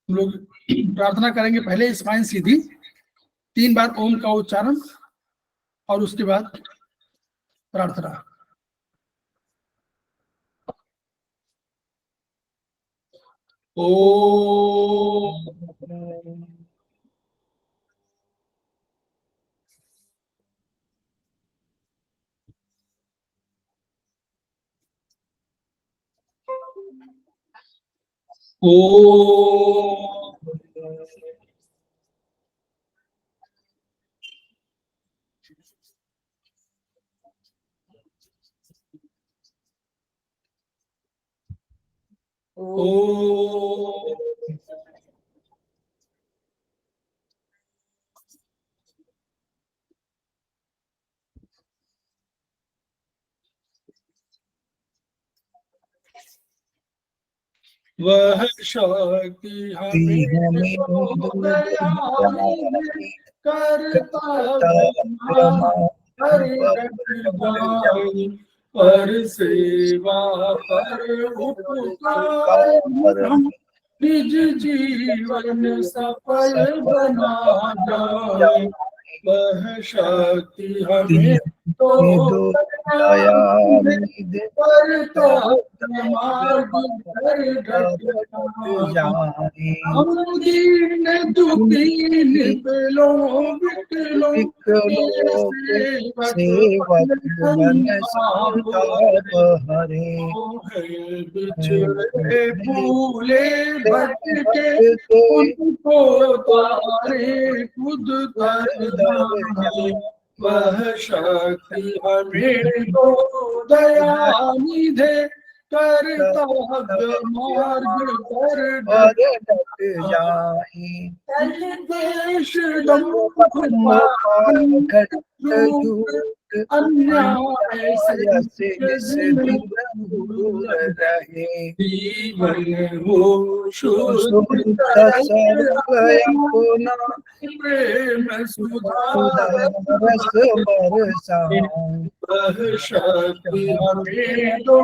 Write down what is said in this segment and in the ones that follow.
हम लोग प्रार्थना करेंगे। पहले स्पाइन सीधी, 3 बार ओम का उच्चारण और उसके बाद प्रार्थना। ओम वह शक्ति हमें करता पर सेवा पर उपकार निज जीवन सफल बना जाए। वह शक्ति हमें तो हम दीन दुखी निकलो बिछड़े भूले भटके उनको तारे खुद तर वह शक्ति हमें तो दया निधे करता मार्ग पर डट जाए। देश अन्याय से दूर रहे। जीवन हो शुद्ध प्रेम सुधा रस बरसाए। वह शक्ति हमें तो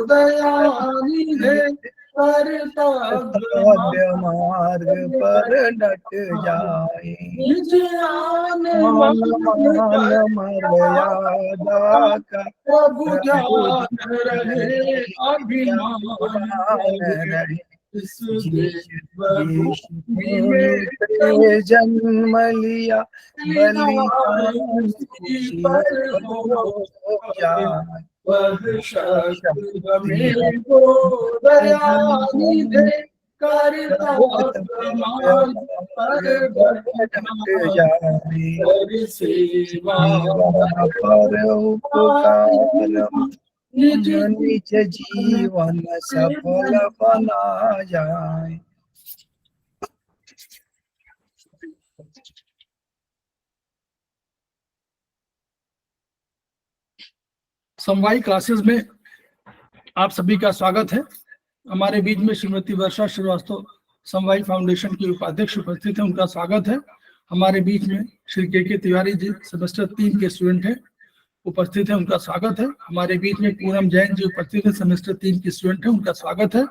दया निधे करता मार्ग पर डट जाए। निज आने मर्यादा का प्रभु ध्यान रहे, अभिमान रहे। इस देश में जन्म लिया बलिदान पर हो जाए। वह शक्ति हमें तो दया निधे करता मार्ग पर डट जाए। सेवा पर उपकार निज जीवन सफल बना जाए। समवाई क्लासेस में आप सभी का स्वागत है। हमारे बीच में श्रीमती वर्षा श्रीवास्तव समवाई फाउंडेशन की उपाध्यक्ष उपस्थित है, उनका स्वागत है। हमारे बीच में श्री के तिवारी जी सेमेस्टर 3 के स्टूडेंट हैं, उपस्थित है, उनका स्वागत है। हमारे बीच में पूनम जैन जी उपस्थित है, सेमेस्टर 3 की स्टूडेंट है, उनका स्वागत है।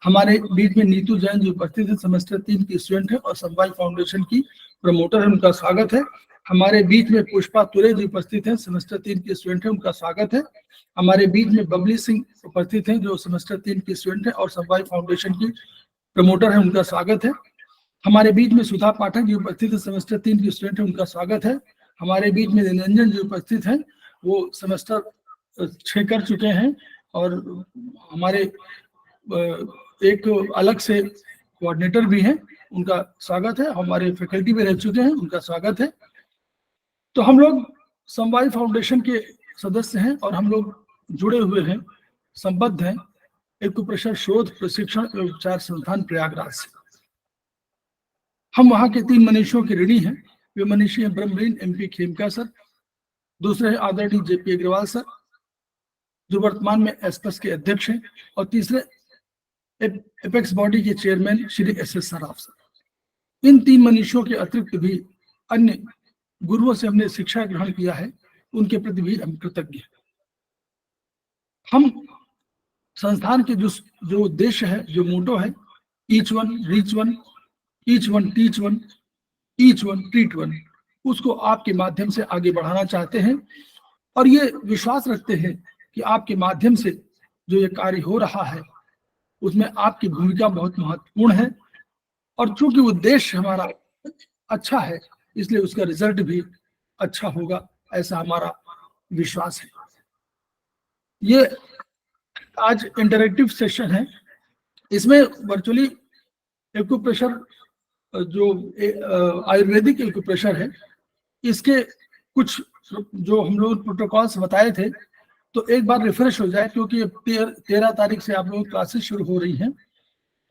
हमारे बीच में नीतू जैन जी उपस्थित है, सेमेस्टर 3 की स्टूडेंट है और समवाई फाउंडेशन की प्रमोटर है, उनका स्वागत है। हमारे बीच में पुष्पा तुरे जी उपस्थित हैं, सेमेस्टर 3 की स्टूडेंट है, उनका स्वागत है। हमारे बीच में बबली सिंह उपस्थित हैं, जो सेमेस्टर 3 की स्टूडेंट है और समवाई फाउंडेशन की प्रमोटर है, उनका स्वागत है। हमारे बीच में सुधा पाठक जी उपस्थित है, सेमेस्टर 3 की स्टूडेंट है, उनका स्वागत है। हमारे बीच में निरंजन जी उपस्थित हैं, वो सेमेस्टर 6 कर चुके हैं और हमारे एक अलग से कोऑर्डिनेटर भी हैं, उनका स्वागत है। हमारे फैकल्टी में रह चुके हैं, उनका स्वागत है। तो हम लोग समवाई फाउंडेशन के सदस्य हैं और हम लोग जुड़े हुए हैं, संबद्ध हैं एक्युप्रेशर शोध प्रशिक्षण एवं उपचार संस्थान प्रयागराज से। हम वहाँ के 3 मनीषियों के ऋणी हैं। वे मनीषी हैं ब्रह्मलीन MP खेमका सर, दूसरे हैं आदरणीय JP अग्रवाल सर, जो वर्तमान में एस्पस के अध्यक्ष हैं, और तीसरे एपेक्स बॉडी के chairman Shri SS Saraf sir. इन 3 मनीषियों के अतिरिक्त भी अन्य गुरुओं से हमने शिक्षा ग्रहण किया है, उनके प्रति भी हम कृतज्ञ हैं। हम संस्थान के जो उद्देश्य है, जो मोटो है, each one reach one, each one teach one, each one treat one, उसको आपके माध्यम से आगे बढ़ाना चाहते हैं और ये विश्वास रखते हैं कि आपके माध्यम से जो ये कार्य हो रहा है उसमें आपकी भूमिका बहुत महत्वपूर्ण है और चूंकि उद्देश्य हमारा अच्छा है इसलिए उसका रिजल्ट भी अच्छा होगा, ऐसा हमारा विश्वास है। ये आज इंटरैक्टिव सेशन है, इसमें वर्चुअली एक्यूप्रेशर जो आयुर्वेदिक एक्यूप्रेशर है, इसके कुछ जो हम लोग प्रोटोकॉल्स बताए थे तो एक बार रिफ्रेश हो जाए, क्योंकि 13 तारीख से आप लोगों की क्लासेस शुरू हो रही हैं।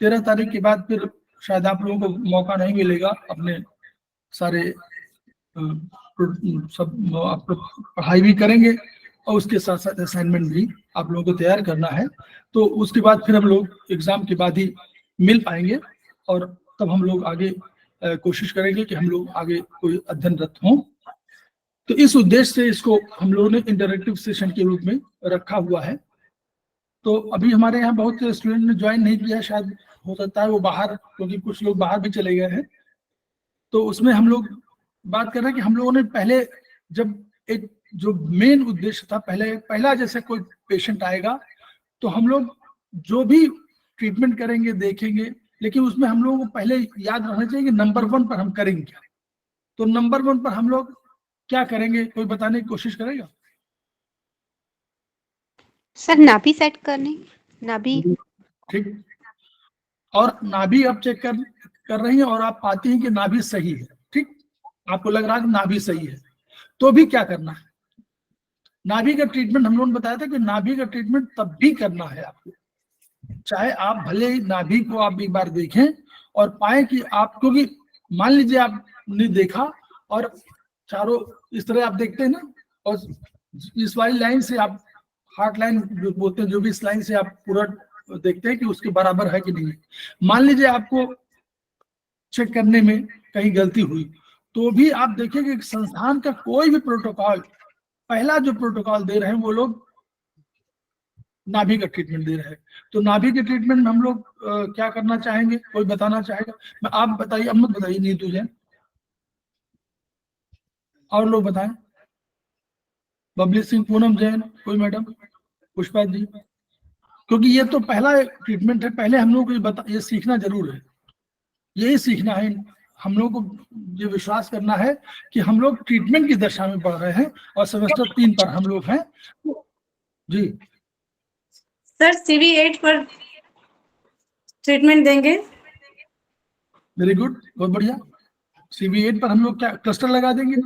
13 तारीख के बाद फिर शायद आप लोगों को मौका नहीं मिलेगा अपने सारे सब आप पढ़ाई भी करेंगे और उसके साथ साथ असाइनमेंट भी आप लोगों को तैयार करना है, तो उसके बाद फिर हम लोग एग्जाम के बाद ही मिल पाएंगे और तब हम लोग आगे कोशिश करेंगे कि हम लोग आगे कोई अध्ययनरत हों। तो इस उद्देश्य से इसको हम लोगों ने इंटरैक्टिव सेशन के रूप में रखा हुआ है। तो अभी हमारे यहाँ बहुत से स्टूडेंट ने ज्वाइन नहीं किया, शायद हो सकता है वो बाहर, क्योंकि कुछ लोग बाहर भी चले गए हैं। तो उसमें हम लोग बात कर रहे हैं कि हम लोगों ने पहले जब एक जो मेन उद्देश्य था, पहला जैसे कोई पेशेंट आएगा तो हम लोग जो भी ट्रीटमेंट करेंगे देखेंगे, लेकिन उसमें हम लोगों को पहले याद रखना चाहिए कि नंबर 1 पर हम करेंगे क्या। तो नंबर 1 पर हम लोग क्या करेंगे, कोई बताने की कोशिश करेगा? सर नाभि सेट करने, नाभि। ठीक, और नाभि आप चेक कर रही हैं और आप पाती हैं कि नाभि सही है, ठीक, आपको लग रहा है कि नाभि सही है, तो भी क्या करना है? नाभि का ट्रीटमेंट हम लोगों ने बताया था कि नाभि का ट्रीटमेंट तब भी करना है आपको, चाहे आप भले ही नाभि को आप एक बार देखें और पाए कि आप, क्योंकि मान लीजिए आपने देखा और चारों इस तरह आप देखते हैं ना, और इस वाली लाइन से आप हार्ट लाइन जो बोलते हैं, जो भी इस लाइन से आप पूरा देखते हैं कि उसके बराबर है कि नहीं है। मान लीजिए आपको चेक करने में कहीं गलती हुई तो भी आप देखेंगे कि संस्थान का कोई भी प्रोटोकॉल, पहला जो प्रोटोकॉल दे रहे हैं वो लोग नाभि का ट्रीटमेंट दे रहे हैं। तो नाभि के ट्रीटमेंट में हम लोग क्या करना चाहेंगे, कोई बताना चाहेगा? मैं आप बताइए, अब मत बताइए नीतू जैन, और लोग बताएं। बबली सिंह, पूनम जैन, कोई मैडम, पुष्पा जी, क्योंकि ये तो पहला ट्रीटमेंट है, पहले हम लोग को ये सीखना जरूर है, यही सीखना है। हम लोग को ये विश्वास करना है कि हम लोग ट्रीटमेंट की दशा में बढ़ रहे हैं और सेमेस्टर 3 पर हम लोग हैं। जी सर CV8 पर ट्रीटमेंट देंगे। वेरी गुड, बहुत बढ़िया। CV8 पर हम लोग क्या क्लस्टर लगा देंगे?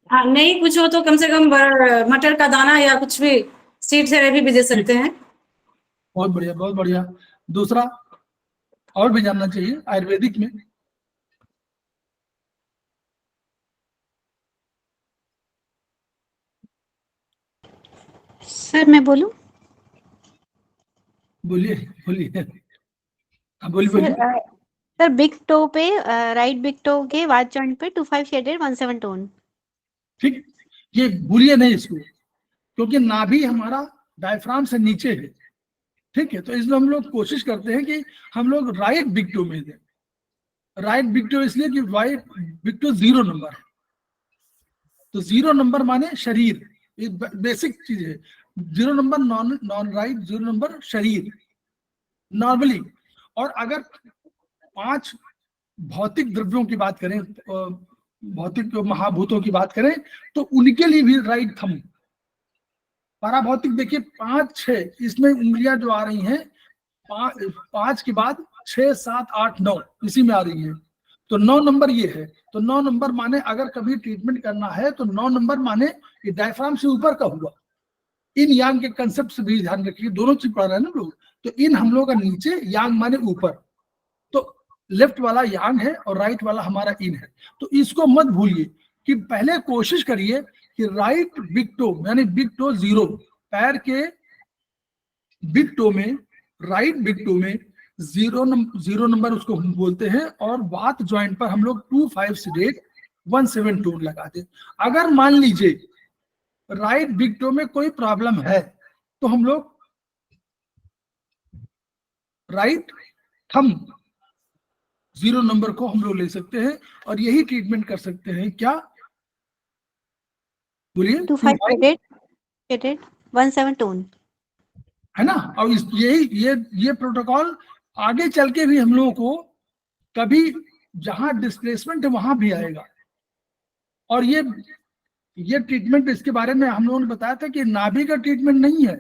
हाँ, नहीं कुछ हो तो कम से कम मटर का दाना या कुछ भी सीड थेरेपी भी दे सकते हैं। बहुत बढ़िया, बहुत बढ़िया। दूसरा और भी जानना चाहिए आयुर्वेदिक में। सर मैं बोलूं? बोलिए बोलिए, बोलिए। सर बिग टो पे, राइट बिग टो के वाद जॉइंट पे 25 शेडेड 17 टोन। ठीक, ये भूलिए नहीं इसको, क्योंकि नाभि हमारा डायफ्राम से नीचे है, ठीक है। तो इसलिए हम लोग कोशिश करते हैं कि हम लोग राइट बिग टो में दें। राइट बिग टो इसलिए कि राइट बिग टो 0 नंबर है, तो 0 नंबर माने शरीर, ये बेसिक चीज है। 0 नंबर नॉन राइट, 0 नंबर शरीर नॉर्मली। और अगर 5 भौतिक द्रव्यों की बात करें, भौतिक महाभूतों की बात करें, तो उनके लिए भी राइट थंब। पराभौतिक देखिए 5, 6, इसमें उंगलियां जो आ रही हैं 5 के बाद 6, 7, 8, 9 इसी में आ रही है, तो 9 नंबर ये है। तो 9 नंबर माने अगर कभी ट्रीटमेंट करना है तो 9 नंबर माने ये डायफ्राम से ऊपर का हुआ। इन यांग के कंसेप्ट से भी ध्यान रखिए, दोनों चीज पढ़ रहे हैं ना लोग। तो इन हम लोग का नीचे, यांग माने ऊपर, तो लेफ्ट वाला यांग है और राइट वाला हमारा इन है। तो इसको मत भूलिए कि पहले कोशिश करिए कि राइट बिग टो यानी बिग टो 0, पैर के बिग टो में, राइट बिग टो में 0 नंबर उसको हम बोलते हैं, और वात जॉइंट पर हम लोग 25 शेडेड 17 टोन लगा दें। अगर मान लीजिए राइट बिग टो में कोई प्रॉब्लम है तो हम लोग राइट थंब 0 नंबर को हम लोग ले सकते हैं और यही ट्रीटमेंट कर सकते हैं। क्या बोलिए? 25 shaded 17 tone, है ना। और ये प्रोटोकॉल आगे चल के भी हम लोगों को कभी जहां डिस्प्लेसमेंट है वहां भी आएगा। और ये ट्रीटमेंट, इसके बारे में हम लोगों ने बताया था कि नाभि का ट्रीटमेंट नहीं है,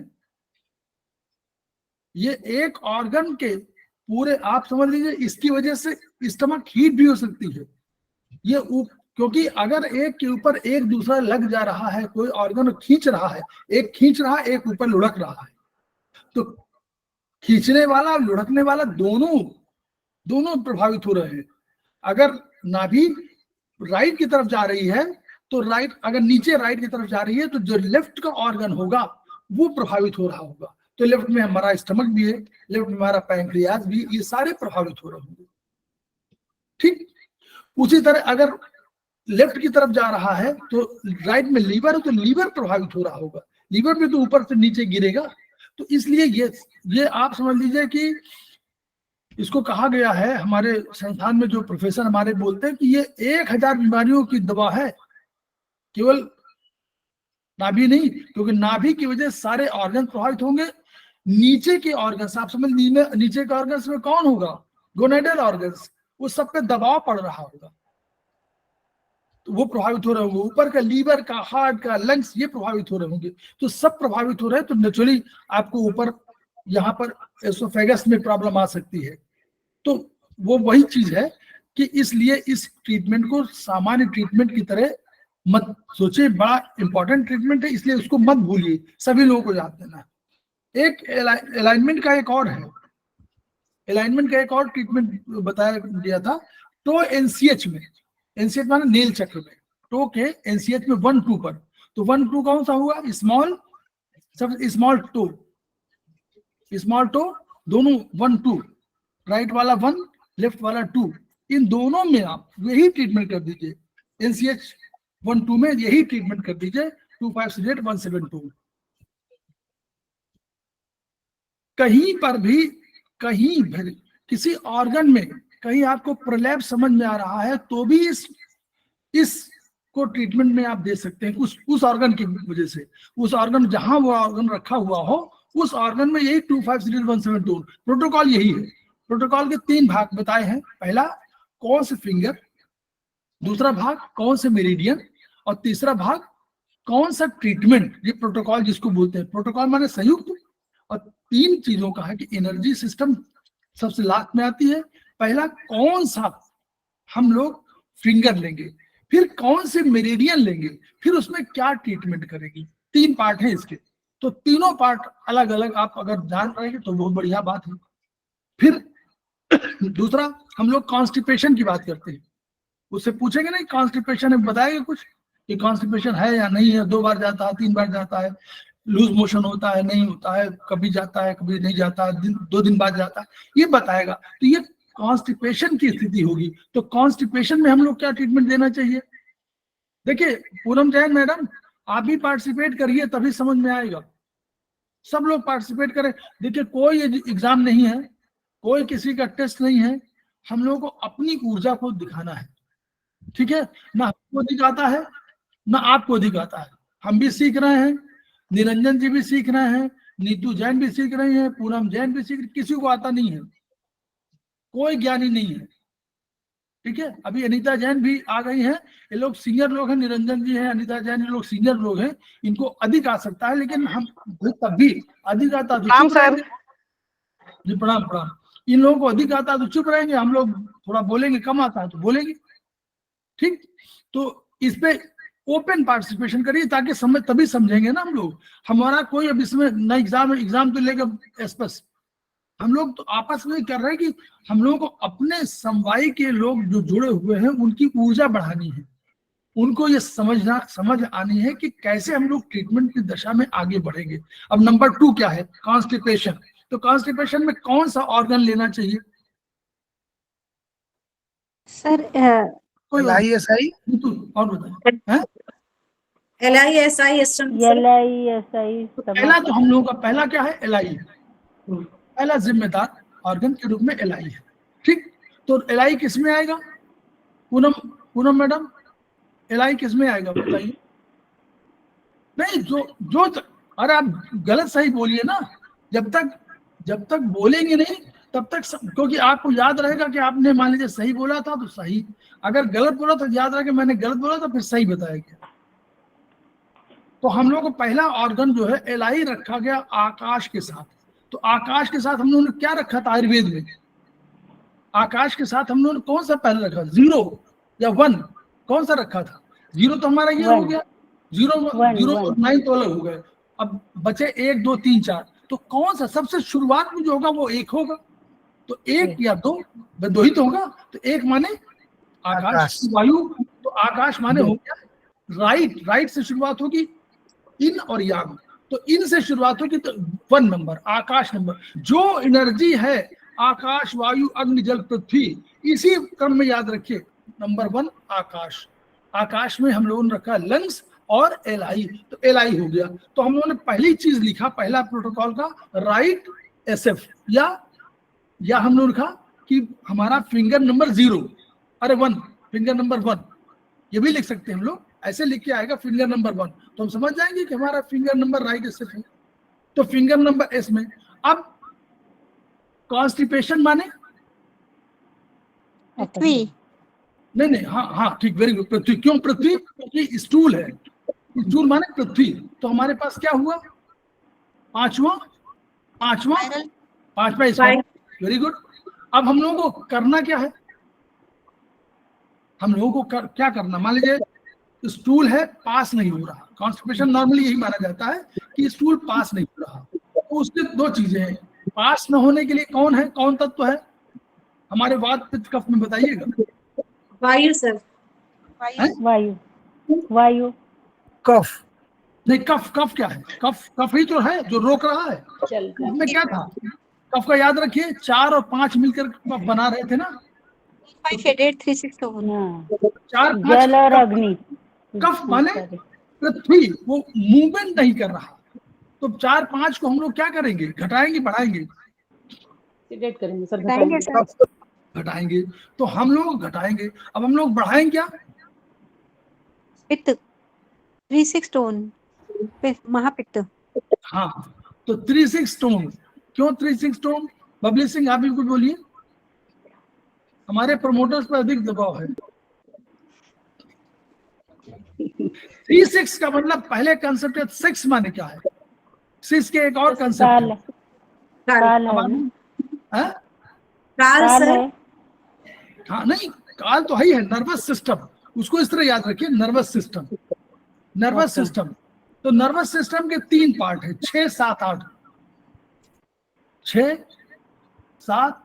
ये एक ऑर्गन के पूरे, आप समझ लीजिए इसकी वजह से स्टमक हीट भी हो सकती है। क्योंकि अगर एक के ऊपर एक दूसरा लग जा रहा है, कोई ऑर्गन खींच रहा है, एक खींच रहा है, एक ऊपर लुढ़क रहा है, तो खींचने वाला और लुढ़कने वाला दोनों प्रभावित हो रहे हैं। अगर नाभि राइट की तरफ जा रही है तो राइट, अगर नीचे राइट की तरफ जा रही है तो जो लेफ्ट का ऑर्गन होगा वो प्रभावित हो रहा होगा। तो लेफ्ट में हमारा स्टमक भी है, लेफ्ट में हमारा पैंक्रियाज भी, ये सारे प्रभावित हो रहे होंगे। ठीक उसी तरह अगर लेफ्ट की तरफ जा रहा है तो राइट में लीवर है तो लीवर प्रभावित हो रहा होगा, लीवर भी तो ऊपर से नीचे गिरेगा। तो इसलिए ये आप समझ लीजिए कि इसको कहा गया है, हमारे संस्थान में जो प्रोफेसर हमारे बोलते हैं कि ये 1000 बीमारियों की दवा है, केवल नाभि नहीं, क्योंकि नाभि की वजह से सारे ऑर्गन प्रभावित होंगे। नीचे के ऑर्गन्स, आप समझ नीचे के ऑर्गन्स में कौन होगा? गोनेडल ऑर्गन्स, वो सब पे दबाव पड़ रहा होगा तो वो प्रभावित हो रहे होंगे। ऊपर का लीवर का, हार्ट का, लंग्स, ये प्रभावित हो रहे होंगे। तो सब प्रभावित हो रहे हैं तो नेचुरली आपको ऊपर यहाँ पर एसोफेगस में प्रॉब्लम आ सकती है। तो वो वही चीज है कि इसलिए इस ट्रीटमेंट को सामान्य ट्रीटमेंट की तरह मत सोचिए, बड़ा इंपॉर्टेंट ट्रीटमेंट है, इसलिए उसको मत भूलिए, सभी लोगों को याद देना। एक अलाइनमेंट का एक और है, अलाइनमेंट का एक और ट्रीटमेंट बताया गया था टो एनसीएच में, एनसीएच माने नेल चक्र में, टो के एनसीएच में 1-2 पर। तो 1-2 कौन सा हुआ? स्मॉल टो दोनों 1-2, राइट वाला 1, लेफ्ट वाला 2, इन दोनों में आप यही ट्रीटमेंट कर दीजिए। एनसीएच 1-2 में यही ट्रीटमेंट कर दीजिए, 25-172। कहीं पर भी किसी ऑर्गन में कहीं आपको प्रलैप्स समझ में आ रहा है तो भी इस को ट्रीटमेंट में आप दे सकते हैं। उस ऑर्गन की वजह से, उस ऑर्गन जहां वो ऑर्गन रखा हुआ हो, उस ऑर्गन में यही 25-172 प्रोटोकॉल यही है। प्रोटोकॉल के 3 भाग बताए हैं। पहला कौन से फिंगर, दूसरा भाग कौन से मेरिडियन, और तीसरा भाग कौन सा ट्रीटमेंट। ये प्रोटोकॉल जिसको बोलते हैं, प्रोटोकॉल माने संयुक्त। और 3 चीजों का है कि एनर्जी सिस्टम सबसे लास्ट में आती है। पहला कौन सा हम लोग फिंगर लेंगे, फिर कौन से मेरिडियन लेंगे, फिर उसमें क्या ट्रीटमेंट करेगी। 3 पार्ट है इसके, तो तीनों पार्ट अलग अलग आप अगर जान रहेंगे तो बहुत बढ़िया बात है। फिर दूसरा हम लोग कॉन्स्टिपेशन की बात करते हैं, उससे पूछेंगे नहीं कॉन्स्टिपेशन है, बताएगा कुछ कि कॉन्स्टिपेशन है या नहीं है, 2 बार जाता है, 3 बार जाता है, लूज मोशन होता है, नहीं होता है, कभी जाता है कभी नहीं जाता है, 2 दिन बाद जाता है, ये बताएगा। तो ये कॉन्स्टिपेशन की स्थिति होगी। तो कॉन्स्टिपेशन में हम लोग क्या ट्रीटमेंट देना चाहिए? देखिए पूनम जैन मैडम, आप भी पार्टिसिपेट करिए तभी समझ में आएगा। सब लोग पार्टिसिपेट करें। देखिए कोई एग्जाम नहीं है, कोई किसी का टेस्ट नहीं है, हम लोगों को अपनी ऊर्जा को दिखाना है। ठीक है, ना हमको दिखाता है ना आपको दिखाता है। हम भी सीख रहे हैं, निरंजन जी भी सीख रहे हैं, नीतू जैन भी सीख रही है, पूनम जैन भी सीख रही, किसी को आता नहीं है, कोई ज्ञानी नहीं है। ठीक है, अभी अनीता जैन भी आ गई हैं, ये लोग सीनियर लोग हैं, निरंजन जी हैं, अनीता जैन, ये लोग सीनियर लोग हैं, इनको अधिक आ सकता है, लेकिन हम तब भी अधिक आता तो चुप रहेंगे। जी प्रणाम प्रणाम। इन लोगों को अधिक आता है तो चुप रहेंगे, हम लोग थोड़ा बोलेंगे, कम आता है तो बोलेंगे। ठीक, तो इस पे ओपन पार्टिसिपेशन करिए ताकि समझ, तभी समझेंगे ना हम लोग। हमारा कोई अब इसमें न एग्जाम तो लेकर स्पष्ट, हम लोग तो आपस में कर रहे हैं कि हम लोगों को अपने समवाय के लोग जो जुड़े हुए हैं उनकी ऊर्जा बढ़ानी है, उनको ये समझ आनी है कि कैसे हम लोग ट्रीटमेंट की दशा में आगे बढ़ेंगे। अब नंबर 2 क्या है? कॉन्स्टिपेशन। तो कॉन्स्टिपेशन में कौन सा ऑर्गन लेना चाहिए सर? कोई LISI और बताए? LISI LISI पहला तो हम लोगों का पहला क्या है? LI, पहला जिम्मेदार ऑर्गन के रूप में एलआई है। ठीक, तो एलआई किस में आएगा? पूनम मैडम, एलआई किस में आएगा बताइए? नहीं, जो अरे आप गलत सही बोलिए ना, जब तक बोलेंगे नहीं तब तक क्योंकि आपको याद रहेगा कि आपने मान लीजिए सही बोला था तो सही, अगर गलत बोला तो याद रहे कि मैंने गलत बोला तो फिर सही बताया गया। तो हम लोग को पहला ऑर्गन जो है एलआई रखा गया आकाश के साथ। तो आकाश के साथ हम लोगों ने क्या रखा था आयुर्वेद में? आकाश के साथ हम लोगों ने कौन सा पहले रखा? 0 या 1 कौन सा रखा था? 0 तो हमारा ये हो गया, 0 और 9 तो अलग हो गए। अब बचे 1 2 3 4, तो कौन सा सबसे शुरुआत में जो होगा वो 1 होगा। तो 1 या 2 ही तो होगा। तो 1 माने आकाश वायु, तो आकाश माने हो गया राइट से शुरुआत होगी, इन और यांग, तो इन से शुरुआत होगी तो 1 नंबर आकाश नंबर। जो एनर्जी है आकाश वायु अग्नि जल पृथ्वी, इसी क्रम में याद रखिए। नंबर 1 आकाश, आकाश में हम लोगों ने रखा लंग्स और एलआई, तो एलआई हो गया। तो हम लोगों ने पहली चीज लिखा पहला प्रोटोकॉल का राइट एसएफ, या हम लोगों ने लिखा कि हमारा फिंगर नंबर 0 अरे 1 फिंगर नंबर 1, ये भी लिख सकते हैं हम लोग, ऐसे लिख के आएगा फिंगर नंबर 1, तो हम समझ जाएंगे कि हमारा फिंगर नंबर राइट एसएफ है। तो फिंगर नंबर एस में अब कॉन्स्टिपेशन माने पृथ्वी, नहीं हाँ ठीक, वेरी गुड। पृथ्वी, क्यों पृथ्वी? क्योंकि स्टूल है, स्टूल माने पृथ्वी। तो हमारे पास क्या हुआ? पांचवा, वेरी गुड। अब हम लोगों को करना क्या है? हम लोगों को क्या करना? मान लीजिए स्टूल है, पास नहीं हो रहा। कॉन्स्टिपेशन नॉर्मली यही माना जाता है कि स्टूल पास नहीं हो रहा। तो उसके 2 चीजें हैं, पास न होने के लिए कौन तत्व है हमारे वात पित्त कफ में, बताइएगा? वायु सर, वायु कफ नहीं, कफ क्या है? कफ ही तो है जो रोक रहा है। इसमें क्या था? कफ का याद रखिए 4 और 5 मिलकर बना रहे थे ना, 5 शेडेड 3 6 तो 4 जल और अग्नि। कफ माने पृथ्वी, वो मूवमेंट नहीं कर रहा। तो 4 5 को हम लोग क्या करेंगे? घटाएंगे बढ़ाएंगे? करेंगे सर, घटाएंगे। तो हम लोग घटाएंगे। अब हम लोग बढ़ाएंगे क्या? पित्त 3 6 स्टोन, महापित्त। हाँ, तो 3 6 स्टोन। क्यों 3 6 स्टोन? बबली सिंह आप भी कुछ बोलिए, हमारे प्रमोटर्स पर अधिक दबाव है। 3 6 का मतलब पहले कंसेप्ट है। 6 माने क्या है? 6 के एक और कंसेप्ट है, काल सर, हाँ नहीं, काल तो है ही है, नर्वस सिस्टम। उसको इस तरह याद रखिए, नर्वस सिस्टम। तो नर्वस सिस्टम के 3 पार्ट है, 6 7 8, 6 7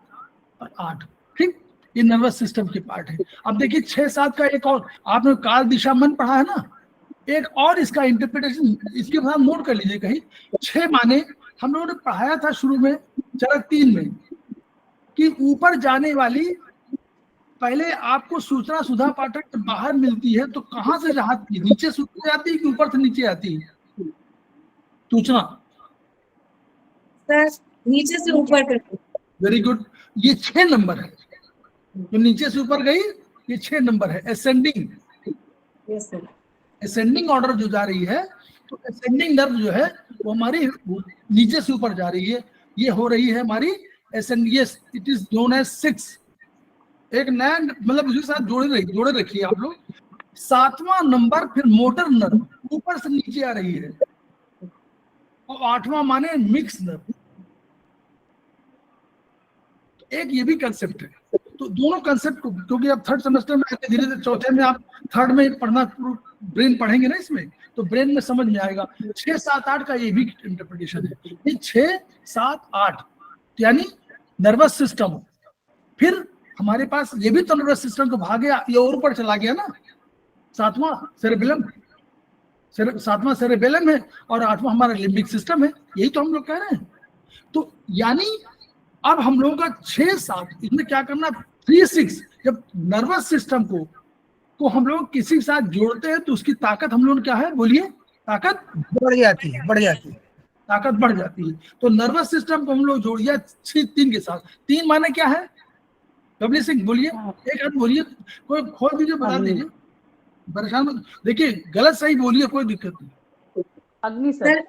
और 8। ठीक, ये नर्वस सिस्टम के पार्ट है। अब देखिए 6 7 का एक और, आपने काल दिशा मन पढ़ा है ना, एक और इसका इंटरप्रिटेशन इसके साथ नोट कर लीजिए कहीं। 6 माने हम लोगों ने पढ़ाया था शुरू में चरक 3 में कि ऊपर जाने वाली, पहले आपको सूचना सुधा पाठक बाहर मिलती है तो कहां से जाती है? नीचे से ऊपर जाती है कि ऊपर से नीचे आती है सूचना? सर नीचे से ऊपर कर। वेरी गुड, ये 6 नंबर है जो नीचे से ऊपर गई, ये 6 नंबर है। Ascending, yes sir, ascending order जो जा रही है, तो असेंडिंग नर्व जो है वो हमारी नीचे से ऊपर जा रही है। ये हो रही है हमारी ascending, it is known as 6। एक नया मतलब उसके साथ जोड़े रखिए आप लोग। 7वां नंबर फिर मोटर नर्व, ऊपर से नीचे आ रही है, और 8वां माने मिक्स नर्व। एक ये भी कंसेप्ट है। तो दोनों कंसेप्ट को, क्योंकि अब 3rd सेमेस्टर में आके धीरे धीरे 4थे में आप 3rd में पढ़ना, ब्रेन पढ़ेंगे ना इसमें, तो ब्रेन में समझ में आएगा। 6 7 8 का ये भी इंटरप्रिटेशन है। ये 6 7 8 यानी नर्वस सिस्टम। फिर हमारे पास ये भी तो नर्वस सिस्टम का भाग है, ये और ऊपर चला गया ना। 7वां सेरेबेलम है और 8वां हमारा लिम्बिक सिस्टम है। यही तो हम लोग कह रहे हैं। तो यानी अब हम लोगों का 6 7, इसमें क्या करना? 3 6, जब नर्वस सिस्टम को हम लोग किसी के साथ जोड़ते हैं तो उसकी ताकत हम लोग क्या है? बोलिए, ताकत बढ़ जाती है। ताकत बढ़ जाती है। तो नर्वस सिस्टम को हम लोग जोड़िए 3 के साथ। 3 माने क्या है? कबीर सिंह बोलिए, एक हाथ बोलिए, कोई खोल दीजिए, बता अग्नि। दीजिए, परेशान मत, देखिए गलत सही बोलिए, कोई दिक्कत नहीं। अग्नि सर। सर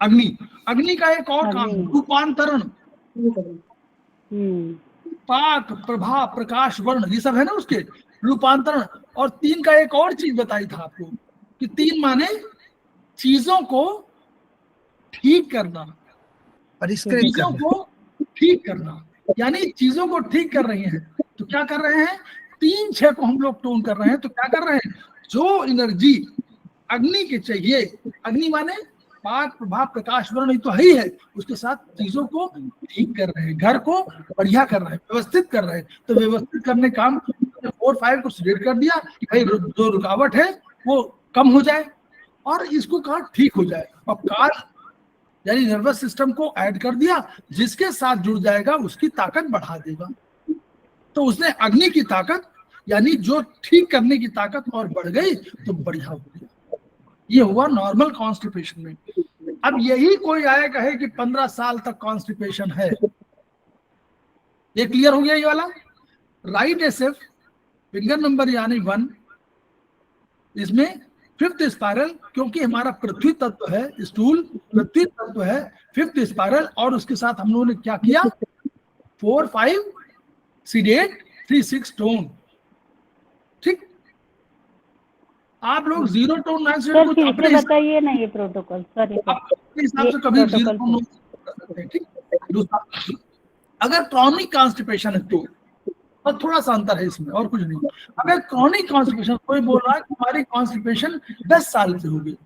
अग्नि, अग्नि का एक और काम अग्नि। रूपांतरण, हम्म। पाक, प्रभा, प्रकाश, वर्ण, ये सब है ना उसके रूपांतरण। और 3 का एक और चीज बताई था आपको कि 3 माने चीजों को ठीक करना, परिष्कृत चीजों करना। को ठीक करना, यानी चीजों को ठीक कर रही हैं। तो क्या कर रहे हैं? 3-6 को हम लोग टोन कर रहे हैं। तो क्या कर रहे हैं? जो एनर्जी अग्नि के चाहिए, अग्नि माने पाक, प्रभाव, प्रकाश, वर्ण, तो है ही है, उसके साथ चीजों को ठीक कर रहे हैं, घर को बढ़िया कर रहे हैं, व्यवस्थित कर रहे हैं। तो व्यवस्थित करने काम 4-5 को सिलेक्ट कर दिया कि भाई जो रुकावट है वो कम हो जाए और इसको कहा ठीक हो जाए। और काल यानी नर्वस सिस्टम को ऐड कर दिया, जिसके साथ जुड़ जाएगा उसकी ताकत बढ़ा देगा। तो उसने अग्नि की ताकत यानी जो ठीक करने की ताकत और बढ़ गई तो बढ़िया हो गया। ये हुआ नॉर्मल कॉन्स्टिपेशन में। अब यही कोई आया कहे कि 15 साल तक कॉन्स्टिपेशन है, ये क्लियर हो गया ये वाला। राइट एसएफ फिंगर नंबर यानी 1, इसमें 5th स्पाइरल, क्योंकि हमारा पृथ्वी तत्व है, स्टूल पृथ्वी तत्व है, 5th स्पाइरल। और उसके साथ हम लोगों ने क्या किया? 4-5 सीडेट, 3-6 टोन। ठीक, आप लोग 0 टोन 9 सर को फिर अपने से बताइए ना ये प्रोटोकॉल। सॉरी सर, अपने हिसाब से ये कभी 0 protocol टोन कर सकते हैं। ठीक, दूसरा, अगर क्रॉनिक कॉन्स्टिपेशन है तो और थोड़ा सा अंतर है इसमें और कुछ नहीं। अगर क्रॉनिक कॉन्स्टिपेशन, कोई बोल रहा है कि हमारी कॉन्स्टिपेशन 10 साल से होगी,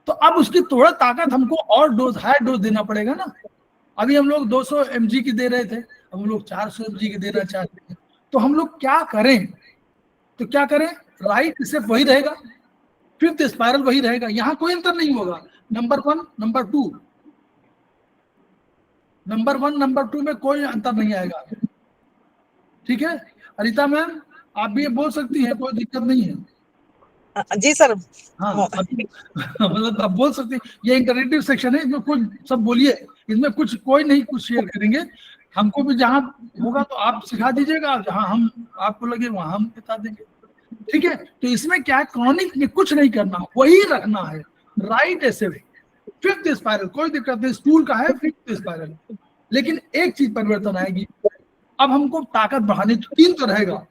तो अब उसकी थोड़ा ताकत हमको और डोज, हाई डोज देना पड़ेगा ना। अभी हम लोग 200 mg की दे रहे थे, अब हम लोग 400 mg की देना चाहते हैं। तो हम लोग क्या करें? तो क्या करें? राइट सिर्फ वही रहेगा, 5th स्पाइरल वही रहेगा, यहाँ कोई अंतर नहीं होगा। नंबर 1, नंबर 2, नंबर 1, नंबर 2 में कोई अंतर नहीं आएगा। ठीक है, अनिता मैम आप भी ये बोल सकती हैं, कोई दिक्कत नहीं है। जी सर। हाँ, मतलब आप बोल सकते हैं। ये इंटरेक्टिव सेक्शन है, इसमें कुछ सब बोलिए, इसमें कुछ कोई नहीं कुछ शेयर करेंगे। हमको भी जहाँ होगा तो आप सिखा दीजिएगा, जहाँ हम आपको लगे वहां हम बता देंगे। ठीक है, तो इसमें क्या है, क्रॉनिक में कुछ नहीं करना, वही रखना है। राइट ऐसे 5th स्पाइरल कोई दिक्कत नहीं, स्टूल का है 5th स्पाइरल, लेकिन एक चीज परिवर्तन आएगी। अब हमको ताकत बढ़ानी, तो 3 तो रहेगा,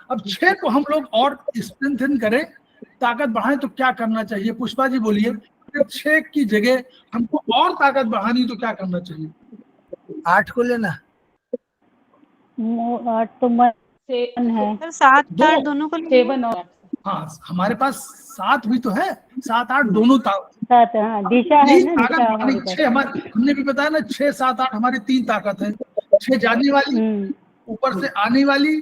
अब 6 को हम लोग और स्ट्रेंथन करें, ताकत बढ़ाएं, तो क्या करना चाहिए? पुष्पा जी बोलिए, 6 की जगह हमको और ताकत बढ़ानी तो क्या करना चाहिए? 8 को लेना। 8 तो मन 7 है। सर 7 दो। 8 दोनों को 7 और हाँ, हमारे पास 7 भी तो है, 7-8 दोनों 7। हाँ, दिशा है ना, ताकत दिशा बढ़ानी। हमारे पास। 6 हमारे, हमने भी बताया ना, 6-7-8 हमारी 3 ताकत है। 6 जाने वाली, ऊपर से आने वाली।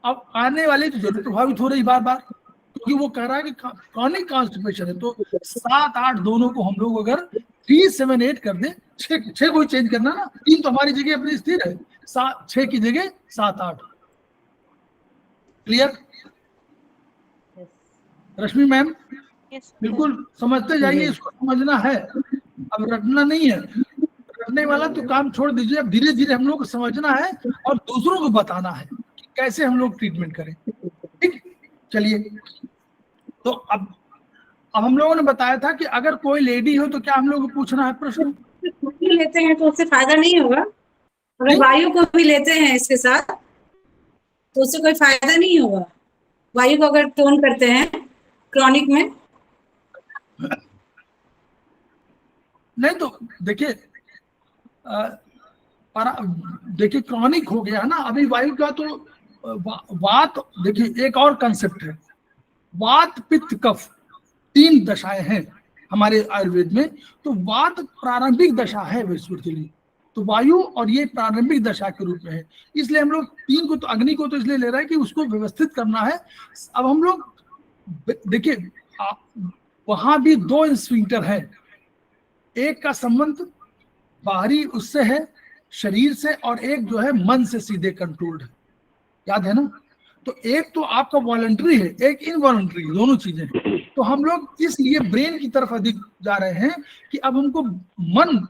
अब आने वाली तो जरूर प्रभावित हो रही बार बार, क्योंकि वो कह रहा है कि क्रॉनिक कॉन्स्टिपेशन है। तो 7-8 दोनों को हम लोग अगर 3-7-8 कर दें, 6 को चेंज करना ना, 3 तो हमारी जगह अपनी स्थिर है, 6 की जगह 7-8। क्लियर रश्मि मैम? बिल्कुल समझते जाइए, इसको समझना है, अब रटना नहीं है। रटने वाला तो काम छोड़ दीजिए, अब धीरे धीरे हम लोग को समझना है और दूसरों को बताना है कि कैसे हम लोग ट्रीटमेंट करें। ठीक, चलिए। तो अब हम लोगों ने बताया था कि अगर कोई लेडी हो तो क्या हम लोग को पूछना है प्रश्न? लेते हैं तो उससे फायदा नहीं होगा। अगर वायु को भी लेते हैं इसके साथ तो उससे कोई फायदा नहीं होगा। वायु को अगर टोन करते हैं क्रॉनिक में, नहीं तो देखिए, देखिए क्रॉनिक हो गया ना, अभी वायु का तो वात, देखिए एक और कंसेप्ट है, वात पित्त कफ 3 दशाएं हैं हमारे आयुर्वेद में। तो वात प्रारंभिक दशा है विश्व के लिए, तो वायु और ये प्रारंभिक दशा के रूप में है। इसलिए हम लोग 3 को, तो अग्नि को तो इसलिए ले रहा है कि उसको व्यवस्थित करना है। अब हम लोग देखिए, वहां भी 2 स्फिंक्टर है, एक का संबंध बाहरी उससे है, शरीर से, और एक जो है मन से सीधे कंट्रोल्ड है, याद है ना। तो एक तो आपका वॉलंटरी है, एक इनवॉलंटरी, दोनों चीजें हैं। तो हम लोग इसलिए ब्रेन की तरफ अधिक जा रहे हैं कि अब हमको मन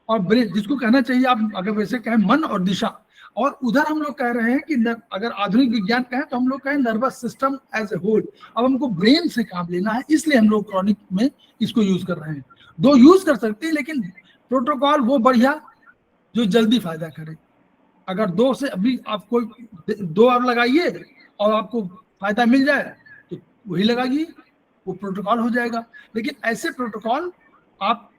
और ब्रेन, जिसको कहना चाहिए आप अगर वैसे कहें मन और दिशा, और उधर हम लोग कह रहे हैं कि अगर आधुनिक विज्ञान कहें तो हम लोग कहें nervous system as a whole. अब हमको ब्रेन से काम लेना है, इसलिए हम लोग क्रॉनिक में इसको यूज कर रहे हैं। दो यूज कर सकते हैं, लेकिन प्रोटोकॉल वो बढ़िया जो जल्दी फायदा करे। अगर दो से अभी आप कोई दो आप लगाइए और आपको फायदा मिल जाए तो वही लगाइए, वो प्रोटोकॉल हो जाएगा। लेकिन ऐसे प्रोटोकॉल आप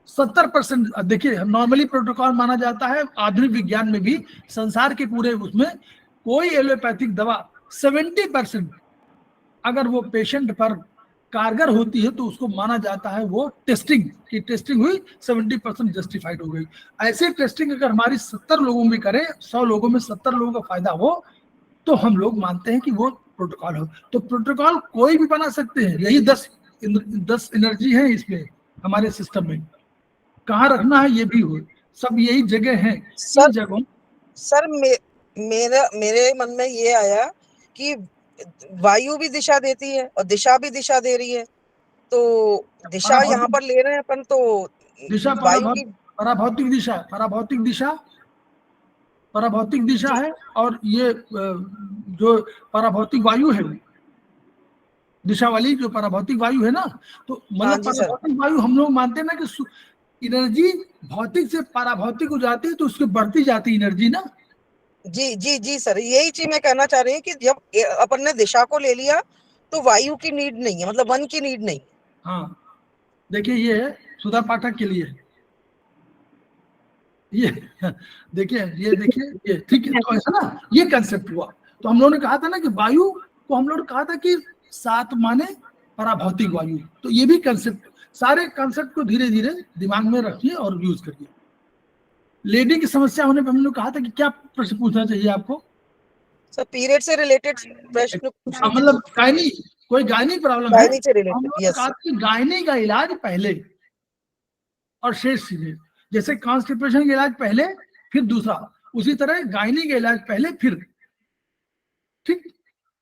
70% देखिए, नॉर्मली प्रोटोकॉल माना जाता है आधुनिक विज्ञान में भी, संसार के पूरे उसमें कोई एलोपैथिक दवा 70% अगर वो पेशेंट पर कारगर होती है तो उसको माना जाता है वो टेस्टिंग की टेस्टिंग हुई 70% जस्टिफाइड हो गई। ऐसे टेस्टिंग अगर हमारी 70 लोगों में करें, 100 लोगों में 70 लोगों का फायदा हो, तो हम लोग मानते हैं कि वो प्रोटोकॉल हो। तो प्रोटोकॉल कोई भी बना सकते हैं, यही 10 एनर्जी है इसमें हमारे सिस्टम में, कहाँ रखना है ये भी हो, सब यही जगह है। सर, इन जगहों सर मेरे मन में ये आया कि वायु भी दिशा देती है और दिशा भी दिशा दे रही है, तो दिशा यहाँ पर ले रहे हैं अपन, तो दिशा वायु की पराभौतिक दिशा, पराभौतिक दिशा है, और ये जो पराभौतिक वायु है, दिशा वाली जो पराभौतिक वायु है ना, तो हाँ मतलब जी सर। पराभौतिक वायु हम लोग मानते हैं ना कि एनर्जी भौतिक से पराभौतिक हो जाती है तो उसकी बढ़ती जाती एनर्जी ना। जी जी जी सर, यही चीज मैं कहना चाह रही हूँ कि जब अपन ने दिशा को ले लिया तो वायु की नीड नहीं है, मतलब वन की नीड नहीं। हाँ देखिए, ये है सुधा पाठक के लिए, ये देखिए, ये देखिए, ये ठीक है। तो ऐसा ना ये कंसेप्ट हुआ। तो हम लोगों ने कहा था ना कि वायु को हम लोगों ने कहा था कि 7 माने पराभौतिक वायु। तो ये भी कंसेप्ट, सारे कंसेप्ट को धीरे धीरे दिमाग में रखिए और यूज करिए। लेडी की समस्या होने पर हमने कहा था कि क्या प्रश्न पूछना चाहिए आपको? सर पीरियड से रिलेटेड प्रश्न मतलब गायनी, कोई गायनी प्रॉब्लम है, गायनी से हम रिलेटेड। लोगों ने यस कहा कि गायनी का इलाज पहले और शेष चीजें, जैसे कॉन्स्टिपेशन का इलाज पहले फिर दूसरा, उसी तरह गायनी का इलाज पहले फिर। ठीक,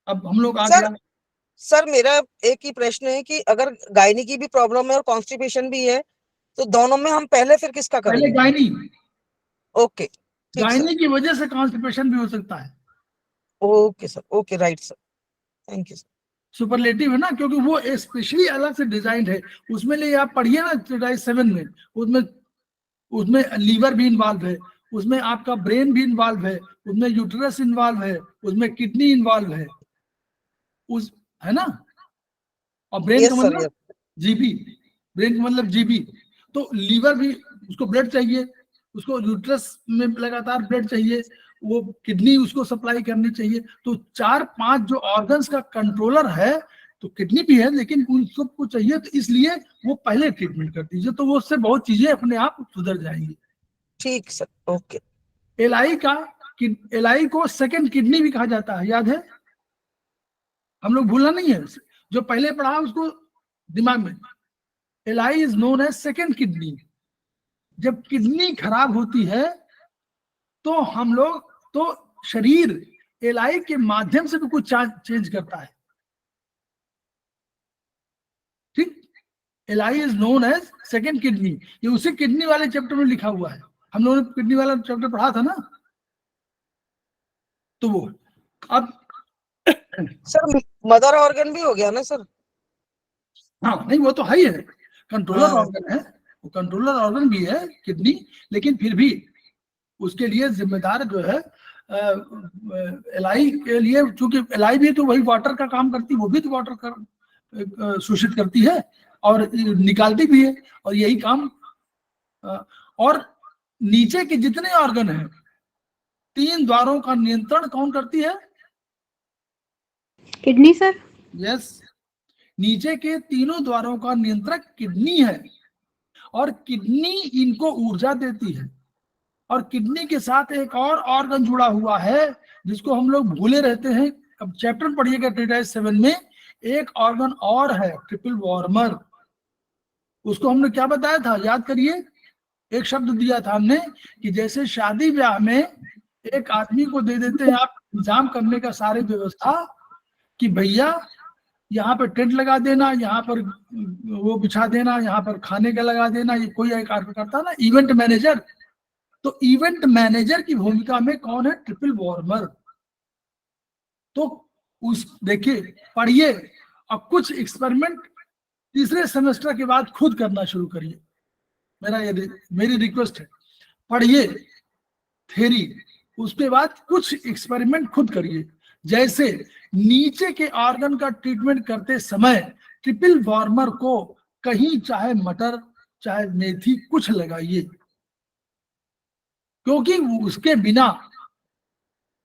अब हम लोग आ गया। सर मेरा एक ही प्रश्न है कि अगर गायनी की भी प्रॉब्लम है और कॉन्स्टिपेशन भी है, तो दोनों में हम पहले फिर किसका पहले करेंगे? गायनी, ओके ठीक सर। गायनी की वजह से कॉन्स्टिपेशन भी हो सकता है। Okay sir, okay right sir, thank you sir. Superlative है ना, क्योंकि वो स्पेशली अलग से डिजाइन है। उसमें लिए आप पढ़िए ना एक्सरसाइज 7 में, उसमें लीवर भी इन्वॉल्व है, उसमें आपका ब्रेन भी इन्वॉल्व है, उसमें यूटेरस इन्वॉल्व है, उसमें किडनी इन्वॉल्व है, उस है ना। और ब्रेन का यस सर, मतलब जीबी, ब्रेन का मतलब जीबी। तो लीवर भी, उसको ब्लड चाहिए, उसको यूट्रस में लगातार ब्लड चाहिए, वो किडनी उसको सप्लाई करनी चाहिए। तो 4-5 जो ऑर्गन्स का कंट्रोलर है, तो किडनी भी है, लेकिन उन सबको चाहिए, तो इसलिए वो पहले ट्रीटमेंट कर दीजिए, तो वो उससे बहुत चीजें अपने आप सुधर जाएंगी। ठीक सर, ओके। एलआई को सेकंड किडनी भी कहा जाता है, याद है? हम लोग भूलना नहीं है, जो पहले पढ़ा उसको दिमाग में। LI is known as second kidney. जब किडनी खराब होती है तो हम लोग, तो शरीर एलआई के माध्यम से भी कुछ चेंज करता है। ठीक, LI is known as second kidney. ये उसी किडनी वाले चैप्टर में लिखा हुआ है, हम लोगों ने किडनी वाला चैप्टर पढ़ा था ना। तो वो अब सर मदर ऑर्गन भी हो गया ना सर? हाँ, नहीं वो तो है ही है, कंट्रोलर ऑर्गन है, वो कंट्रोलर ऑर्गन भी है किडनी, लेकिन फिर भी उसके लिए जिम्मेदार जो है एलआई के लिए, चूंकि एलआई भी तो वही वाटर का काम करती है, वो भी तो वाटर का शोषित करती है और निकालती भी है, और यही काम। और नीचे के जितने ऑर्गन हैं, 3 द्वारों का नियंत्रण कौन करती है? Kidney sir. यस, नीचे के तीनों द्वारों का नियंत्रक किडनी है, और किडनी इनको ऊर्जा देती है। और किडनी के साथ एक और ऑर्गन जुड़ा हुआ है जिसको हम लोग भूले रहते हैं। अब चैप्टर पढ़िएगा एक्सरसाइज 7 में, एक ऑर्गन और है, ट्रिपल वार्मर। उसको हमने क्या बताया था, याद करिए? एक शब्द दिया था हमने कि जैसे शादी ब्याह में एक आदमी को दे देते हैं आप इंतजाम करने का सारी व्यवस्था कि भैया यहाँ पर टेंट लगा देना, यहाँ पर वो बिछा देना, यहाँ पर खाने का लगा देना, ये कोई एक कार्य करता ना, इवेंट मैनेजर। तो इवेंट मैनेजर की भूमिका में कौन है? Triple warmer. तो उस देखिए, पढ़िए और कुछ एक्सपेरिमेंट तीसरे सेमेस्टर के बाद खुद करना शुरू करिए। मेरी रिक्वेस्ट है, पढ़िए थ्योरी, उसके बाद कुछ एक्सपेरिमेंट खुद करिए। जैसे नीचे के ऑर्गन का ट्रीटमेंट करते समय ट्रिपल वार्मर को कहीं चाहे मटर चाहे मेथी कुछ लगाइए, क्योंकि उसके बिना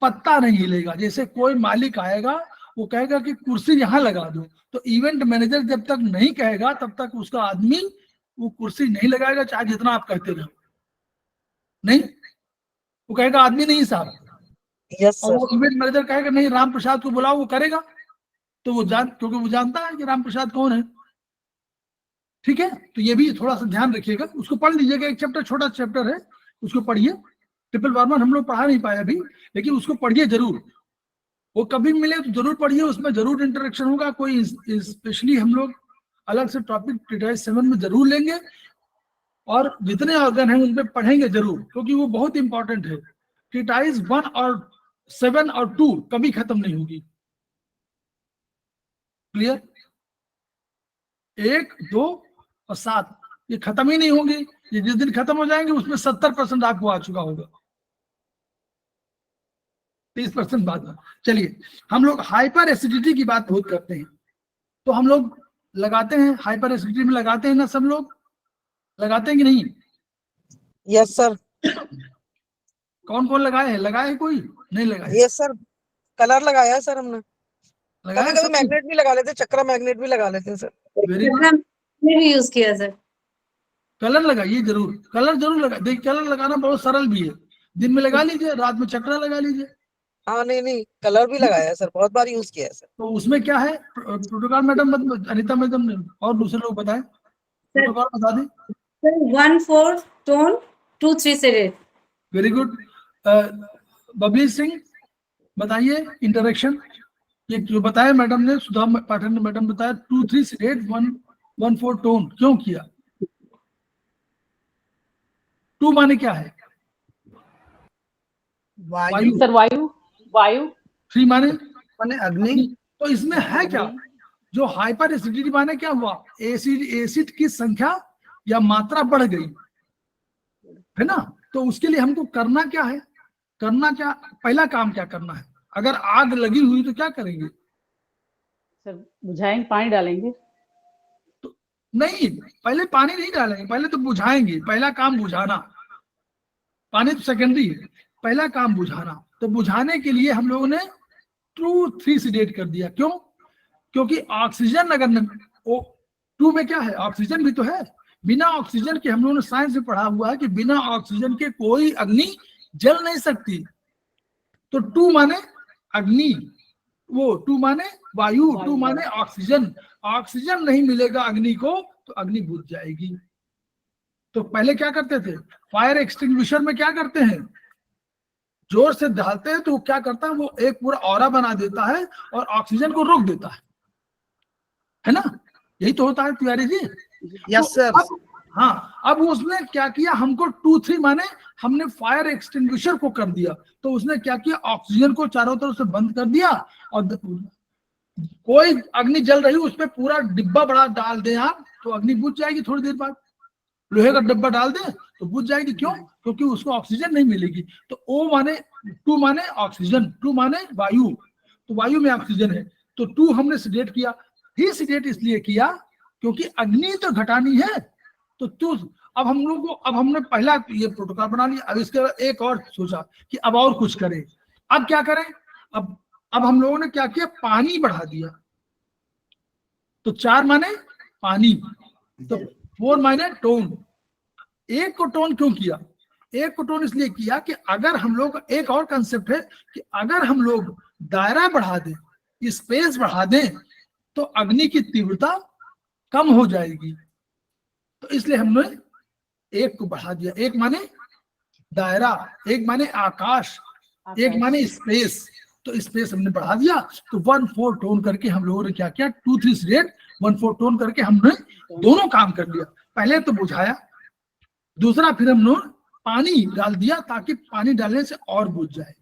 पत्ता नहीं हिलेगा। जैसे कोई मालिक आएगा, वो कहेगा कि कुर्सी यहां लगा दो, तो इवेंट मैनेजर जब तक नहीं कहेगा तब तक उसका आदमी वो कुर्सी नहीं लगाएगा, चाहे जितना आप कहते रहो। नहीं, वो कहेगा आदमी नहीं साहब। यस और सर। वो इवेंट मैनेजर कहेगा नहीं, राम प्रसाद को बुलाओ, वो करेगा। तो वो क्योंकि वो जानता है कि राम प्रसाद कौन है। ठीक है, तो ये भी थोड़ा सा ध्यान रखिएगा। उसको पढ़ लीजिएगा, एक चैप्टर, छोटा चैप्टर है, उसको पढ़िए। ट्रिपल वार्मर हम लोग पढ़ा नहीं पाए अभी, लेकिन उसको पढ़िए जरूर। वो कभी मिले तो जरूर पढ़िए, उसमें जरूर इंटरेक्शन होगा। कोई स्पेशली हम लोग अलग से टॉपिक ट्रीटाइज 7 में जरूर लेंगे, और जितने ऑर्गन हैं उन पे पढ़ेंगे जरूर, क्योंकि वो बहुत इंपॉर्टेंट है। ट्रीटाइज 1 और 7 और 2 कभी खत्म नहीं होगी। क्लियर? 1, 2 और 7 ये खत्म ही नहीं होंगी। ये जिस दिन खत्म हो जाएंगे उसमें 70% आपको आ चुका होगा, 30% बाद में। चलिए, हम लोग हाइपर एसिडिटी की बात बहुत करते हैं, तो हम लोग लगाते हैं हाइपर एसिडिटी में, लगाते हैं ना सब लोग, लगाते हैं कि नहीं? Yes sir. कौन कौन लगाए हैं? लगाए हैं कोई? नहीं लगाए? यस सर, कलर लगाया है सर हमने। लगाए कभी कभी सब? मैग्नेट भी लगा लेते हैं, चक्रा मैग्नेट भी लगा लेते हैं सर। Very good. हमने भी यूज किया सर। कलर लगाइए जरूर, कलर जरूर लगा। देखिए, कलर लगाना बहुत सरल भी है। दिन में लगा लीजिए, रात में चक्रा लगा लीजिए। हाँ नहीं, कलर भी लगाया है सर, बहुत बार यूज किया है सर। तो उसमें क्या है? प्रोटोकॉल मैडम, अनिता मैडम ने और दूसरे लोग बताएं, प्रोटोकॉल बता दें। सर 1/4 टोन 2-3 से rate. Very good. Babli Singh बताइए इंटरेक्शन। ये जो बताया मैडम ने, सुधा पाठक ने मैडम बताया, 2-3 से रेट 1/4 टोन क्यों किया? 2 माने क्या है? वायु सर वायु 3 माने माने अग्नि। तो इसमें है क्या? जो हाइपर एसिडिटी माने क्या हुआ? एसिड की संख्या या मात्रा बढ़ गई है ना। तो उसके लिए हमको करना क्या है? करना क्या, पहला काम क्या करना है? अगर आग लगी हुई तो क्या करेंगे? सर बुझाएंगे, पानी डालेंगे। तो नहीं, पहले पानी नहीं डालेंगे, पहले तो बुझाएंगे। पहला काम बुझाना, पानी तो सेकेंडरी है, पहला काम बुझाना। तो बुझाने के लिए हम लोगों ने 2-3 सीडेट कर दिया। क्यों? क्योंकि ऑक्सीजन अगर 2 में क्या है? ऑक्सीजन भी तो है। बिना ऑक्सीजन के, हम लोगों ने साइंस में पढ़ा हुआ है कि बिना ऑक्सीजन के कोई अग्नि जल नहीं सकती। तो 2 माने अग्नि, वो 2 माने वायु, 2 माने ऑक्सीजन। ऑक्सीजन नहीं मिलेगा अग्नि को तो अग्नि बुझ जाएगी। तो पहले क्या करते थे? फायर एक्सटिंग्विशर में क्या करते हैं? जोर से डालते हैं तो वो क्या करता है? वो एक पूरा ऑरा बना देता है और ऑक्सीजन को रोक देता है ना। यही तो होता है तिवारी जी। Yes sir. हाँ, अब उसने क्या किया? हमको 2-3 माने हमने फायर एक्सटिंग्विशर को कर दिया। तो उसने क्या किया? ऑक्सीजन को चारों तरफ से बंद कर दिया, और कोई अग्नि जल रही उसमें पूरा डिब्बा बड़ा डाल दे आप तो अग्नि बुझ जाएगी थोड़ी देर बाद। लोहे का डब्बा डाल दे तो बुझ जाएगी। क्यों? क्योंकि उसको ऑक्सीजन नहीं मिलेगी। तो O माने 2 माने ऑक्सीजन, 2 माने वायु, तो वायु में ऑक्सीजन है। तो 2 हमने सिडेट किया। ही सिडेट इसलिए किया क्योंकि अग्नि तो घटानी है। तो 2 अब हम लोग को, अब हमने पहला ये प्रोटोकॉल बना लिया। अब इसके बाद एक और सोचा कि अब और कुछ करें। अब क्या करें? अब हम लोगों ने क्या किया? पानी बढ़ा दिया। तो 4 माने पानी, तो 4 माने टोन। 1 को टोन क्यों किया? 1 को टोन इसलिए किया कि अगर हम लोग, एक और कंसेप्ट है कि अगर हम लोग दायरा बढ़ा दें, स्पेस बढ़ा दें, तो अग्नि की तीव्रता कम हो जाएगी। तो इसलिए हमने 1 को बढ़ा दिया। 1 माने दायरा, 1 माने आकाश, 1 माने स्पेस। तो स्पेस हमने बढ़ा दिया, तो 1/4 टोन करके हम लोगों ने क्या किया, 2-3 सीडेड 1/4 टोन करके हमने दोनों काम कर लिया। पहले तो बुझाया, दूसरा फिर हम लोग पानी डाल दिया ताकि पानी डालने से और बुझ जाए।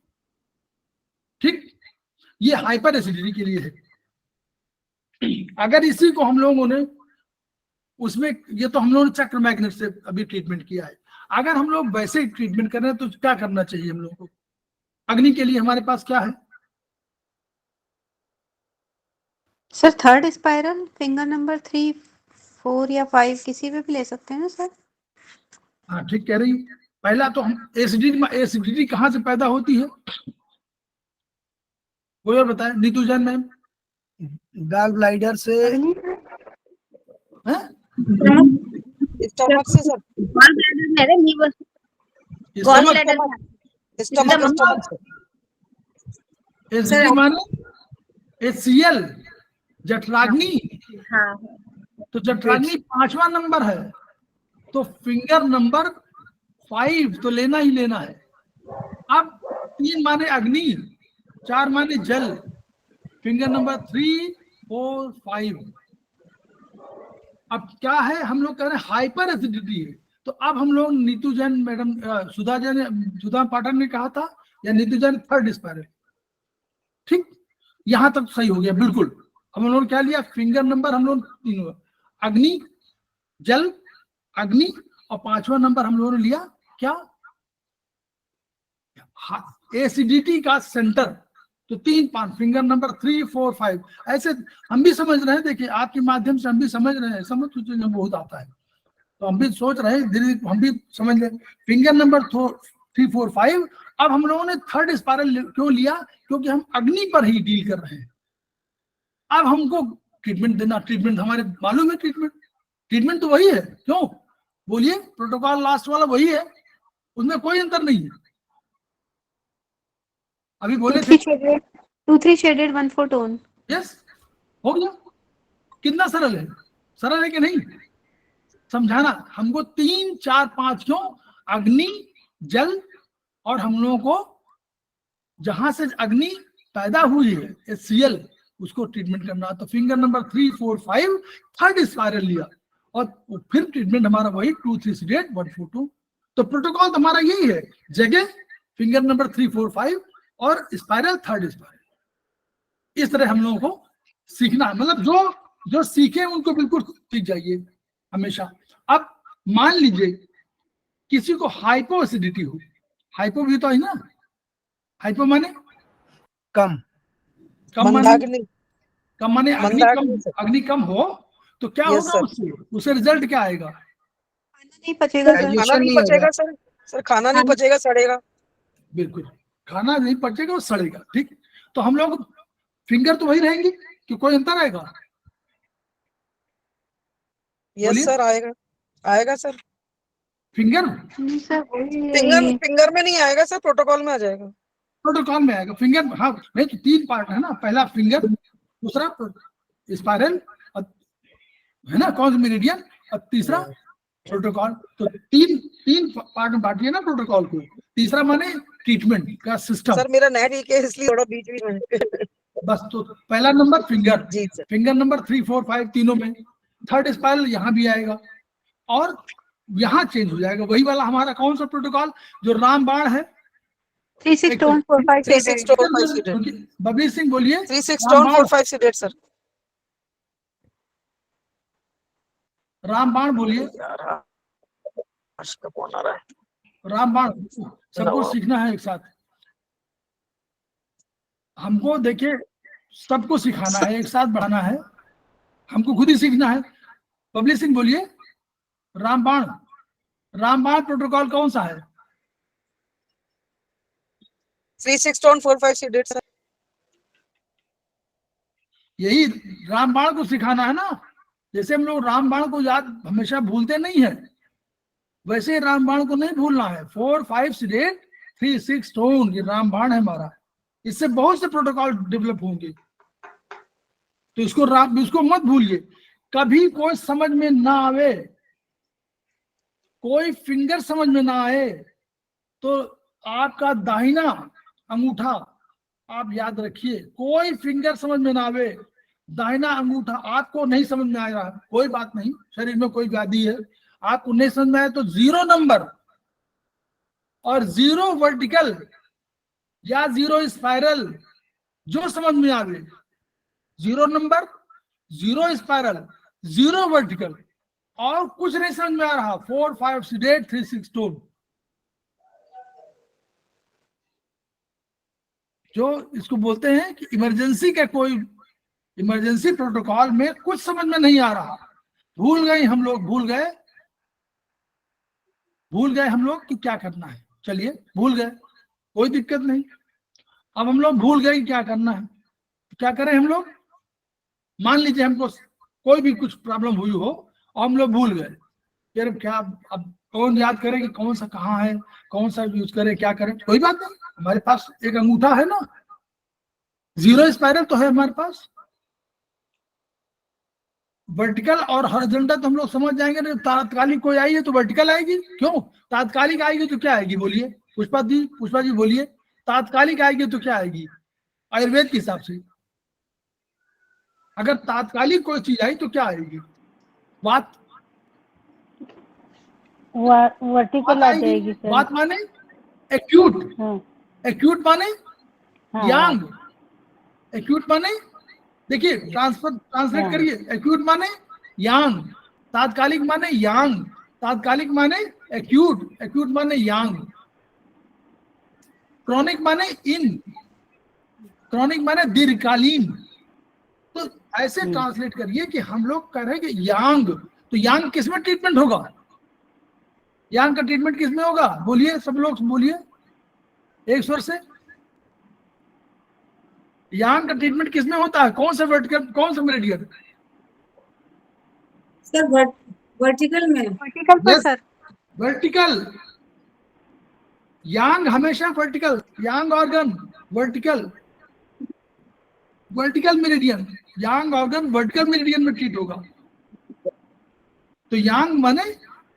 ठीक, ये हाइपर एसिडिटी के लिए है। अगर इसी को हम लोगों ने उसमें, ये तो हम लोगों ने चक्र मैग्नेट से अभी ट्रीटमेंट किया है, अगर हम लोग वैसे ही ट्रीटमेंट कर रहे हैं तो क्या करना चाहिए हम लोगों को? अग्नि के लिए हमारे पास क्या है? Sir third spiral finger number 3, 4 या 5 किसी पे भी ले सकते हैं ना सर? हाँ ठीक कह रही हूँ। पहला तो हम एसिडिटी कहाँ से पैदा होती है, कोई और बताए? नीतू जैन मैम। गॉल ब्लाइडर से। अग्नि हैं? स्टमक से सर, स्टमक स्टमक से। एसिडिटी माने HCl, जठराग्नि। तो जठराग्नि 5वां नंबर है, तो फिंगर नंबर 5 तो लेना ही लेना है। अब 3 माने अग्नि, 4 माने जल, फिंगर नंबर 3, 4, 5। अब क्या है, हम लोग कह रहे हैं हाइपर एसिडिटी है। तो अब हम लोग नीतू जैन मैडम, सुधा पाठक ने कहा था, या नीतू जैन थर्ड स्पाइरल। ठीक, यहां तक सही हो गया बिल्कुल। हम लोगों ने क्या लिया, फिंगर नंबर हम लोग तीनों, अग्नि, जल, अग्नि, और 5वां नंबर हम लोगों ने लिया क्या, एसिडिटी का सेंटर। तो 3-5 फिंगर नंबर 3, 4, 5 ऐसे हम भी समझ रहे हैं। देखिए आपके माध्यम से हम भी समझ रहे हैं, समझ तो बहुत आता है, तो हम भी सोच रहे हैं धीरे हम भी समझ लें। Finger number 3, 4, 5। अब हम लोगों ने थर्ड स्पाइरल क्यों लिया, क्योंकि हम अग्नि पर ही डील कर रहे हैं। अब हमको ट्रीटमेंट देना, ट्रीटमेंट हमारे मालूम है, ट्रीटमेंट तो वही है। क्यों बोलिए, प्रोटोकॉल लास्ट वाला वही है, उसमें कोई अंतर नहीं है। अभी बोले थे 2-3 शेडेड 1/4 टोन। यस, हो गया। कितना सरल है, सरल है कि नहीं? समझाना हमको 3, 4, 5 क्यों, अग्नि, जल, और हम लोगों को जहां से अग्नि पैदा हुई है HCl, उसको ट्रीटमेंट करना। तो फिंगर नंबर 3, 4, 5 थर्ड स्पाइरल लिया, और फिर ट्रीटमेंट हमारा वही 2-3 सीडेड 1/4 टोन। तो प्रोटोकॉल तो हमारा यही है, जगह फिंगर नंबर 3, 4, 5 और स्पाइरल थर्ड स्पाइरल। इस तरह हम लोगों को सीखना, मतलब जो सीखे उनको बिल्कुल सीख जाइए हमेशा। अब मान लीजिए किसी को हाइपो एसिडिटी हो, हाइपो भी तो है ना, हाइपो माने कम। कम माने मंदाग्नि। कम माने अग्नि कम हो, तो क्या Yes, होगा उससे रिजल्ट क्या आएगा? खाना नहीं पचेगा सर। खाना डाइजेशन नहीं नहीं होगा। पचेगा सर, खाना नहीं पचेगा, सड़ेगा। बिल्कुल, खाना नहीं पचेगा और सड़ेगा। ठीक, तो हम लोग फिंगर तो वही रहेंगे कि कोई अंतर आएगा? यस सर, आएगा सर। फिंगर नहीं सर वही फिंगर में नहीं आएगा सर, प्रोटोकॉल में आ जाएगा। प्रोटोकॉल में आएगा फिंगर। हाँ नहीं, तो 3 पार्ट है ना, पहला फिंगर, दूसरा स्पाइरल, है ना, कौन सा मेरिडियन, और तीसरा प्रोटोकॉल। तो तीन पार्ट में बांटिए ना प्रोटोकॉल को। तीसरा माने ट्रीटमेंट का सिस्टम। सर मेरा नेट वीक है इसलिए थोड़ा बीच में बस, तो पहला नंबर फिंगर, जी सर। फिंगर नंबर 3, 4, 5 तीनों में। थर्ड स्पाइरल यहाँ भी आएगा, और यहाँ चेंज हो जाएगा वही वाला हमारा कौन सा प्रोटोकॉल, जो रामबाण है। 3-6 tone 4-5 3-6 tone 5 seeded. Babli Singh बोलिए। 3-6 टोन 4-5 सीडेड सर। रामबाण बोलिए। कौन आ रहा है? रामबाण सबको सीखना है एक साथ। हमको देखिए सबको सिखाना है, एक साथ बढ़ाना है, हमको खुद ही सीखना है। बबली सिंह बोलिए। रामबाण, रामबाण प्रोटोकॉल कौन सा है? 3-6 टोन 4-5 सीडेड सर। यही रामबाण को सिखाना है ना। जैसे हम लोग रामबाण को याद हमेशा भूलते नहीं है, वैसे रामबाण को नहीं भूलना है। 4-5 सीडेड 3-6 टोन, ये रामबाण है हमारा। इससे बहुत से प्रोटोकॉल डेवलप होंगे, तो इसको मत भूलिए। कभी कोई समझ में ना आवे, कोई फिंगर समझ में ना आए, तो आपका दाहिना अंगूठा आप याद रखिए, कोई फिंगर समझ में ना आवे, दाहिना अंगूठा आपको नहीं समझ में आ रहा, कोई बात नहीं, शरीर में कोई व्याधि है, आपको नहीं समझ में आए तो 0 नंबर और 0 वर्टिकल या 0 स्पाइरल, जो समझ में आवे, 0 नंबर, 0 स्पाइरल, 0 वर्टिकल, और कुछ नहीं समझ में आ रहा, 4 5 6 8 3 6 2, जो इसको बोलते हैं कि इमरजेंसी का कोई इमरजेंसी प्रोटोकॉल में कुछ समझ में नहीं आ रहा, भूल गए हम लोग, भूल गए हम लोग कि क्या करना है। चलिए भूल गए, कोई दिक्कत नहीं। अब हम लोग भूल गए क्या करना है, क्या करें हम लोग, मान लीजिए हमको कोई भी कुछ प्रॉब्लम हुई हो और हम लोग भूल गए, फिर क्या, अब कौन याद करे कि कौन सा कहाँ है, कौन सा यूज करे, क्या करें, कोई बात नहीं, हमारे पास एक अंगूठा है ना, 0 स्पाइरल तो है हमारे पास, वर्टिकल और हॉरिजॉन्टल तो हम लोग समझ जाएंगे ना, तात्कालिक कोई आई है तो वर्टिकल आएगी, क्यों, तात्कालिक आएगी तो क्या आएगी, बोलिए पुष्पा जी बोलिए, तात्कालिक आएगी तो क्या आएगी आयुर्वेद के हिसाब से, अगर तात्कालिक कोई चीज आई तो क्या आएगी, बात वर्टिकल आ आएगी, जाएगी सर। बात माने एक्यूट, हाँ, एक्यूट माने हाँ, यांग, एक्यूट माने, देखिए ट्रांसलेट हाँ। करिए, एक्यूट माने यांग, तात्कालिक माने यांग, तात्कालिक माने एक्यूट, एक्यूट माने यांग, क्रॉनिक माने इन, क्रॉनिक माने दीर्घकालीन। तो ऐसे ट्रांसलेट करिए कि हम लोग कह रहे हैं कि यांग, तो यांग किसमें ट्रीटमेंट होगा, यांग का ट्रीटमेंट किसमें होगा, बोलिए सब लोग बोलिए एक स्वर से, यांग का ट्रीटमेंट किसमें होता है, कौन सा वर्टिकल, कौन सा मेरिडियन, सर वर्टिकल में, वर्टिकल पर Yes. सर, वर्टिकल, यांग हमेशा वर्टिकल, यांग ऑर्गन वर्टिकल, वर्टिकल मेरिडियन, यांग ऑर्गन वर्टिकल मेरिडियन में ट्रीट होगा। तो यांग माने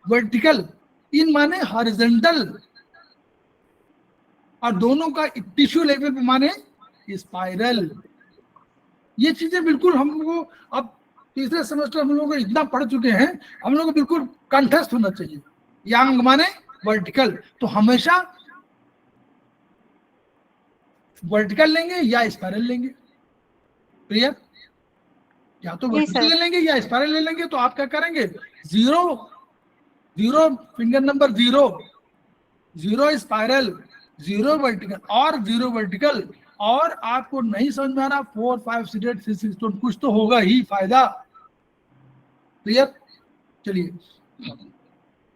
वर्टिकल, इन माने हॉरिजॉन्टल, और दोनों का टिश्यू लेवल पे माने स्पाइरल। ये चीजें बिल्कुल हम लोग को, अब तीसरे सेमेस्टर हम लोग इतना पढ़ चुके हैं, हम लोग को बिल्कुल कंठस्थ होना चाहिए। यांग माने वर्टिकल, तो हमेशा वर्टिकल लेंगे या स्पाइरल लेंगे, क्लियर, या तो जी वर्टिकल सर। ले लेंगे या स्पाइरल ले लेंगे। तो आप क्या करेंगे, 0 फिंगर नंबर 0 स्पाइरल, 0 वर्टिकल और 0 वर्टिकल, और आपको नहीं समझ में आ रहा 4 5 6 8 3 6 तो कुछ तो होगा ही फायदा, क्लियर। चलिए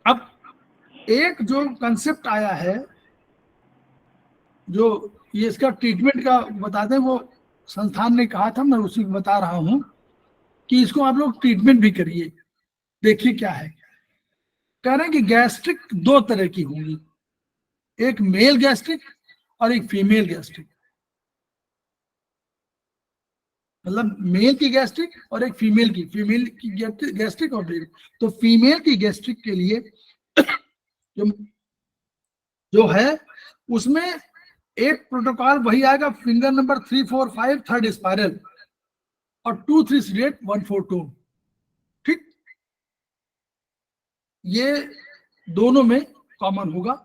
अब एक जो कंसेप्ट आया है, जो ये इसका ट्रीटमेंट का बताते हैं, वो संस्थान ने कहा था, मैं उसी को बता रहा हूं कि इसको आप लोग ट्रीटमेंट भी करिए। देखिए क्या है, कह रहे हैं कि गैस्ट्रिक 2 तरह की होंगी, एक मेल गैस्ट्रिक और एक फीमेल गैस्ट्रिक, मतलब मेल की गैस्ट्रिक और एक फीमेल की गैस्ट्रिक और मेल। तो फीमेल की गैस्ट्रिक के लिए जो है उसमें एक प्रोटोकॉल वही आएगा, फिंगर नंबर 3 4 5 थर्ड स्पाइरल और 2 3 6 8 1 4 2, ठीक, ये दोनों में कॉमन होगा,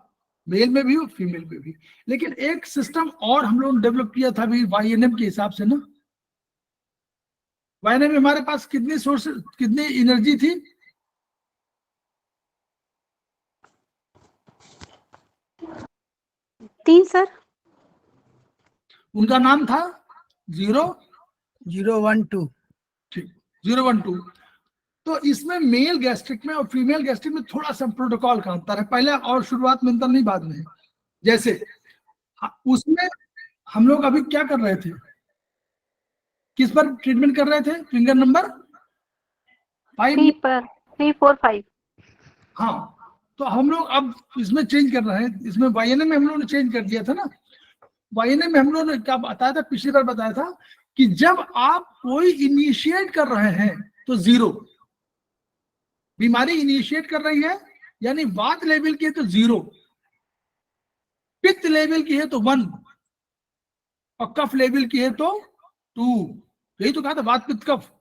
मेल में भी और फीमेल में भी। लेकिन एक सिस्टम और हम लोगों ने डेवलप किया था अभी वाईएनएम के हिसाब से ना, वाईएनएम में हमारे पास कितनी सोर्स, कितनी एनर्जी थी, 3 सर। उनका नाम था 0 0 1 2। ठीक, 0 1 2। तो इसमें मेल गैस्ट्रिक में और फीमेल गैस्ट्रिक में थोड़ा सा प्रोटोकॉल का अंतर है, पहले और शुरुआत में अंतर नहीं, बाद में। जैसे उसमें हम लोग अभी क्या कर रहे थे, किस पर ट्रीटमेंट कर रहे थे, फिंगर नंबर 5 3 पर 3 4 5। हाँ, तो हम लोग अब इसमें चेंज कर रहे हैं, इसमें वाईएनएम में हम लोगों ने चेंज कर दिया था ना। वाईएनएम में हम लोगों ने क्या बताया था, पिछली बार बताया था कि जब आप कोई इनिशिएट कर रहे हैं तो 0, बीमारी इनिशिएट कर रही है यानी वात लेवल की है तो 0, पित्त लेवल की है तो 1, और कफ लेवल की है तो 2, यही तो कहा था वात पित्त कफ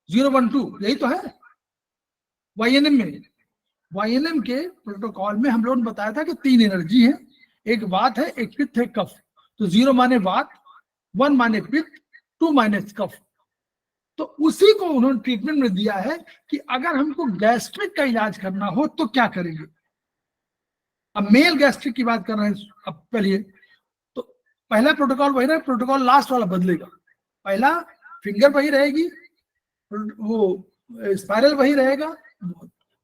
012, यही तो है वाईएनएम में। वाईएनएम के प्रोटोकॉल में हम लोगों ने बताया था कि 3 एनर्जी है, एक वात है, एक पित्त है, कफ। तो 0 माने वात, 1 माने पित्त, 2 माने कफ। तो उसी को उन्होंने ट्रीटमेंट में दिया है कि अगर हमको गैस्ट्रिक का इलाज करना हो तो क्या करेंगे। अब मेल गैस्ट्रिक की बात कर रहे हैं। अब पहले तो पहला प्रोटोकॉल वही रहा, प्रोटोकॉल लास्ट वाला बदलेगा। पहला फिंगर वही रहेगी, वो स्पाइरल वही रहेगा।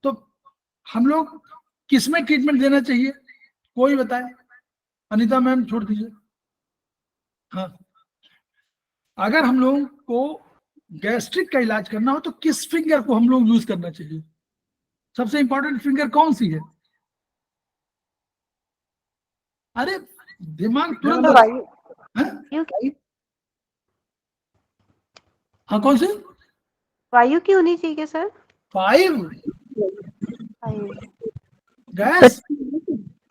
तो हम लोग किसमें ट्रीटमेंट देना चाहिए, कोई बताए? अनीता मैम छोड़ दीजिए। हाँ, अगर हम लोगों को गैस्ट्रिक का इलाज करना हो तो किस फिंगर को हम लोग यूज करना चाहिए? सबसे इंपॉर्टेंट फिंगर कौन सी है? अरे दिमाग तुरंत हैं? हाँ, कौन सी? वायु की होनी चाहिए सर। 5 फाइव। गैस।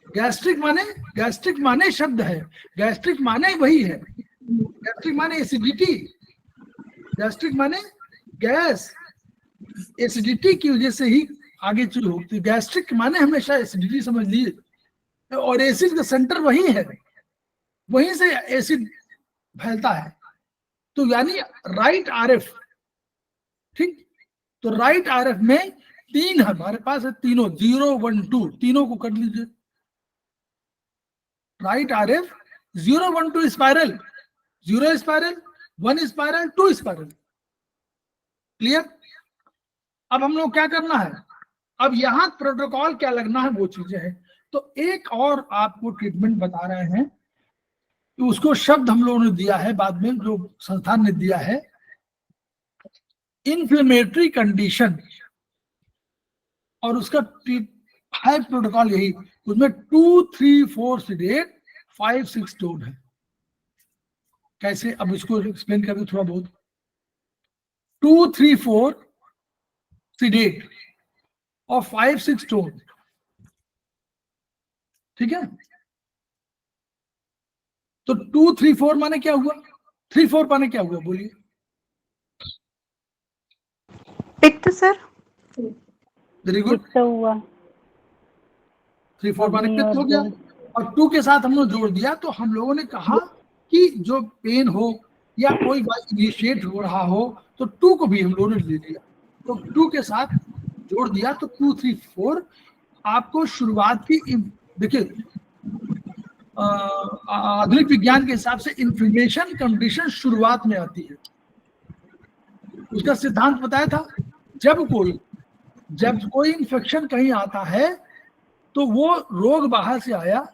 गैस्ट्रिक माने शब्द है, गैस्ट्रिक माने वही है। गैस्ट्रिक माने एसिडिटी, गैस्ट्रिक माने गैस। एसिडिटी की वजह से ही आगे चलो होती है। गैस्ट्रिक माने हमेशा एसिडिटी समझ लीजिए, और एसिड का सेंटर वही है, वहीं से एसिड फैलता है। तो यानी राइट आरएफ, ठीक। तो राइट आरएफ में 3 हमारे पास है, तीनों 0 1 2, तीनों को कर लीजिए। Right RF 0 1 2 spiral, 0 spiral, 1 spiral, 2 spiral. Clear? अब हम लोग क्या करना है, अब यहां प्रोटोकॉल क्या लगना है वो चीजें हैं। तो एक और आपको ट्रीटमेंट बता रहे हैं कि उसको शब्द हम लोगों ने दिया है बाद में, जो संस्थान ने दिया है, इन्फ्लेमेटरी कंडीशन। और उसका है प्रोटोकॉल यही, उसमें 2 3 4 सीडेट 5 6 टोन है। कैसे, अब इसको एक्सप्लेन करके थोड़ा बहुत। 2 3 4 सीडेट और 5 6 टोन, ठीक है। तो 2 3 4 माने क्या हुआ? 3 4 माने क्या हुआ, बोलिए? पित्त सर। Very good. पित्त हुआ। 3 4 माने अग्नि पित्त और हो गया, जल। और 2 के साथ हम लोग जोड़ दिया। तो हम लोगों ने कहा कि जो पेन हो या कोई बात इनिशिएट हो रहा हो तो 2 को भी हम लोगों ने ले लिया, तो 2 के साथ जोड़ दिया। तो 2 3 4 आपको शुरुआत की, देखिए आधुनिक विज्ञान के हिसाब से इन्फ्लेमेशन कंडीशन शुरुआत में आती है। उसका सिद्धांत बताया था, जब कोई इन्फेक्शन कहीं आता है तो वो रोग बाहर से आया,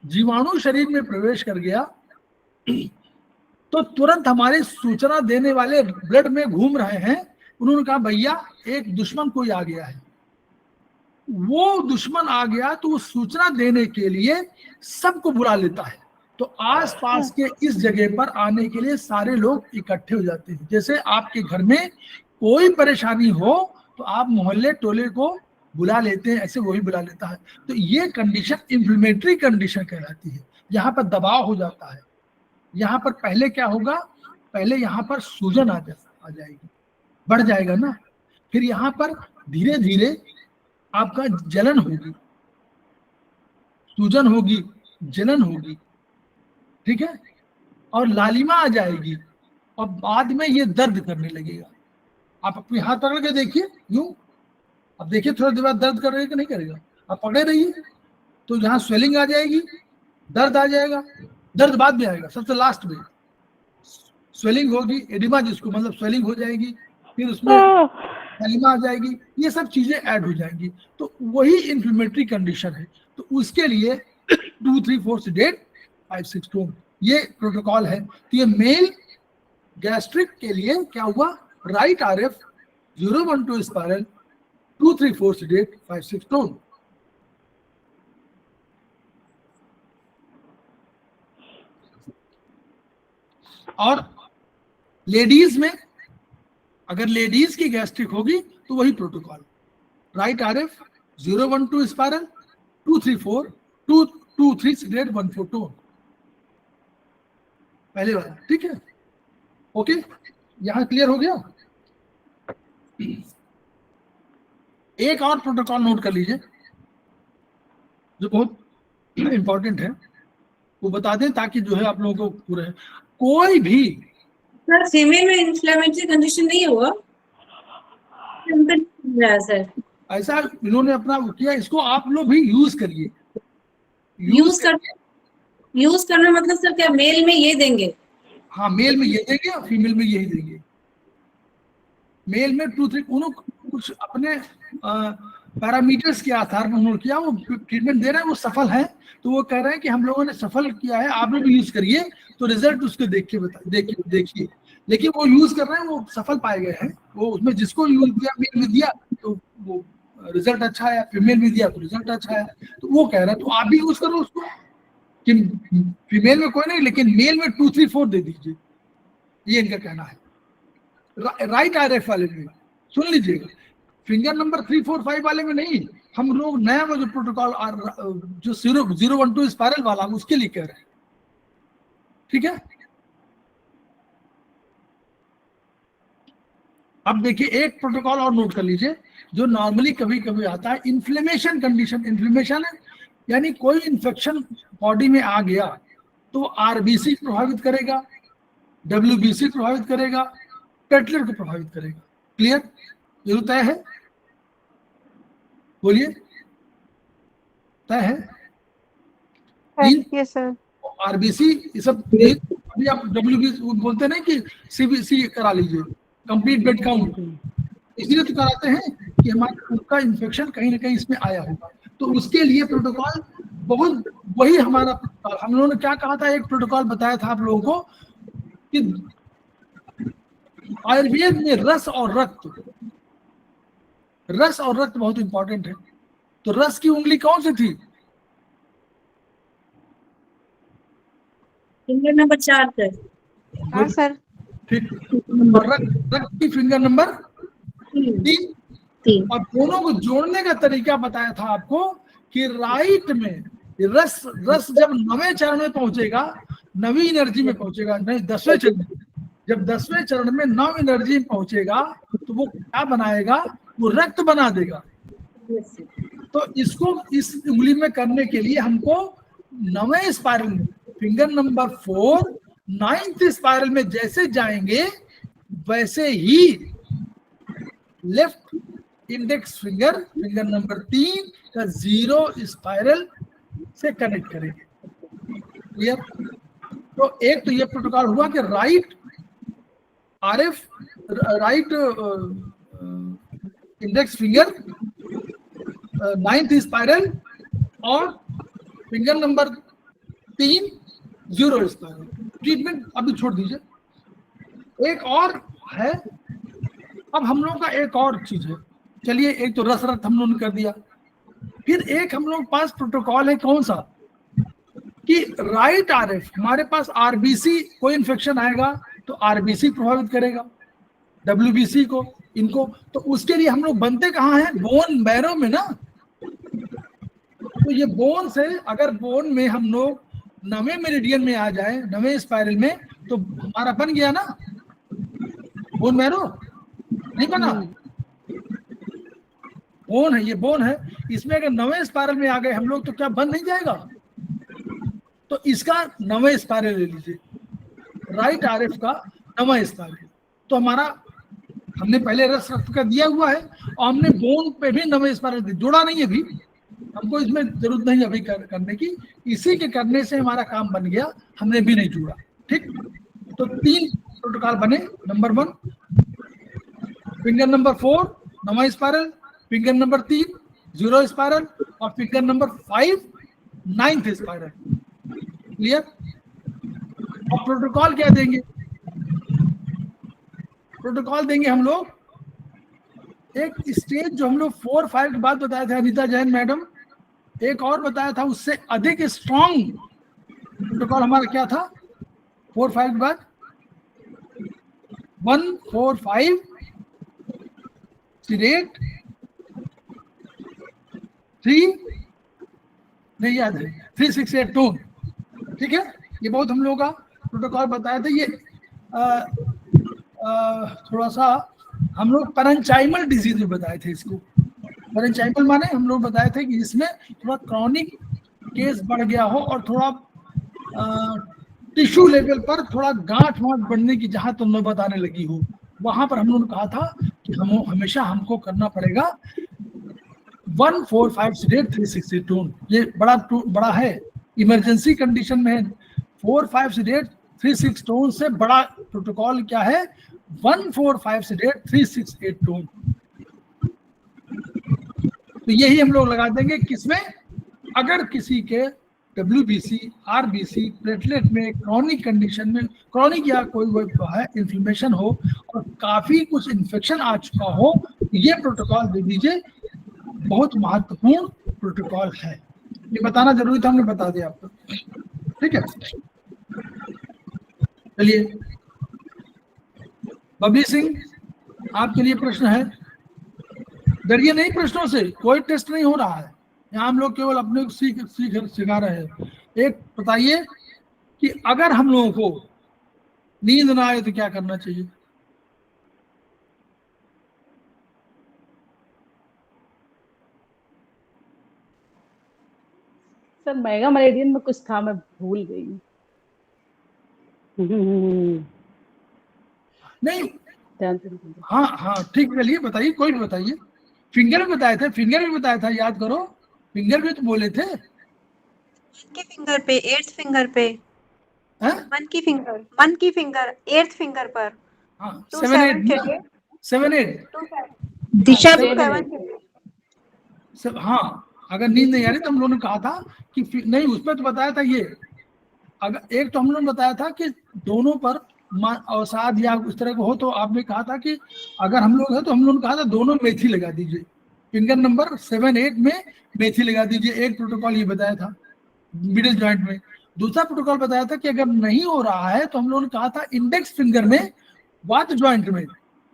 जीवाणु शरीर में प्रवेश कर गया, तो तुरंत हमारे सूचना देने वाले ब्लड में घूम रहे हैं। उन्होंने कहा भैया एक दुश्मन कोई आ गया है। वो दुश्मन आ गया तो वो सूचना देने के लिए सबको बुला लेता है। तो आसपास के इस जगह पर आने के लिए सारे लोग इकट्ठे हो जाते हैं। जैसे आपके घर में कोई परेशानी हो तो आप मोहल्ले टोले को बुला लेते हैं, ऐसे वही बुला लेता है। तो ये कंडीशन इन्फ्लेमेटरी कंडीशन कहलाती है। यहाँ पर दबाव हो जाता है। यहाँ पर पहले क्या होगा, पहले यहाँ पर सूजन आ जाएगी, बढ़ जाएगा ना। फिर यहाँ पर धीरे धीरे आपका जलन होगी, सूजन होगी, जलन होगी, ठीक है, और लालिमा आ जाएगी, और बाद में ये दर्द करने लगेगा। आप अपने हाथ पकड़ के देखिए, यूं, अब देखिए थोड़ा देर बाद दर्द करेगा कि नहीं करेगा। आप पकड़े रहिए, तो यहाँ स्वेलिंग आ जाएगी, दर्द आ जाएगा। दर्द बाद में आएगा, सबसे लास्ट में स्वेलिंग होगी, एडिमा जिसको मतलब स्वेलिंग हो जाएगी, फिर उसमें लालिमा आ जाएगी, ये सब चीजें ऐड हो जाएंगी। तो वही इन्फ्लेमेटरी कंडीशन है। तो उसके लिए 2 3 4 सीडेट 5 6 टोन ये प्रोटोकॉल है। तो ये मेल गैस्ट्रिक के लिए क्या हुआ, right RF 0 1 2 spiral, 2 3 4 seeded 5 6 tone. और लेडीज में, अगर लेडीज की गैस्ट्रिक होगी तो वही protocol, right RF 0 1 2 spiral, 2 3 4 2 2 3 seeded 1 4 tone. पहले वाला, ठीक है, ओके, यहाँ क्लियर हो गया। एक और प्रोटोकॉल नोट कर लीजिए जो बहुत इंपॉर्टेंट है, वो बता दें ताकि जो है आप लोगों को पूरा है। कोई भी सर फीमेल में इन्फ्लेमेटरी कंडीशन नहीं हुआ सर, ऐसा इन्होंने अपना वो किया, इसको आप लोग भी यूज करिए। यूज करना मतलब सर क्या मेल में ये देंगे? हाँ, मेल में ये देंगे और फीमेल में यही देंगे। मेल में 2 3 उन्होंने कुछ अपने पैरामीटर्स के आधार पर उन्होंने किया, वो ट्रीटमेंट दे रहे हैं, वो सफल है, तो वो कह रहे हैं कि हम लोगों ने सफल किया है, आप लोग भी यूज करिए, तो रिजल्ट उसके देखिए। लेकिन वो यूज कर रहे हैं, वो सफल पाए गए हैं, वो उसमें जिसको यूज किया मेल में दिया तो वो रिजल्ट अच्छा है, फीमेल में दिया तो रिजल्ट अच्छा है, तो वो कह रहे हैं तो आप भी यूज करो उसको, कि फीमेल में कोई नहीं लेकिन मेल में 2 3 4 दे दीजिए, ये इनका कहना है। राइट आरएफ वाले में सुन लीजिएगा, फिंगर नंबर 3 4 5 वाले में नहीं, हम लोग नया वो जो प्रोटोकॉल जो 012 स्पाइरल वाला उसके लिए कह रहे हैं, ठीक है। अब देखिए एक प्रोटोकॉल और नोट कर लीजिए जो नॉर्मली कभी कभी आता है, इन्फ्लेमेशन कंडीशन। इन्फ्लेमेशन है यानी कोई इन्फेक्शन बॉडी में आ गया तो आरबीसी प्रभावित करेगा, डब्ल्यूबीसी प्रभावित करेगा, प्लेटलेट को प्रभावित करेगा। क्लियर, ये तय है, बोलिए, तय है। Yes sir. आरबीसी ये सब, अभी आप डब्ल्यूबीसी बोलते नहीं कि सीबीसी करा लीजिए, कंप्लीट ब्लड काउंट, इसलिए तो कराते हैं कि हमारा खून का इन्फेक्शन कहीं ना कहीं इसमें आया होगा, तो उसके लिए प्रोटोकॉल बहुत, वही हमारा प्रोटोकॉल। हम लोगों ने क्या कहा था, एक प्रोटोकॉल बताया था आप लोगों को कि आयुर्वेद में रस और रक्त बहुत इंपॉर्टेंट है। तो रस की उंगली कौन सी थी? Finger number 4 sir. हाँ सर। ठीक, रक्त की फिंगर नंबर 3। और दोनों को जोड़ने का तरीका बताया था आपको कि राइट में रस जब 9वें चरण में पहुंचेगा, नवी एनर्जी में पहुंचेगा, नहीं 10वें चरण में, जब 10वें चरण में 9 एनर्जी में पहुंचेगा तो वो क्या बनाएगा, वो रक्त बना देगा। तो इसको इस उंगली में करने के लिए हमको 9वें स्पाइरल में फिंगर नंबर 4 9th स्पाइरल में जैसे जाएंगे वैसे ही लेफ्ट इंडेक्स फिंगर नंबर 3 का 0 स्पाइरल से कनेक्ट करेंगे। क्लियर? तो एक तो ये प्रोटोकॉल हुआ कि right RF, right index finger 9th spiral और फिंगर नंबर 3 0 स्पाइरल। ट्रीटमेंट अभी छोड़ दीजिए। एक और है, अब हम लोग का एक और चीज है, चलिए एक तो रस रक्त हम लोगों ने कर दिया, फिर एक हम लोग पास प्रोटोकॉल है कौन सा, कि राइट आरएफ, हमारे पास आरबीसी, कोई इन्फेक्शन आएगा तो आरबीसी प्रभावित करेगा, डब्ल्यूबीसी को, इनको, तो उसके लिए हम लोग बनते कहाँ हैं, बोन मैरो में ना। तो ये बोन से, अगर बोन में हम लोग 9वें मेरिडियन में आ जाए, 9वें स्पाइरल में, तो हमारा बन गया ना बोन मैरो, नहीं बना? बोन है, ये बोन है, इसमें अगर 9वें स्पाइरल में आ गए हम लोग तो क्या बंद नहीं जाएगा? तो इसका 9वें स्पाइरल ले लीजिए, राइट आरएफ का 9वां स्पाइरल। तो हमारा, हमने पहले रस रक्त का दिया हुआ है और हमने बोन पे भी 9वें स्पाइरल जोड़ा नहीं है, अभी हमको इसमें जरूरत नहीं अभी करने की, इसी के करने से हमारा काम बन गया, हमने भी नहीं जोड़ा। ठीक, तो 3 प्रोटोकॉल बने। नंबर 1 फिंगर नंबर 4 9वां स्पाइरल, फिंगर नंबर 3 0 स्पाइरल और finger number 5 9th spiral. Clear? और प्रोटोकॉल क्या देंगे? प्रोटोकॉल देंगे हम लोग एक स्टेज जो हम लोग 4 5 के बाद बताया था अनीता जैन मैडम, एक और बताया था उससे अधिक स्ट्रॉन्ग प्रोटोकॉल हमारा क्या था 4 5 के बाद, 1 4 5 सिरेट 3 नहीं याद है 3 6 8 टोन। ठीक है, ये बहुत हम लोगों का प्रोटोकॉल बताए थे ये थोड़ा सा हम लोग पैरेंचाइमल डिजीज में बताए थे इसको। पैरेंचाइमल माने हम लोग बताए थे कि इसमें थोड़ा क्रॉनिक केस बढ़ गया हो और थोड़ा टिश्यू लेवल पर थोड़ा गांठ वांठ बढ़ने की जहां तक नौबत आने लगी हो, वहां पर हम लोगों ने कहा था कि हमेशा हमको करना पड़ेगा 145 सेडेट 360 टोन। ये बड़ा है, इमरजेंसी कंडीशन में है। 45 सेडेट 36 टोन से बड़ा प्रोटोकॉल क्या है? 145 सेडेट 368 टोन। तो यही हम लोग लगा देंगे किसमें? अगर किसी के WBC, RBC, प्लेटलेट में क्रॉनिक कंडीशन में, क्रॉनिक या कोई है इन्फ्लेमेशन हो और काफी कुछ इन्फेक्शन आ चुका हो, ये प्रोटोकॉल दे दीजिए। बहुत महत्वपूर्ण प्रोटोकॉल है, ये बताना जरूरी था, हमने बता दिया आपको। ठीक है, चलिए बबली सिंह, आपके लिए प्रश्न है। डरिए नहीं प्रश्नों से, कोई टेस्ट नहीं हो रहा है यहाँ, हम लोग केवल अपने को सिखा रहे हैं। एक बताइए कि अगर हम लोगों को नींद ना आए तो क्या करना चाहिए? सर मेगा मलेरियन में कुछ था, मैं भूल गई। नहीं, ध्यान से नहीं। हाँ हाँ ठीक, चलिए बताइए, कोई भी बताइए। फिंगर भी बताए थे, फिंगर भी बताया था, याद करो, फिंगर भी तो बोले थे। के फिंगर पे, 8th फिंगर पे, हैं? मन की फिंगर 8th फिंगर पर। हाँ 2 7 7 8 चाहिए। 7 8 दिशा भी 7 चाहिए। सब। हाँ, अगर नींद नहीं आ रही तो हम लोगों ने कहा था कि नहीं, उसमें तो बताया था ये। अगर एक तो हम लोगों ने बताया था कि दोनों पर अवसाद या उस तरह का हो तो आपने कहा था कि अगर हम लोग है तो हम लोगों ने कहा था दोनों मेथी लगा दीजिए, फिंगर नंबर 7 8 में मेथी लगा दीजिए। एक प्रोटोकॉल ये बताया था मिडिल जॉइंट में। दूसरा प्रोटोकॉल बताया था कि अगर नहीं हो रहा है तो हम लोगों ने कहा था इंडेक्स फिंगर में वात जॉइंट में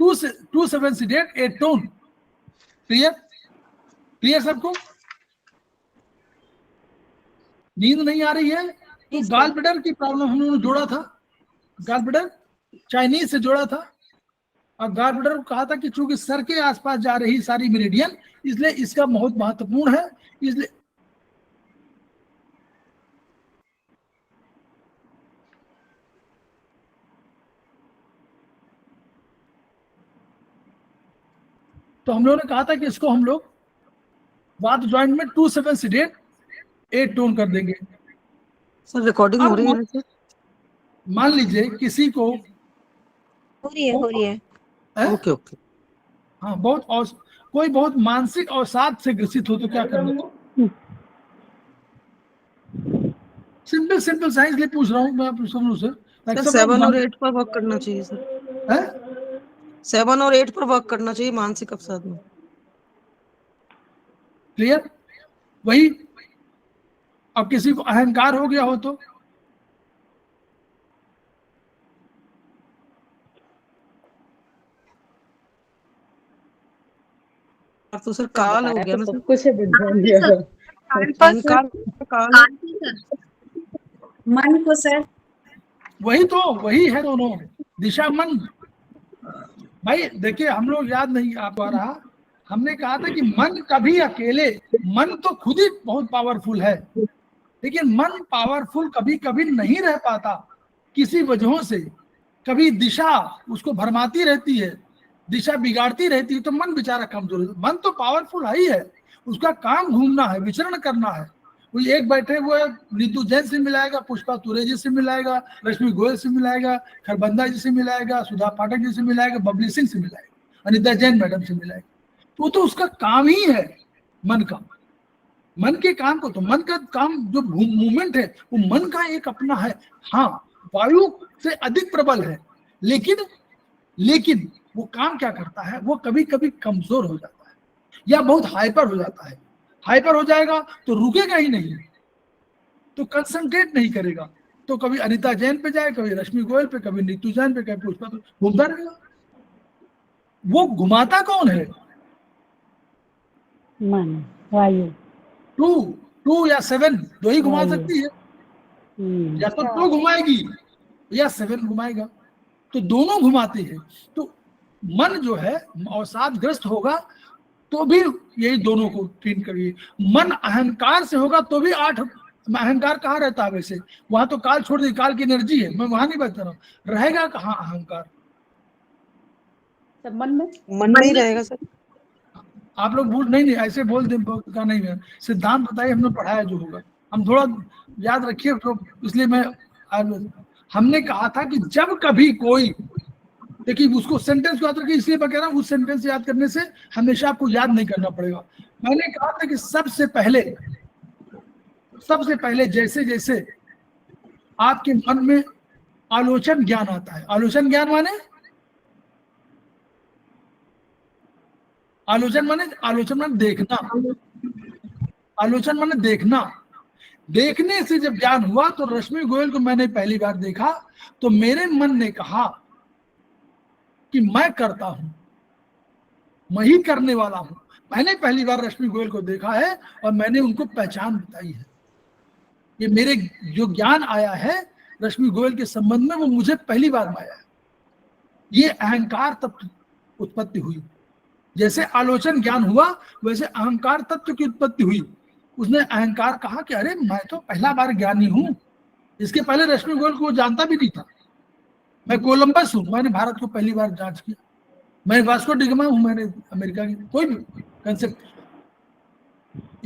2 7 सेडेट 8 टोन। क्लियर? क्लियर सबको? नींद नहीं आ रही है तो गाल ब्लैडर की प्रॉब्लम हम लोगों ने जोड़ा था, गाल ब्लैडर चाइनीज से जोड़ा था, और गाल ब्लैडर को कहा था कि चूंकि सर के आसपास जा रही सारी मेरिडियन, इसलिए इसका बहुत महत्वपूर्ण है। इसलिए तो हम लोगों ने कहा था कि इसको हम लोग वात जॉइंट में 2 7 सेडेट 8 टोन कर देंगे। सर रिकॉर्डिंग हो रही है सर? मान लीजिए किसी को हो रही है। Okay okay. हाँ, कोई बहुत मानसिक अवसाद से ग्रसित हो तो क्या करना? सिंपल साइंस लिए पूछ रहा हूँ मैं आप सब लोगों से। सर 7 और 8 पर वर्क करना चाहिए सर। 7 और 8 पर वर्क करना चाहिए मानसिक अवसाद में। क्लियर? वही, अब किसी को अहंकार हो गया हो तो सर काल हो गया ना सर, सब कुछ है विद्वान जी। काल मन को सर, वही है दोनों, दिशा मन। भाई देखिए, हम लोग याद नहीं आ पा रहा, हमने कहा था कि मन कभी अकेले, मन तो खुद ही बहुत पावरफुल है, लेकिन मन पावरफुल कभी कभी नहीं रह पाता किसी वजहों से। कभी दिशा उसको भरमाती रहती है, दिशा बिगाड़ती रहती है, तो मन बेचारा कमजोर है। मन तो पावरफुल है ही है, उसका काम घूमना है, विचरण करना है। कोई एक बैठे हुए नीतू जैन से मिलाएगा, पुष्पा तुरे जी से मिलाएगा, रश्मि गोयल से मिलाएगा, खरबंदा जी से मिलाएगा, सुधा पाठक जी से मिलाएगा, बबली सिंह से मिलाएगा, अनिता जैन मैडम से मिलाएगा। तो उसका काम ही है मन का। मन के काम को, तो मन का काम जो मूवमेंट है वो मन का एक अपना है। हाँ, वायु से अधिक प्रबल है, लेकिन वो काम क्या करता है, वो कभी कभी कमजोर हो जाता है या बहुत हाइपर हो जाता है। हाइपर हो जाएगा तो रुकेगा ही नहीं, तो कंसंट्रेट नहीं करेगा, तो कभी अनिता जैन पे जाए, कभी रश्मि गोयल पे, कभी नीतू जैन पे, कभी पुष्पा, घूमता रहेगा। वो घुमाता कौन है? मन, वायु। 2 या 7 दो ही घुमा सकती है, या तो 2 घुमाएगी या 7 घुमाएगा, तो दोनों घुमाते हैं। तो मन जो है अवसादग्रस्त होगा तो भी यही दोनों को ट्रेन करिए। मन अहंकार से होगा तो भी 8, अहंकार कहाँ रहता है वैसे, वहां तो काल छोड़ दी, काल की एनर्जी है, मैं वहां नहीं बता रहा हूँ, रहेगा कहाँ अहंकार? सर मन में मन में ही रहेगा सर। आप लोग भूल नहीं ऐसे बोल दे का नहीं है, सिद्धांत बताइए, हमने पढ़ाया जो होगा, हम थोड़ा याद रखिए, तो इसलिए मैं हमने कहा था कि जब कभी कोई, देखिए उसको सेंटेंस को याद रखिए, इसलिए मैं कह रहा हूँ उस सेंटेंस याद करने से हमेशा आपको याद नहीं करना पड़ेगा। मैंने कहा था कि सबसे पहले जैसे जैसे आपके मन में आलोचन ज्ञान आता है, आलोचन ज्ञान माने आलोचन माने देखना, आलोचन माने देखना, देखने से जब ज्ञान हुआ तो रश्मि गोयल को मैंने पहली बार देखा तो मेरे मन ने कहा कि मैं करता हूं, मैं ही करने वाला हूं। मैंने पहली बार रश्मि गोयल को देखा है और मैंने उनको पहचान बताई है। ये मेरे जो ज्ञान आया है रश्मि गोयल के संबंध में, वो मुझे पहली बार में आया है। ये अहंकार तत्व उत्पत्ति हुई, जैसे आलोचन ज्ञान हुआ वैसे अहंकार तत्व की उत्पत्ति हुई। उसने अहंकार कहा कि अरे मैं तो पहला बार ज्ञानी हूं, इसके पहले रश्मि गोयल को जानता भी नहीं था। मैं कोलंबस हूं, मैंने भारत को पहली बार जांच किया। मैं वास्को डिगामा हूं, मैंने अमेरिका की कोई भी कंसेप्ट।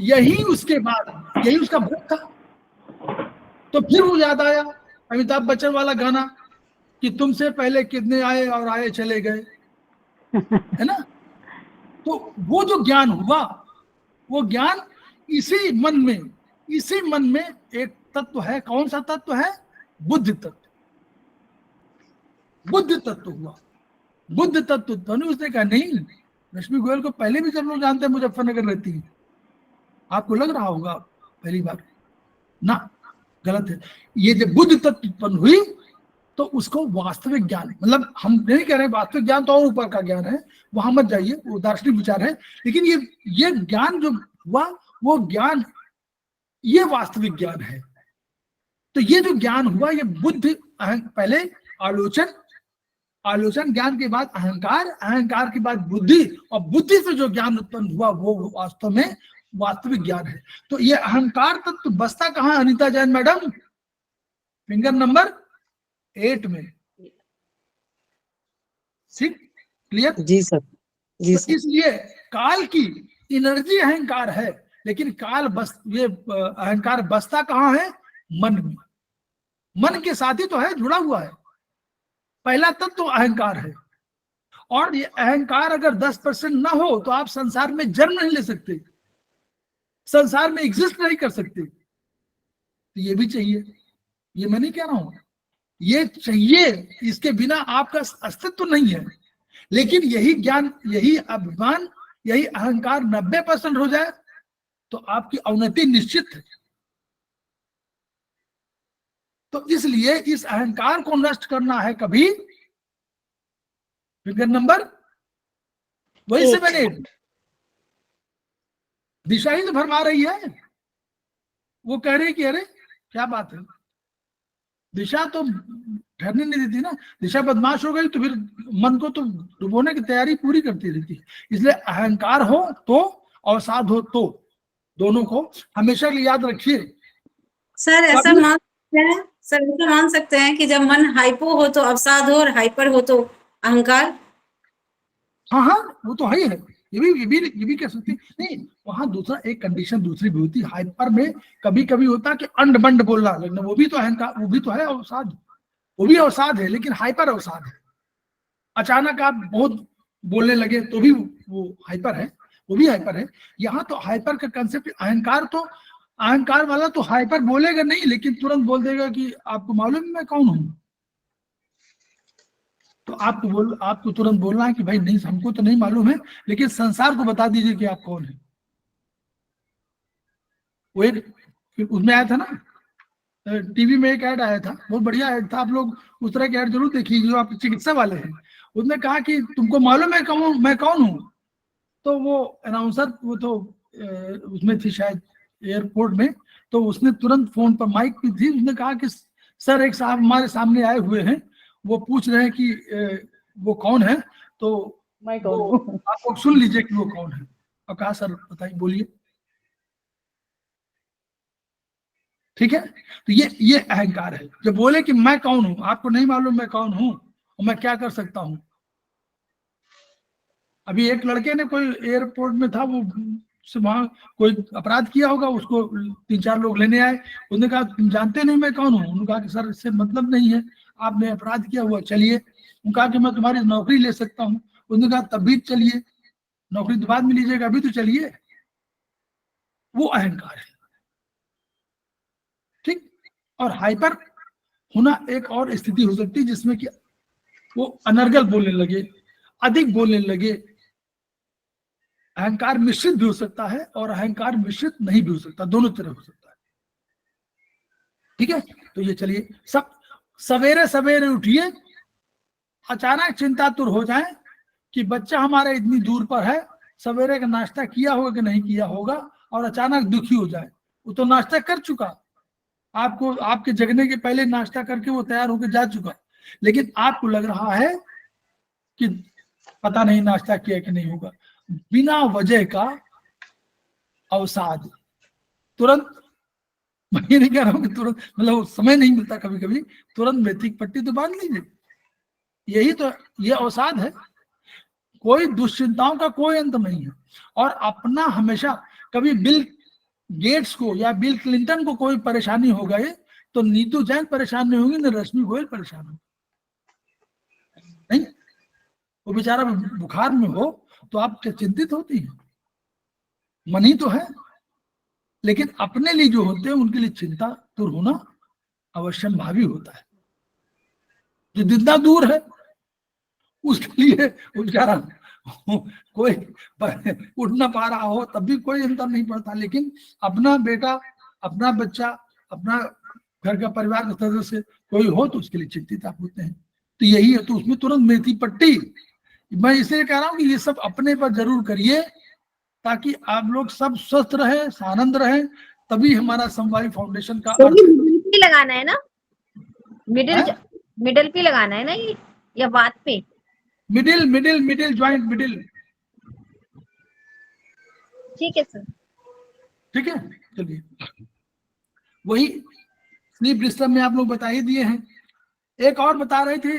यही उसके बाद यही उसका भूत था। तो फिर वो याद आया अमिताभ बच्चन वाला गाना कि तुमसे पहले कितने आए और आए चले गए, है ना। तो वो जो ज्ञान हुआ, वो ज्ञान इसी मन में एक तत्व है। कौन सा तत्व है? बुद्धि तत्व। बुद्धि तत्व हुआ, बुद्धि तत्व। तो उसने कहा नहीं, रश्मि गोयल को पहले भी सब लोग जानते हैं, मुजफ्फरनगर रहती है, आपको लग रहा होगा पहली बार ना, गलत है। ये जब बुद्धि तत्व उत्पन्न हुई तो उसको वास्तविक ज्ञान, मतलब हम नहीं कह रहे वास्तविक ज्ञान तो और ऊपर का ज्ञान है, वहां मत जाइए, वो दार्शनिक विचार है। लेकिन ये ज्ञान जो हुआ वो ज्ञान, ये वास्तविक ज्ञान है। तो ये जो ज्ञान हुआ ये बुद्धि, पहले आलोचन ज्ञान के बाद अहंकार के बाद बुद्धि, और बुद्धि से जो ज्ञान उत्पन्न हुआ वो वास्तव में वास्तविक ज्ञान है। तो ये अहंकार तत्व बसता कहाँ Anita Jain madam? Finger number 8 में। ठीक, क्लियर? जी सर, जी तो सर। इसलिए काल की एनर्जी अहंकार है, लेकिन ये अहंकार बसता कहाँ है? मन में। मन के साथ ही तो है, जुड़ा हुआ है। पहला तत्व तो अहंकार है, और ये अहंकार अगर 10% ना हो तो आप संसार में जन्म नहीं ले सकते, संसार में एग्जिस्ट नहीं कर सकते। तो ये भी चाहिए, ये मैं नहीं कह रहा हूं, ये चाहिए, इसके बिना आपका अस्तित्व नहीं है। लेकिन यही ज्ञान, यही अभिमान, यही अहंकार 90% हो जाए तो आपकी अवनति निश्चित है। तो इसलिए इस अहंकार को नष्ट करना है कभी। फिगर नंबर वही 7 8। दिशा ही तो भरमा रही है, वो कह रही कि अरे क्या बात है, दिशा तो ठहरने नहीं देती ना। दिशा बदमाश हो गई तो फिर मन को तो डुबोने की तैयारी पूरी करती रहती है। इसलिए अहंकार हो तो अवसाद हो तो, दोनों को हमेशा याद रखिए। सर ऐसा मान सकते हैं, सर ऐसा मान सकते हैं कि जब मन हाइपो हो तो अवसाद हो और हाइपर हो तो अहंकार? हाँ, वो तो है ही है। ये भी कह सकते नहीं। वहां दूसरा एक कंडीशन दूसरी भी होती है। हाइपर में कभी कभी होता है कि अंड बंड बोलना लगना, वो भी तो अहंकार, वो भी तो है अवसाद, वो भी अवसाद है, लेकिन हाइपर अवसाद है। अचानक आप बहुत बोलने लगे तो भी वो हाइपर है, वो भी हाइपर है। यहाँ तो हाइपर का कंसेप्ट, अहंकार वाला तो हाइपर बोलेगा नहीं, लेकिन तुरंत बोल देगा कि आपको मालूम है मैं कौन हूं। तो आपको तुरंत बोलना है कि भाई नहीं, हमको तो नहीं मालूम है, लेकिन संसार को बता दीजिए कि आप कौन है। वो एक उसमें आया था ना, टीवी में एक ऐड आया था, बहुत बढ़िया ऐड था। आप लोग उस तरह के ऐड जरूर देखिए जो आप चिकित्सा वाले हैं। उसने कहा कि तुमको मालूम है मैं कौन हूँ? तो वो अनाउंसर, वो तो उसमें थी शायद एयरपोर्ट में, तो उसने तुरंत फोन पर माइक पे थी, उसने कहा कि सर एक साहब हमारे सामने आए हुए हैं, वो पूछ रहे हैं कि वो कौन है, तो मैं कौन वो हूँ? आप लोग सुन लीजिए कि वो कौन है। और कहा सर बताइए, बोलिए। ठीक है, तो ये अहंकार है। जब बोले कि मैं कौन हूं, आपको नहीं मालूम मैं कौन हूं और मैं क्या कर सकता हूं। अभी एक लड़के ने कोई एयरपोर्ट में था, वो से वहां कोई अपराध किया होगा, उसको 3-4 लोग लेने आए। उसने कहा तुम जानते नहीं मैं कौन हूँ। उन्होंने कहा कि सर इससे मतलब नहीं है, आपने अपराध किया हुआ, चलिए। उन्होंने कहा कि मैं तुम्हारी नौकरी ले सकता हूँ। उसने कहा तब भी चलिए, नौकरी तो बाद में लीजिएगा, अभी तो चलिए। वो अहंकार है। ठीक। और हाइपर होना एक और स्थिति हो सकती है जिसमें कि वो अनर्गल बोलने लगे, अधिक बोलने लगे। अहंकार मिश्रित भी हो सकता है और अहंकार मिश्रित नहीं भी हो सकता, दोनों तरह हो सकता है। ठीक है, तो ये चलिए, सब सवेरे सवेरे उठिए, अचानक चिंतातुर हो जाए कि बच्चा हमारा इतनी दूर पर है, सवेरे का नाश्ता किया होगा कि नहीं किया होगा, और अचानक दुखी हो जाए। वो तो नाश्ता कर चुका, आपको आपके जगने के पहले नाश्ता करके वो तैयार होकर जा चुका, लेकिन आपको लग रहा है कि पता नहीं नाश्ता किया कि नहीं होगा। बिना वजह का अवसाद, तुरंत, मैं ये नहीं कह रहा हूं कि तुरंत, मतलब समय नहीं मिलता, कभी कभी तुरंत मेथी की पट्टी तो बांध लीजिए। यही तो, ये अवसाद है। कोई दुश्चिंताओं का कोई अंत नहीं है। और अपना हमेशा, कभी बिल गेट्स को या बिल क्लिंटन को कोई परेशानी हो गई तो नीतू जैन परेशान नहीं होगी, न रश्मि गोयल परेशान होगी। नहीं, वो बेचारा बुखार में हो तो आप चिंतित होती हैं, मन ही तो है। लेकिन अपने लिए जो होते हैं उनके लिए चिंता दूर होना अवश्यम भावी होता है। जो जितना दूर है उसके लिए बेचारा कोई उठ ना पा रहा हो तब भी कोई अंतर नहीं पड़ता, लेकिन अपना बेटा, अपना बच्चा, अपना घर का परिवार का सदस्य कोई हो तो उसके लिए चिंतित आप होते हैं। तो यही है, तो उसमें तुरंत मेथी पट्टी। मैं इसलिए कह रहा हूँ कि ये सब अपने पर जरूर करिए, ताकि आप लोग सब स्वस्थ रहे, आनंद रहे, तभी हमारा समवाय फाउंडेशन का अर्थ है। मिडिल पे लगाना है ना, मिडिल है? मिडिल पे लगाना है ना ये, या बात पे? Middle middle middle joint middle. ठीक है सर। ठीक है, चलिए, वही स्लीप डिस्टर्ब में आप लोग बता ही दिए हैं। एक और बता रही थी,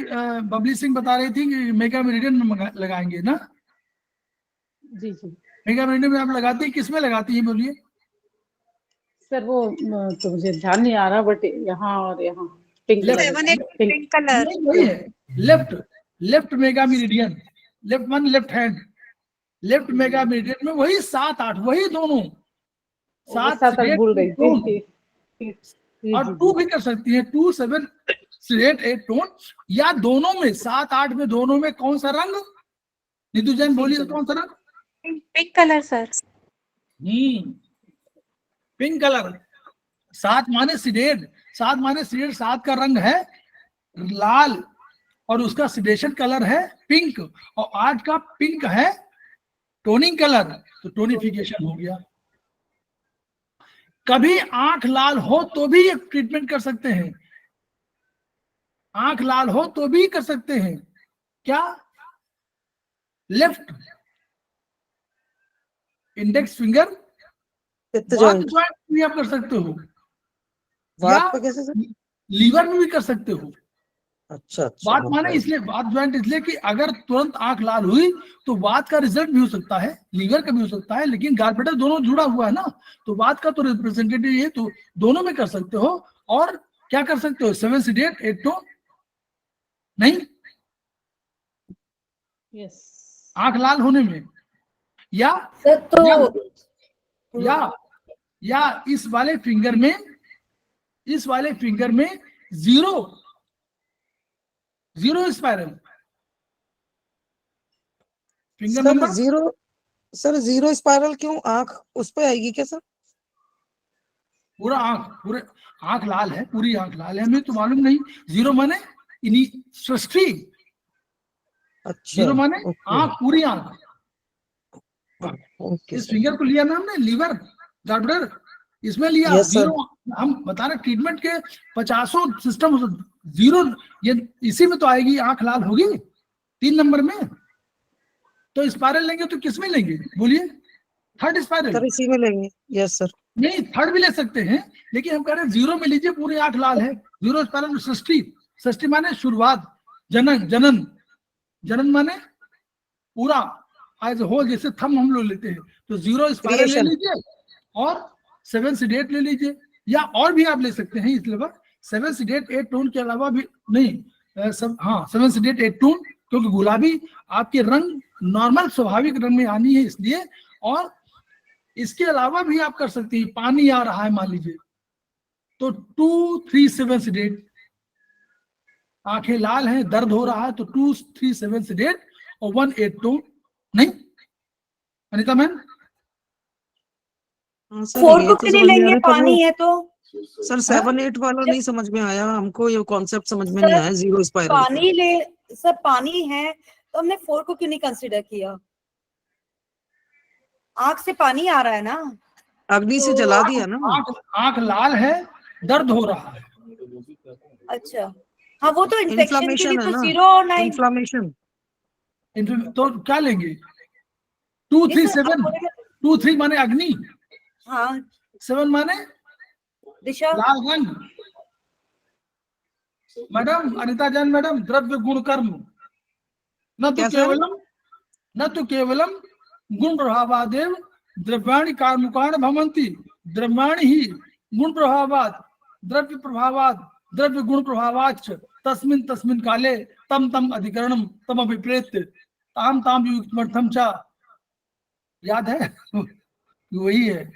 बबली सिंह बता रही थी कि मेगा मेरिडियन में लगाएंगे ना। जी जी मेगा मेरिडियन में आप लगाती हैं, किस में लगाती हैं बोलिए। सर, वो तो मुझे ध्यान नहीं आ रहा, बट यहाँ और यहाँ पिंक पिंक कलर। वही है, left left mega meridian, left one left hand, left mega meridian में वही 7-8, वही दोनों 7 7 से 8 भूल रही टोन, थी। और 2 भी कर सकती है, 2, 7 से 8 टोन, या दोनों में 7-8 में, दोनों में कौन सा रंग, नीतू जैन बोलिए तो कौन सा रंग। Pink colour sir. Pink colour. 7 माने सिडेड, 7 माने सिडेड, 7 का रंग है लाल और उसका सिडेशन कलर है पिंक, और 8 का पिंक है टोनिंग कलर, तो टोनिफिकेशन हो गया। कभी आंख लाल हो तो भी एक ट्रीटमेंट कर सकते हैं, आंख लाल हो तो भी कर सकते हैं। क्या? लेफ्ट इंडेक्स फिंगर वात ज्वाइंट भी आप कर सकते हो, या वात पे कैसे सर? लीवर में भी कर सकते हो। अच्छा अच्छा, वात माने इसलिए, वात ज्वाइंट इसलिए कि अगर तुरंत आंख लाल हुई तो वात का रिजल्ट भी हो सकता है, लीवर का भी हो सकता है, लेकिन गॉलब्लैडर दोनों जुड़ा हुआ है ना, तो वात का तो रिप्रेजेंटेटिव ये, तो दोनों में कर सकते हो। और क्या कर सकते हो, 7 से 8 टोन नहीं, यस आंख लाल होने में, या सर तो या इस वाले फिंगर में, इस वाले फिंगर में zero spiral finger sir number. Zero spiral क्यों? आंख उस पे आएगी क्या सर? पूरा आंख लाल है, पूरी आंख लाल है, हमें तो मालूम नहीं। जीरो माने सृष्टि, अच्छा, जीरो माने ओके आंख, पूरी आंख। ओके इस सर। फिंगर को लिया ना हमने, लीवर गॉलब्लैडर, इसमें लिया यस सर। जीरो, हम बता रहे ट्रीटमेंट के 50 सिस्टम, जीरो ये इसी में तो आएगी, आंख लाल होगी 3 नंबर में। तो स्पायरल लेंगे तो किस में लेंगे बोलिए? Third spiral? सर इसी में लेंगे। Yes sir. नहीं, थर्ड भी ले सकते हैं, लेकिन हम कह रहे हैं जीरो में लीजिए, पूरी आंख लाल है। जीरो स्पायरल में सृष्टि, सृष्टि माने शुरुआत, जनन, जनन, जनन माने पूरा एज होल, जैसे थम हम लोग लेते हैं। तो जीरो स्पायरल ले Creation. लीजिए और 7 सीडेट ले लीजिए, या और भी आप ले सकते हैं इस लेवल 7 सीडेट 8 टोन के अलावा भी नहीं, हाँ 7 सीडेट 8 टोन, क्योंकि गुलाबी आपके रंग नॉर्मल स्वाभाविक रंग में आनी है इसलिए। और इसके अलावा भी आप कर सकते हैं, पानी आ रहा है मान लीजिए तो 237 सीडेट, आंखें लाल हैं, दर्द हो रहा है तो 237 सीडेट और 18 टोन। नहीं अनिता मैम? हाँ सर, 4 ये को तो भी नहीं समझ में आ लेंगे, रहा है, पर पानी वो है तो सर 7-8 वाला नहीं समझ में आया हमको, ये कॉन्सेप्ट समझ में नहीं सर, आया जीरो स्पायरल। पानी ले सर, पानी है तो हमने 4 को क्यों नहीं कंसीडर किया? आंख से पानी आ रहा है ना। अग्नि से जला दिया ना। आंख लाल है, दर्द हो रहा है। अच्छा, हाँ वो तो इन्फेक्शन के लिए इन्फ्लामेशन है तो ना, 0 और 9। इन्फ्लामेशन। तो क्या लेंगे? 237, 23 माने अग्नि, हाँ 7 माने दिशा। लाल रंग। मैडम अनिता जान मैडम, द्रव्य गुण कर्म न तो केवलम गुण प्रभावादेव द्रव्याणि कार्मुकाण भवन्ति, द्रव्याणि ही गुण प्रभावात् द्रव्य प्रभावात् द्रव्य गुण प्रभावाच्च तस्मिन् तस्मिन् काले तम तम अधिकरणम तम अभिप्रेत्य ताम ताम युक्तमर्थम च। याद है? वही है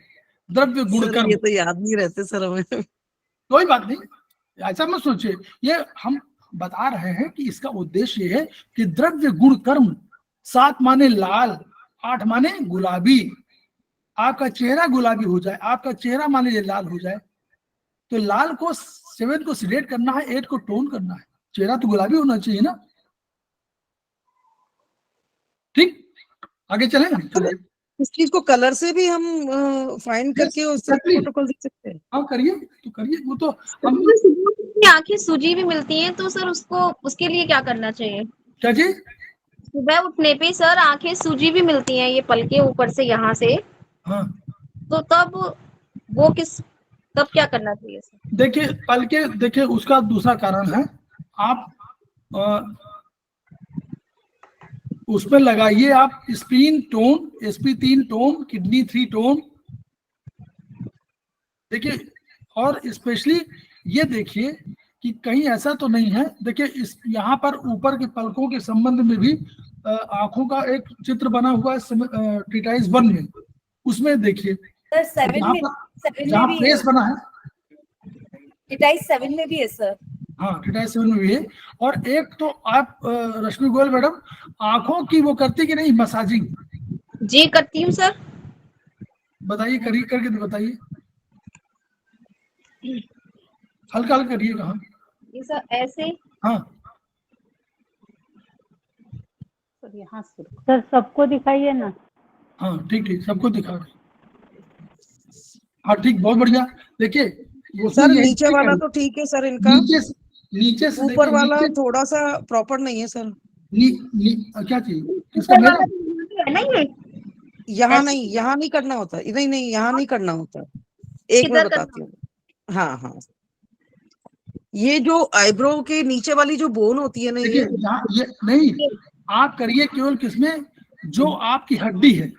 द्रव्य गुण सर कर्म। ये तो याद नहीं रहते सर हमें। कोई बात नहीं, ऐसा मत सोचिए, ये हम बता रहे हैं कि इसका उद्देश्य ये है कि द्रव्य गुण कर्म, 7 माने लाल, 8 माने गुलाबी, आपका चेहरा गुलाबी हो जाए, आपका चेहरा मान लीजिए लाल हो जाए, तो लाल को 7 को सिलेक्ट करना है, 8 को टोन करना है, चेहरा तो गुलाबी होना चाहिए ना। ठीक, आगे चलें। इस चीज को कलर से भी हम फाइंड करके उससे प्रोटोकॉल देख सकते हैं। हाँ करिए, तो करिए, वो तो हम। आंखें सूजी भी मिलती हैं तो सर उसको, उसके लिए क्या करना चाहिए? क्या जी? सुबह उठने पे सर आंखें सूजी भी मिलती हैं, ये पल के ऊपर से यहाँ से, हाँ तो तब वो तब क्या करना चाहिए सर? देखिए पल के, देखिए उसका दूसरा कारण है, आप उसमें लगाइए आप spin tone, SP3 tone, kidney 3 tone. देखिए, और स्पेशली ये देखिए कि कहीं ऐसा तो नहीं है, देखिए इस यहाँ पर ऊपर के पलकों के संबंध में भी आंखों का एक चित्र बना हुआ है ट्रीटाइज 1 में, उसमें देखिए सर 7 में, 7 जहाँ में भी प्रेस बना है, डिटाइज 7 में भी है सर। हाँ ट्रीटाइज 7 में भी है। और एक तो आप रश्मि गोयल मैडम, आंखों की वो करती कि नहीं मसाजिंग? जी करती हूँ सर। बताइए, करिए, करके तो बताइए, हल्का हल्का करिए। कहाँ? ये सर ऐसे। हाँ सर यहाँ से सर सबको दिखाइए ना। हाँ ठीक ठीक, सबको दिखा रहे। हाँ ठीक, बहुत बढ़िया। देखिए वो सर नीचे वाला तो ठीक है सर, इनका नीचे से ऊपर वाला थोड़ा सा प्रॉपर नहीं है सर। क्या चाहिए? किसका? मेरा? यहाँ नहीं, यहाँ नहीं करना होता, नहीं नहीं यहाँ नहीं करना होता। एक मैं बताती हूँ। हाँ हाँ, ये जो आईब्रो के नीचे वाली जो बोन होती है ना, ये नहीं, आप करिए केवल किसमें, जो आपकी हड्डी है,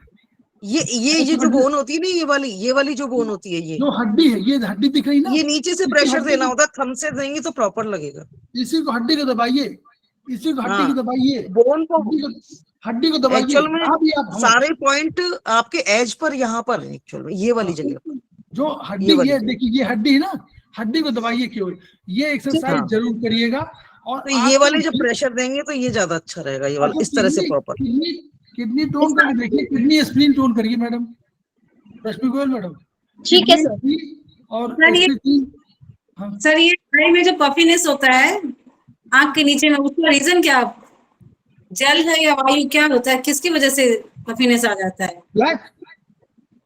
ये जो बोन होती है ना, ये वाली जो बोन होती है, ये जो हड्डी है, ये हड्डी दिख रही ना, ये नीचे से प्रेशर देना होता है, थंब से देंगे तो प्रॉपर लगेगा। इसी को हड्डी को दबाइए, इसी को हड्डी को दबाइए, बोन को, हड्डी को दबाइए। एक्चुअल में सारे पॉइंट आपके एज पर यहाँ पर है, एक्चुअल में ये वाली जगह पर जो हड्डी, ये देखिए ये हड्डी है ना, हड्डी को दबाइए केवल, ये एक्सरसाइज जरूर करिएगा। और तो ये वाले जब प्रेशर देंगे तो ये ज्यादा अच्छा रहेगा, ये वाला इस तरह से प्रॉपर। किडनी टोन करके देखिए, किडनी स्प्लीन टोन करिए मैडम, रश्मि गोयल मैडम। ठीक है सर। और सर ये आई में जो पफीनेस होता है आंख के नीचे में, उसका रीजन क्या, जल है या वायु, क्या होता है, किसकी वजह से पफीनेस आ जाता है? ब्लैक?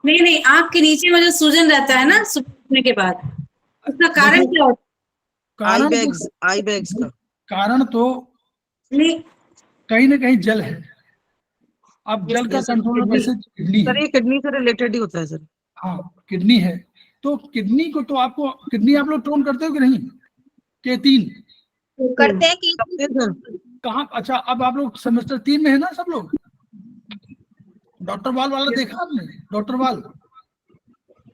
नहीं, आंख के नीचे में जो सूजन रहता है ना सुबह उठने के बाद, उसका कारण क्या होता आई बैग्स का कारण तो है? नहीं, कहीं ना कहीं जल है। अब जल का जैसे कंट्रोल किडनी, वैसे किडनी सर है। ये किडनी से रिलेटेड ही होता है सर। हाँ किडनी है, तो किडनी को तो आपको, किडनी आप लोग टोन करते हो कि नहीं? K3 करते हैं कि करते हैं सर। कहाँ? अच्छा अब आप लोग सेमेस्टर 3 में है ना सब लोग? डॉक्टर वाल वाला देखा आपने? डॉक्टर वाल,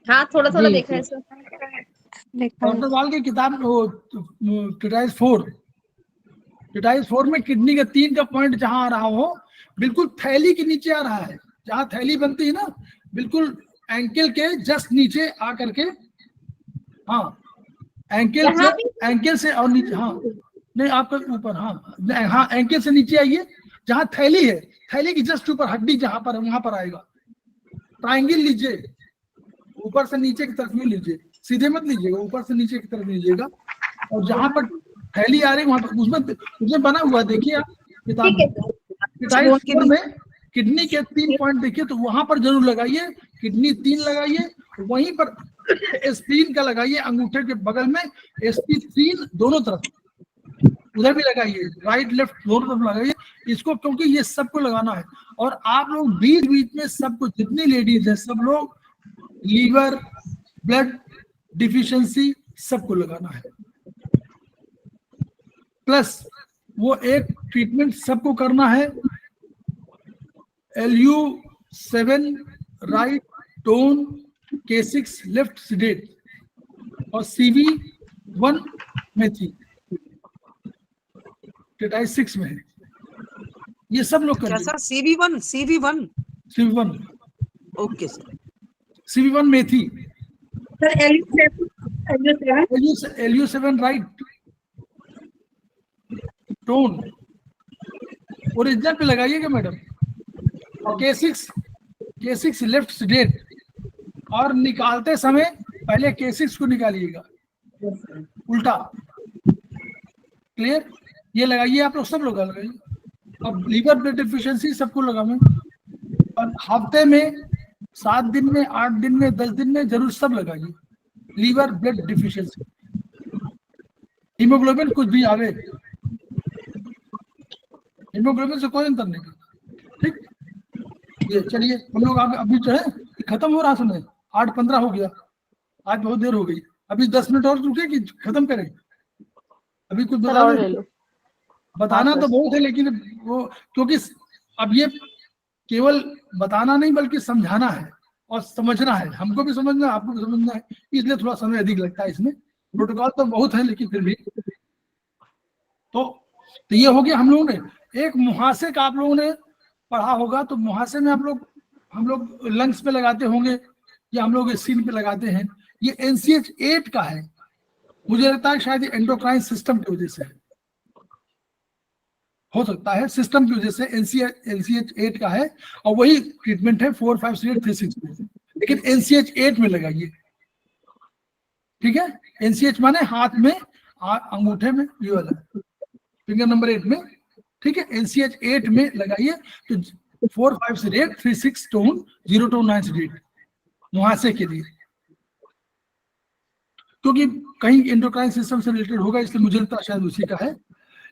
हाँ थोड़ा थोड़ा जी, देखा है जी। सर। देखा है। डॉक्टर वाल की किताब वो टिटाइस 4, टिटाइस 4 में किडनी का 3 का पॉइंट जहां आ रहा हो, बिल्कुल थैली के नीचे आ रहा है, जहां थैली बनती है ना, बिल्कुल एंकल के जस्ट नीचे आ करके, हाँ यहाँ भी एंकल से और नीचे, हाँ नहीं आपका ऊपर, हाँ हाँ एंकल से नीचे आइए, जहां थैली है, थैली की जस्ट ऊपर हड्डी जहां पर है वहां पर आएगा। ट्रायंगल लीजिए, ऊपर से नीचे की तरफ में लीजिए, सीधे मत लीजिएगा, ऊपर से नीचे की तरफ लीजिएगा, और जहां पर थैली आ रही है वहां पर, उसमें बना हुआ देखिए आप किताब ठीक है में, सर। टिटाइस 4 में किडनी के 3 पॉइंट देखिए, तो वहां पर जरूर लगाइए, किडनी 3 लगाइए, वहीं पर S3 का लगाइए, अंगूठे के बगल में SP3 दोनों तरफ, उधर भी लगाइए, राइट लेफ्ट दोनों तरफ लगाइए इसको, क्योंकि ये सबको लगाना है। और आप लोग बीच बीच में सबको, जितनी लेडीज है सब लोग, लीवर ब्लड डिफिशिएंसी सबको लगाना है। प्लस वो एक ट्रीटमेंट सबको करना है, LU7 right tone, K6 left seeded, और CV1 में थी, टिटाइस 6 में है, ये सब लोग क्या कर sir? CV1 CV1 okay sir. CV1 में थी, sir LU7 LU7 right tone original पे लगाइएगा मैडम, और K6 लेफ्ट सीडेट, और निकालते समय पहले K6 को निकालिएगा उल्टा, क्लियर? ये लगाइए आप लोग, सब लोग लगाइए। अब लीवर ब्लड डिफिशिएंसी सबको लगाना, और हफ्ते में 7 दिन में, 8 दिन में, 10 दिन में जरूर सब लगाइए लीवर ब्लड डिफिशिएंसी। हीमोग्लोबिन कुछ भी आवे, हीमोग्लोबिन से कोई अंतर नहीं, ठीक? ये चलिए हम लोग अभी जो है खत्म हो रहा समय, 8:15 हो गया, आज बहुत देर हो गई, अभी 10 मिनट और रुके कि खत्म करें? अभी कुछ सर बता और दें? ले लो। बताना हाँ, तो सर। बहुत है, लेकिन वो, क्योंकि अब ये केवल बताना नहीं बल्कि समझाना है और समझना है, हमको भी समझना है, आपको भी समझना है, इसलिए थोड़ा समय अधिक लगता है इसमें। प्रोटोकॉल तो बहुत है लेकिन फिर भी तो ये हो गया। हम लोगों ने एक मुहासे का आप लोगों ने पढ़ा होगा, तो मुहासे में हम लोग लंग्स पे लगाते होंगे या हम लोग स्किन पे लगाते हैं। ये NCH8 का है, मुझे लगता है शायद एंडोक्राइन सिस्टम की वजह से है, हो सकता है सिस्टम की वजह से NCH8 का है, और वही ट्रीटमेंट है 4, 5, 6, 3, 6 में, लेकिन NCH8 में लगाइए, ठीक है? NCH माने हाथ में, अंगूठे में, ये वाला फिंगर नंबर 8 में, ठीक है? NCH8 में लगाइए, तो 4, 5 से 8, 3, 6 टोन, 0 टोन 9 से 8 मुहासे के लिए, क्योंकि कहीं एंडोक्राइन सिस्टम से रिलेटेड होगा, इसलिए मुझे लगता है शायद उसी का है।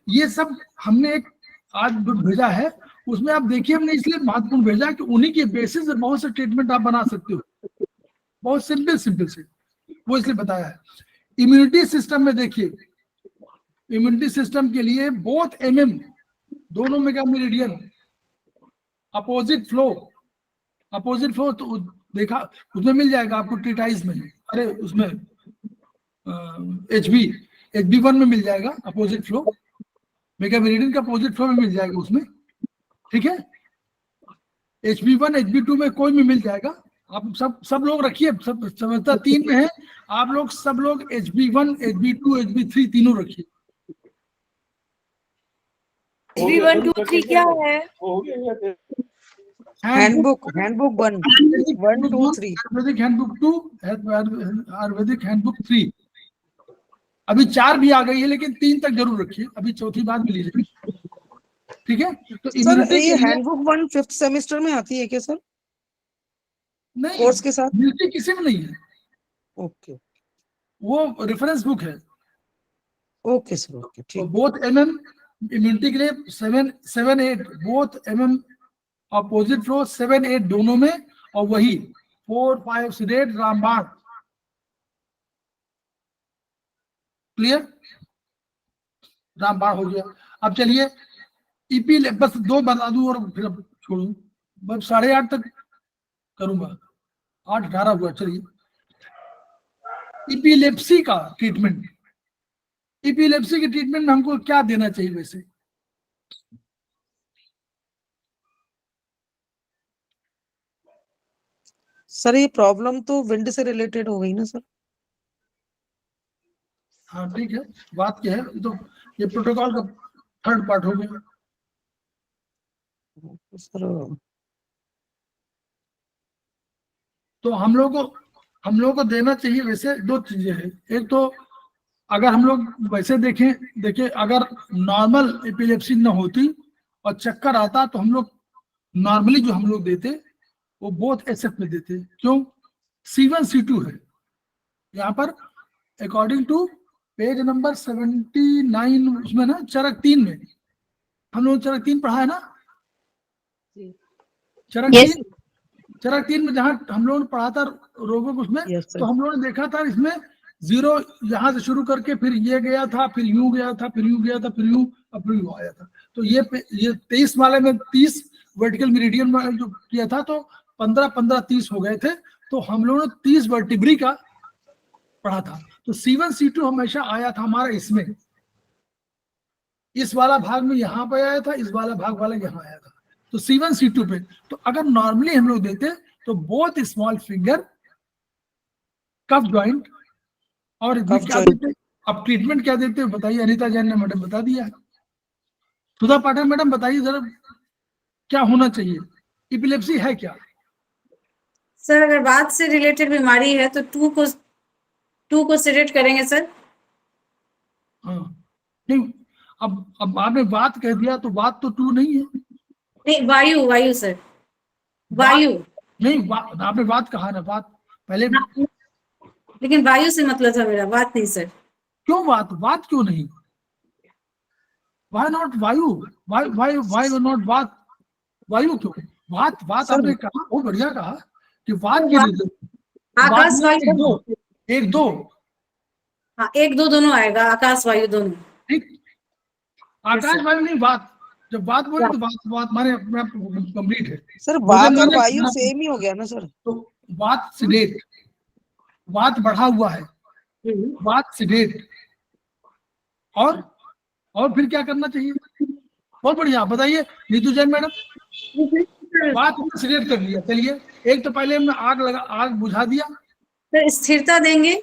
ये सब हमने एक आज भेजा है, उसमें आप देखिए, हमने इसलिए महत्वपूर्ण भेजा कि उन्हीं के बेसिस से बहुत से ट्रीटमेंट आप बना सकते हो, बहुत सिंपल से, वो इसलिए बताया है। इम्यूनिटी सिस्टम में देखिए, इम्यूनिटी सिस्टम के लिए बोथ दोनों मेगा मेरिडियन अपोजिट फ्लो तो देखा, उसमें मिल जाएगा आपको टिटाइस में, अरे उसमें HB1 में मिल जाएगा अपोजिट फ्लो, मेगा मेरिडियन का अपोजिट फ्लो में मिल जाएगा उसमें, ठीक है? HB1 HB2 में कोई भी मिल जाएगा, आप सब लोग रखिए, सब समझता 3 में है, आप लोग सब लोग HB1 HB2 HB3 तीनों रखिए। HB1 2 3 क्या है? Handbook 1, 2, 3 Ayurvedic handbook 2, Ayurvedic handbook 3, अभी 4 भी आ गई है, लेकिन 3 तक जरूर रखिए, अभी चौथी बात मिली है, ठीक है? तो सर इम्यूनिटी ये के लिए हैंडबुक 1 5th सेमेस्टर में आती है क्या सर, नहीं, कोर्स के साथ? इम्यूनिटी किसी में नहीं है, ओके। वो रेफरेंस बुक है। ओके सर, ओके, तो ठीक। बोथ MM इम्यूनिटी के लिए 7-8 बोथ MM अपोजिट फ्लो 7-8 दोनों में, और वही 4-5 सीडेट रामबाण। क्लियर, रामबाण हो गया। अब चलिए ईपी बस 2 बता दूं और फिर अब छोड़ू, बस 8:30 तक करूंगा, 8:18 हुआ। चलिए इपिलेप्सी का ट्रीटमेंट, इपिलेप्सी के ट्रीटमेंट में हमको क्या देना चाहिए वैसे? सर ये प्रॉब्लम तो विंड से रिलेटेड हो गई ना सर? हाँ ठीक है, बात क्या है, तो ये प्रोटोकॉल का थर्ड पार्ट हो गया। सर तो हम लोग को देना चाहिए वैसे 2 चीजें हैं। एक तो अगर हम लोग वैसे देखें अगर नॉर्मल एपिलेप्सी न होती और चक्कर आता तो हम लोग नॉर्मली जो हम लोग देते वो बोथ SF में देते। क्यों? C1 C2 है यहाँ पर, अकॉर्डिंग टू पेज नंबर 79 उसमें ना, चरक 3 में हम लोग चरक 3 पढ़ा है ना, जी। चरक Yes. 3 में जहाँ हम लोगों ने पढ़ा था रोगों को उसमें, Yes, sir. तो हम लोगों ने देखा था इसमें 0 यहाँ से शुरू करके फिर ये गया था, फिर यूं गया था, फिर यूं गया था, फिर यूं, अब फिर यूं आया था। तो ये 23 वाले में 30 वर्टिकल मेरिडियन में जो किया था तो 15-15 30 हो गए थे। तो हम लोगों ने 30 वर्टिब्री का पढ़ा था। तो C1 C2 हमेशा आया था हमारा इसमें, इस वाला भाग में यहाँ पे आया था, इस वाला भाग वाला यहाँ आया था। तो C1 C2 पे, तो अगर नॉर्मली हम लोग देते तो बोथ स्मॉल फिंगर, कफ जॉइंट, और इसमें क्या देते? अब ट्रीटमेंट क्या देते हैं बताइए? अनीता जैन ने मैडम बता दिया है। सुधा पाठक मैडम बताइए जरा क्या होना चाहिए, इपिलेप्सी है क्या? सर अगर बात से रिलेटेड बीमारी है तो 2 को सिलेक्ट करेंगे सर। हाँ नहीं, अब आपने बात कह दिया तो बात तो 2 नहीं है। नहीं, वायु सर, वायु नहीं, आपने बात कहा ना, बात पहले। लेकिन वायु से मतलब था मेरा, बात नहीं सर। क्यों बात क्यों नहीं? वाई नॉट वायु? वाई नॉट बात? वायु क्यों? बात आपने कहा, बहुत बढ़िया कहा कि बात की आकाश वायु 1-2, हाँ 1-2 दोनों आएगा, आकाश वायु दोनों। ठीक, आकाश वायु नहीं, बात। जब बात बोले तो बात माने अपने आप कंप्लीट है सर, बात और वायु सेम ही हो गया ना सर? तो बात सिडेट, बात बढ़ा हुआ है, बात सिडेट, और फिर क्या करना चाहिए? बहुत बढ़िया, बताइए नीतू जैन मैडम। बात हमने सिलेक्ट कर लिया, चलिए एक तो पहले हमने आग बुझा दिया। तो स्थिरता देंगे।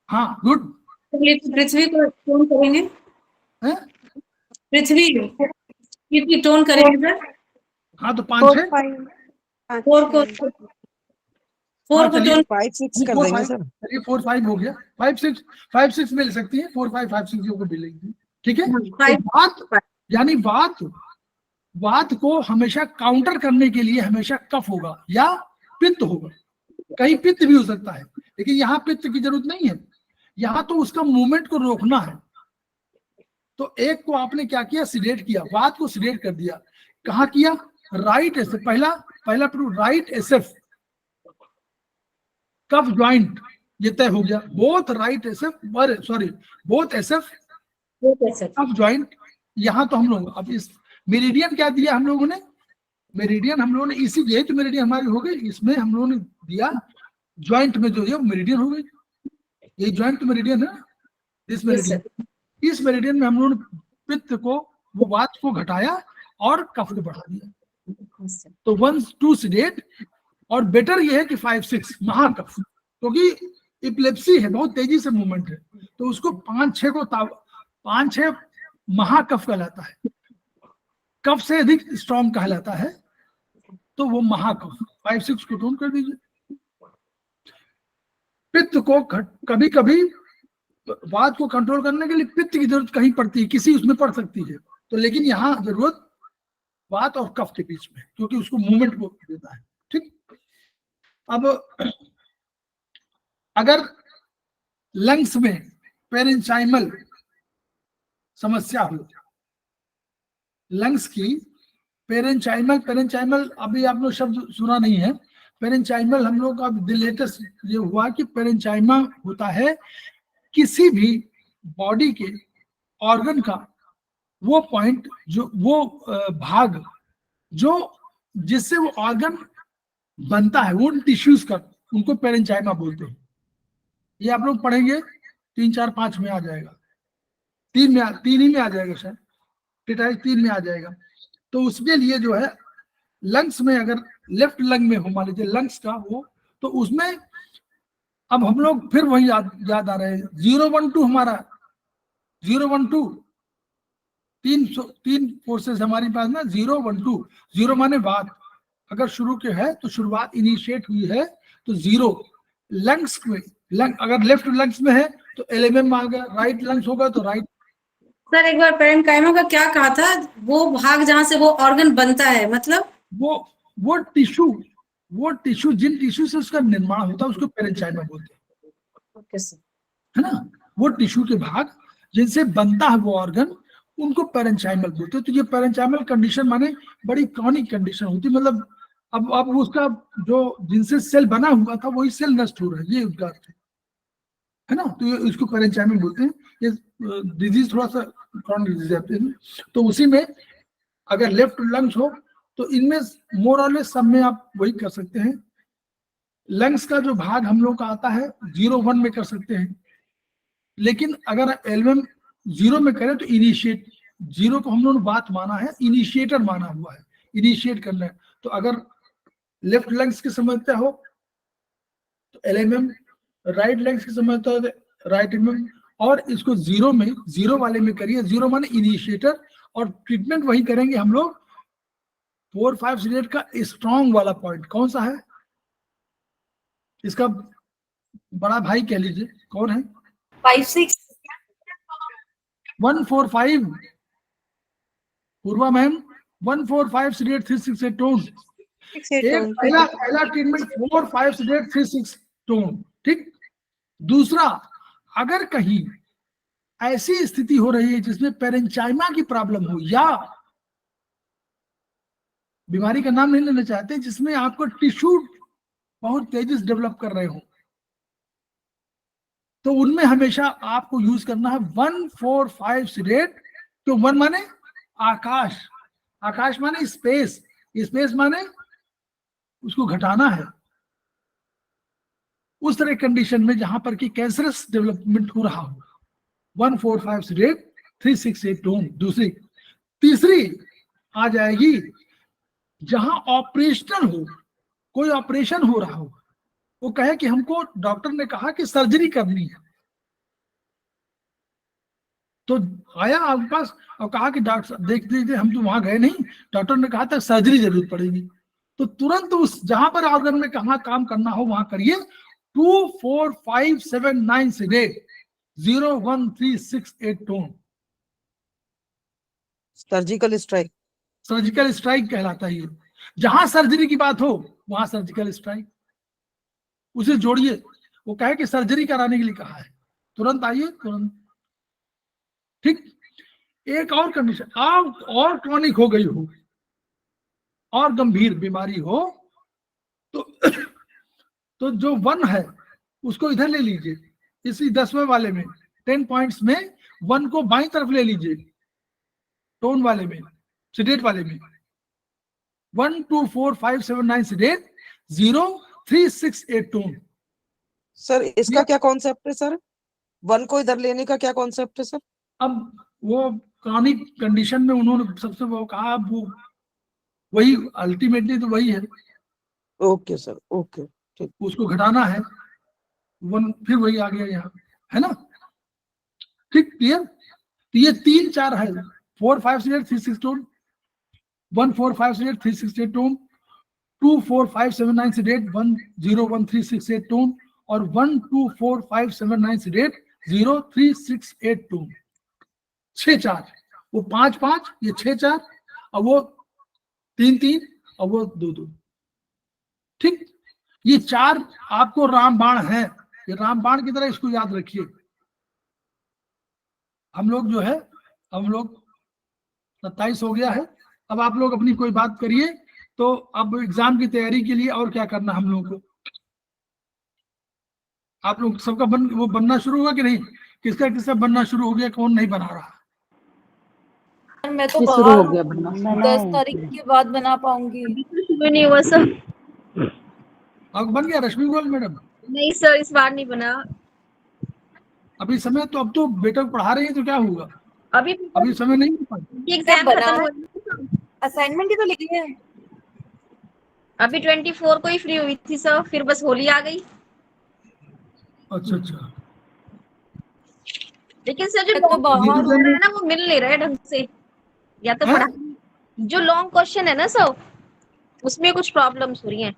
हाँ गुड। पृथ्वी को टोन करेंगे, है? पृथ्वी की टोन करेंगे सर। हाँ तो 5-6 4 को टोन 5-6 कर देंगे सर। चलिए 4-5 हो गया, 5-6 मिल सकती है, 4-5-5-6 को मिलेगी। ठीक है, तो बात यानी बात को हमेशा काउंटर करने के लिए हमेशा कफ होगा या पित्त होगा, कहीं पित्त भी हो सकता है, लेकिन यहाँ पित्त की जरूरत नहीं है, यहाँ तो उसका मूवमेंट को रोकना है। तो एक को आपने क्या किया? सिलेक्ट किया, बात को सिलेक्ट कर दिया। कहाँ किया? राइट एसएफ, पहला राइट एसएफ कफ ज्वाइंट, ये तय हो गया। Both right SF, sorry both SF cuff joint. यहाँ तो हम लोग अब इस मेरिडियन क्या दिया हम लोगों ने? मेरिडियन हम लोगों ने इसी, यही तो मेरिडियन हमारी हो गई, इसमें हम लोगों ने दिया ज्वाइंट में जो दिया मेरिडियन हो गई। ये ज्वाइंट मेरिडियन है, इस मेरिडियन में हम लोगों ने पित्त को, वो वात को घटाया और कफ को बढ़ा दिया। तो 1-2 सिडेट, और बेटर ये है कि 5-6 महाकफ, क्योंकि इपिलेप्सी है, बहुत तेजी से मूवमेंट है, तो उसको 5-6 महाकफ कहलाता है, कफ से अधिक स्ट्रॉन्ग कहलाता है, तो वो महाकफ। 5-6 को टोन कर दीजिए। पित्त को कभी कभी बात को कंट्रोल करने के लिए पित्त की जरूरत कहीं पड़ती है, किसी उसमें पड़ सकती है, तो लेकिन यहाँ जरूरत बात और कफ के बीच में, क्योंकि उसको मूवमेंट को देता है। ठीक, अब अगर लंग्स में पेरेंचाइमल समस्या हो, लंग्स की पेरेंचाइमल अभी आप लोग शब्द सुना नहीं है। पेरेंचाइमल हम लोग का लेटेस्ट ये हुआ कि पेरेंचाइमा होता है किसी भी बॉडी के ऑर्गन का वो पॉइंट, जो वो भाग जो जिससे वो ऑर्गन बनता है, उन टिश्यूज का, उनको पेरेंचाइमा बोलते हैं। ये आप लोग पढ़ेंगे 3, 4, 5 में आ जाएगा, 3 ही में आ जाएगा शायद, टिटाइज 3 में आ जाएगा। तो उसके लिए जो है लंग्स में, अगर लेफ्ट लंग में हो, मान लीजिए लंग्स का वो, तो उसमें अब हम लोग फिर वही याद आ रहे हैं 012 हमारा 012 तीन फोर्सेस हमारे पास ना, 012। 0 माने बात, अगर शुरू के है तो शुरुआत इनिशिएट हुई है तो 0। लंग्स में अगर लेफ्ट लंग्स में है तो एलएमएम आ गया, राइट लंग्स होगा तो राइट। सर एक बार पेरेंकाइमा का क्या कहा था, वो भाग जहाँ से वो ऑर्गन बनता है, मतलब वो टिश्यू जिन टिश्यू से उसका निर्माण होता है उसको पेरेंचाइमा बोलते हैं। ओके सर, है ना, वो टिश्यू के भाग जिनसे बनता है वो ऑर्गन, उनको पेरेंचाइमल बोलते हैं। तो ये पेरेंचाइमल कंडीशन माने बड़ी क्रॉनिक कंडीशन होती है, मतलब अब उसका जो जिनसे सेल बना हुआ था वही सेल नष्ट हो रहा है, ये उसका अर्थ है ना। तो ये इसको पेरेंचाइमल बोलते हैं। ये डिजीज थोड़ा सा क्रॉनिक डिजीज है। तो उसी में अगर लेफ्ट लंग्स हो तो इनमें मोर और लेस सब में आप वही कर सकते हैं। लंग्स का जो भाग हम लोग का आता है 0-1 में कर सकते हैं, लेकिन अगर एलएमएम 0 में करें तो इनिशिएट, 0 को हम लोगों ने बात माना है, इनिशिएटर माना हुआ है, इनिशिएट करना है। तो अगर लेफ्ट लंग्स की समस्या हो तो एलएमएम, राइट लंग्स की समस्या हो तो राइट एमएम, और इसको 0 वाले में करिए। 0 माने इनिशिएटर, और ट्रीटमेंट वही करेंगे हम लोग 4-5 सीडेट का स्ट्रॉन्ग वाला पॉइंट कौन सा है, इसका बड़ा भाई कह लीजिए, कौन है? 5-6 145 पूर्वा मैम, 145 सीडेट 368 टोन। एक पहला ट्रीटमेंट 4-5 सीडेट 36 टोन, ठीक। दूसरा, अगर कहीं ऐसी स्थिति हो रही है जिसमें पेरेंचाइमा की प्रॉब्लम हो, या बीमारी का नाम नहीं लेना चाहते, जिसमें आपको टिश्यू बहुत तेजी से डेवलप कर रहे हो, तो उनमें हमेशा आपको यूज करना है 145 सीडेट। तो 1 माने आकाश, आकाश माने स्पेस, स्पेस माने उसको घटाना है उस तरह कंडीशन में जहां पर कि कैंसरस डेवलपमेंट हो रहा हो। 145 सीडेट 368 टोन। दूसरी, तीसरी आ जाएगी जहां ऑपरेशनल हो, कोई ऑपरेशन हो रहा हो, वो कहे कि हमको डॉक्टर ने कहा कि सर्जरी करनी है, तो आया आपके पास और कहा कि डॉक्टर देख दीजिए, हम तो वहां गए नहीं, डॉक्टर ने कहा था सर्जरी जरूर पड़ेगी, तो तुरंत उस जहां पर ऑर्गन में कहाँ काम करना हो वहां करिए। 24579 seeded 01368 tone. Surgical strike, surgical strike कहलाता है ये। जहां सर्जरी की बात हो वहां सर्जिकल स्ट्राइक, उसे जोड़िए। वो कहे कि सर्जरी कराने के लिए कहा है, तुरंत आइए, तुरंत, ठीक। एक और कंडीशन, और क्रॉनिक हो गई हो और गंभीर बीमारी हो तो जो 1 है उसको इधर ले लीजिए, इसी 10वें वाले में 10 पॉइंट्स में 1 को बाईं तरफ ले लीजिए, टोन वाले में, सीडेट वाले में। 124,579 सीडेट 0,368 टोन। सर इसका क्या कॉन्सेप्ट है सर? 1 को इधर लेने का क्या कॉन्सेप्ट है सर? अब वो क्रॉनिक कंडीशन में उन्होंने सबसे वो कहा, वो वही अल्टीमेटली तो वही है। ओके सर, ओके, ठीक। उसको घटाना है, 1 फिर वही आ गया यहाँ, है ना, ठीक, क्लियर। तो ये 3-4 है, 4-5 seeded 368 tone, 145 seeded 368 tone, 24579 seeded 101368 tone, और 124,579 सीडेट 0368 टोन। 6-4, वो 5-5, ये 6-4, और वो 3-3, और वो 2-2, ठीक। ये 4 आपको रामबाण है, ये रामबाण की तरह इसको याद रखिए। हम लोग 27 हो गया है। अब आप लोग अपनी कोई बात करिए, तो अब एग्जाम की तैयारी के लिए और क्या करना हम लोगों को। आप लोग सबका वो बनना शुरू हुआ कि नहीं? किसका किसका बनना शुरू हो गया, कौन नहीं बना रहा? मैं तो ये शुरू बाहर हो गया बनना। 10 तारीख के बाद बना पाऊंगी। अभी तो शुरू नहीं हुआ सर। अब बन गया रश्मि गोयल मैडम? नहीं सर, इस बार नहीं बना। अभी समय तो, अब तो बेटा को पढ़ा रही है तो क्या हुआ? अभी अभी समय नहीं मिल पाया। एग्जाम बना खत्म है। हो गया। असाइनमेंट ही तो लिखी है। अभी 24 को ही फ्री हुई थी सर, फिर बस होली आ गई। अच्छा अच्छा। लेकिन सर जो मैं तो लॉन्ग बाहर क्वेश्चन हूँ। है ना, वो मिल नहीं रहा है ढंग से, या तो हैं? पढ़ा, जो लॉन्ग क्वेश्चन है ना सर, उसमें कुछ प्रॉब्लम्स हो रही हैं।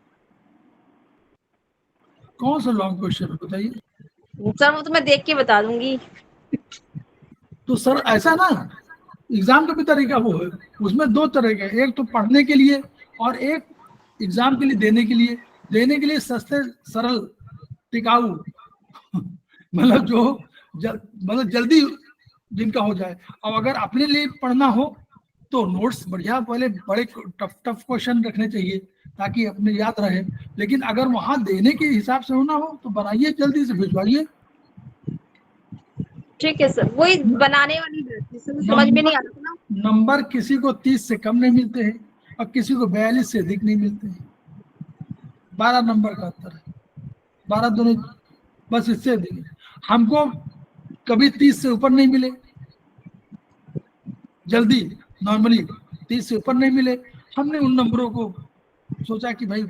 कौन सा लॉन्ग क्वेश्चन बताइए? सर वो तो मैं देख के बता दूंगी। तो सर ऐसा ना, एग्जाम का भी तरीका वो है, उसमें 2 तरह के, एक तो पढ़ने के लिए और एक एग्जाम के लिए देने के लिए। देने के लिए सस्ते, सरल, टिकाऊ मतलब जो मतलब जल्दी जिनका हो जाए। और अगर अपने लिए पढ़ना हो तो नोट्स बढ़िया, पहले बड़े टफ टफ क्वेश्चन रखने चाहिए ताकि अपने याद रहे। लेकिन अगर वहां देने के हिसाब से होना हो तो बनाइए, जल्दी से भिजवाइए। ठीक है सर, वही बनाने वाली बात थी सर, समझ में नहीं आ रहा था ना। नंबर किसी को 30 से कम नहीं मिलते हैं और किसी को 42 से अधिक नहीं मिलते हैं। 12 नंबर का अंतर है, 12 दोनों, बस इससे अधिक है। हमको कभी 30 से ऊपर नहीं मिले, जल्दी नॉर्मली 30 से ऊपर नहीं मिले। हमने उन नंबरों को सोचा कि भाई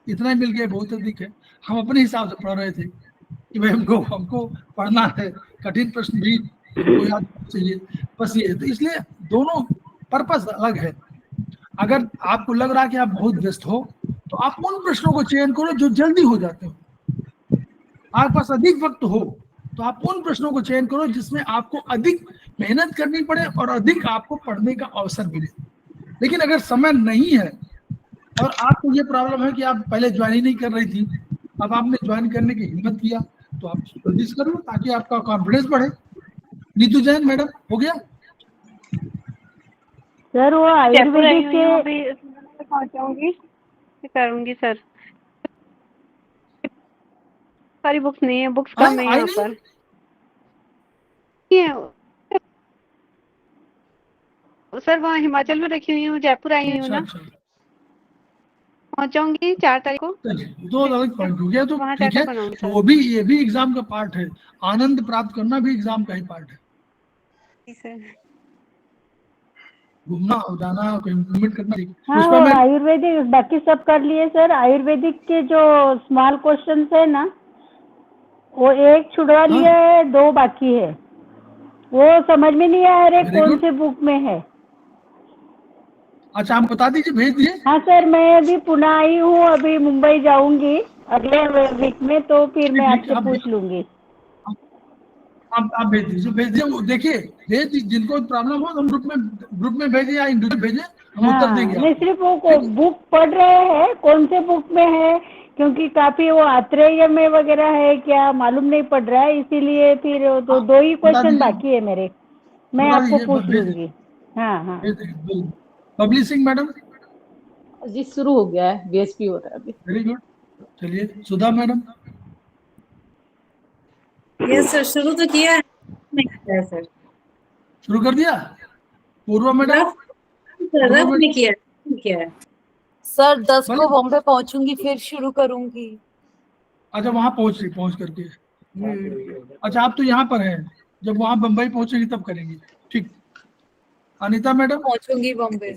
इतना ही मिल गया, बहुत अधिक है। हम अपने हिसाब से पढ़ रहे थे कि भाई हमको पढ़ना है, कठिन प्रश्न भी हमको याद चाहिए, बस ये है। तो इसलिए दोनों पर्पस अलग है। अगर आपको लग रहा है कि आप बहुत व्यस्त हो तो आप उन प्रश्नों को चयन करो जो जल्दी हो जाते हो। आपके पास अधिक वक्त हो तो आप उन प्रश्नों को चयन करो जिसमें आपको अधिक मेहनत करनी पड़े और अधिक आपको पढ़ने का अवसर मिले। लेकिन अगर समय नहीं है और आपको ये प्रॉब्लम है कि आप पहले ज्वाइन ही नहीं कर रही थी, अब आपने ज्वाइन करने की हिम्मत किया, तो आप जल्दी से करो ताकि आपका कॉन्फिडेंस बढ़े। नीतू जैन मैडम, हो गया? सर वो आयुर्वेदिक के पहुंचाऊंगी, करूंगी सर। सारी बुक्स नहीं है, बुक्स कम है आई यहाँ नहीं? पर। ये सर वहाँ हिमाचल में रखी हुई हूँ, जयपुर आई हुई हूँ अच्छा ना, अच्छा, पहुंचाऊंगी 4 तारीख को। चलिए 2 अलग पॉइंट हो गया तो वहाँ ठीक जाकर है। बनाऊंगी तो सर। वो भी, ये भी एग्जाम का पार्ट है। आनंद प्राप्त करना भी एग्जाम का ही पार्ट है। सर घूमना, जाना, कोई मूवमेंट करना। हाँ उसमें वो मैं आयुर्वेदिक बाकी सब कर लिए सर। आयुर्वेदिक के जो स्मॉल क्वेश्चंस है ना, वो एक छुड़वा हाँ, लिया है, 2 बाकी है। वो समझ में नहीं आ रहे वेरी कौन गुड। से बुक में है। अच्छा, हम बता दीजिए, भेज दिए। हाँ सर, मैं अभी पुणे आई हूँ, अभी मुंबई जाऊंगी अगले वीक में, तो फिर मैं ठीक, आपसे पूछ लूंगी। आप भेज दीजिए, भेज दिए। वो देखिए, भेज दीजिए, जिनको प्रॉब्लम हो हम ग्रुप में भेजें या इंडिविजुअल भेजें, हम उत्तर हाँ, देंगे नहीं आपको। सिर्फ वो ठीक है? बुक पढ़ रहे हैं कौन से बुक में है, क्योंकि काफी वो आत्रेय में वगैरह है क्या मालूम नहीं पड़ रहा है, इसीलिए फिर तो 2 ही बता क्वेश्चन दीजिए, बाकी है मेरे। मैं बता आपको दीजिए, पूछ भेज लूंगी। हाँ हाँ भेज दीजिए। पब्लिशिंग मैडम, जी शुरू हो गया है, बीएसपी हो रहा है अभी। Very good. चलिए सुधा मैडम, यस सर, शुरू तो किया है, नहीं किया है सर। शुरू कर दिया? पूर्वा मैडम, रफ रफ नहीं किया है, नहीं किया है। सर 10 भले। को बॉम्बे पहुंचूंगी, फिर शुरू करूंगी। अच्छा, वहां पहुंच करके। अच्छा, आप तो यहाँ पर हैं, जब वहां बम्बई पहुंचेगी तब करेंगे। ठीक। अनीता मैडम, पहुंचूंगी बॉम्बे।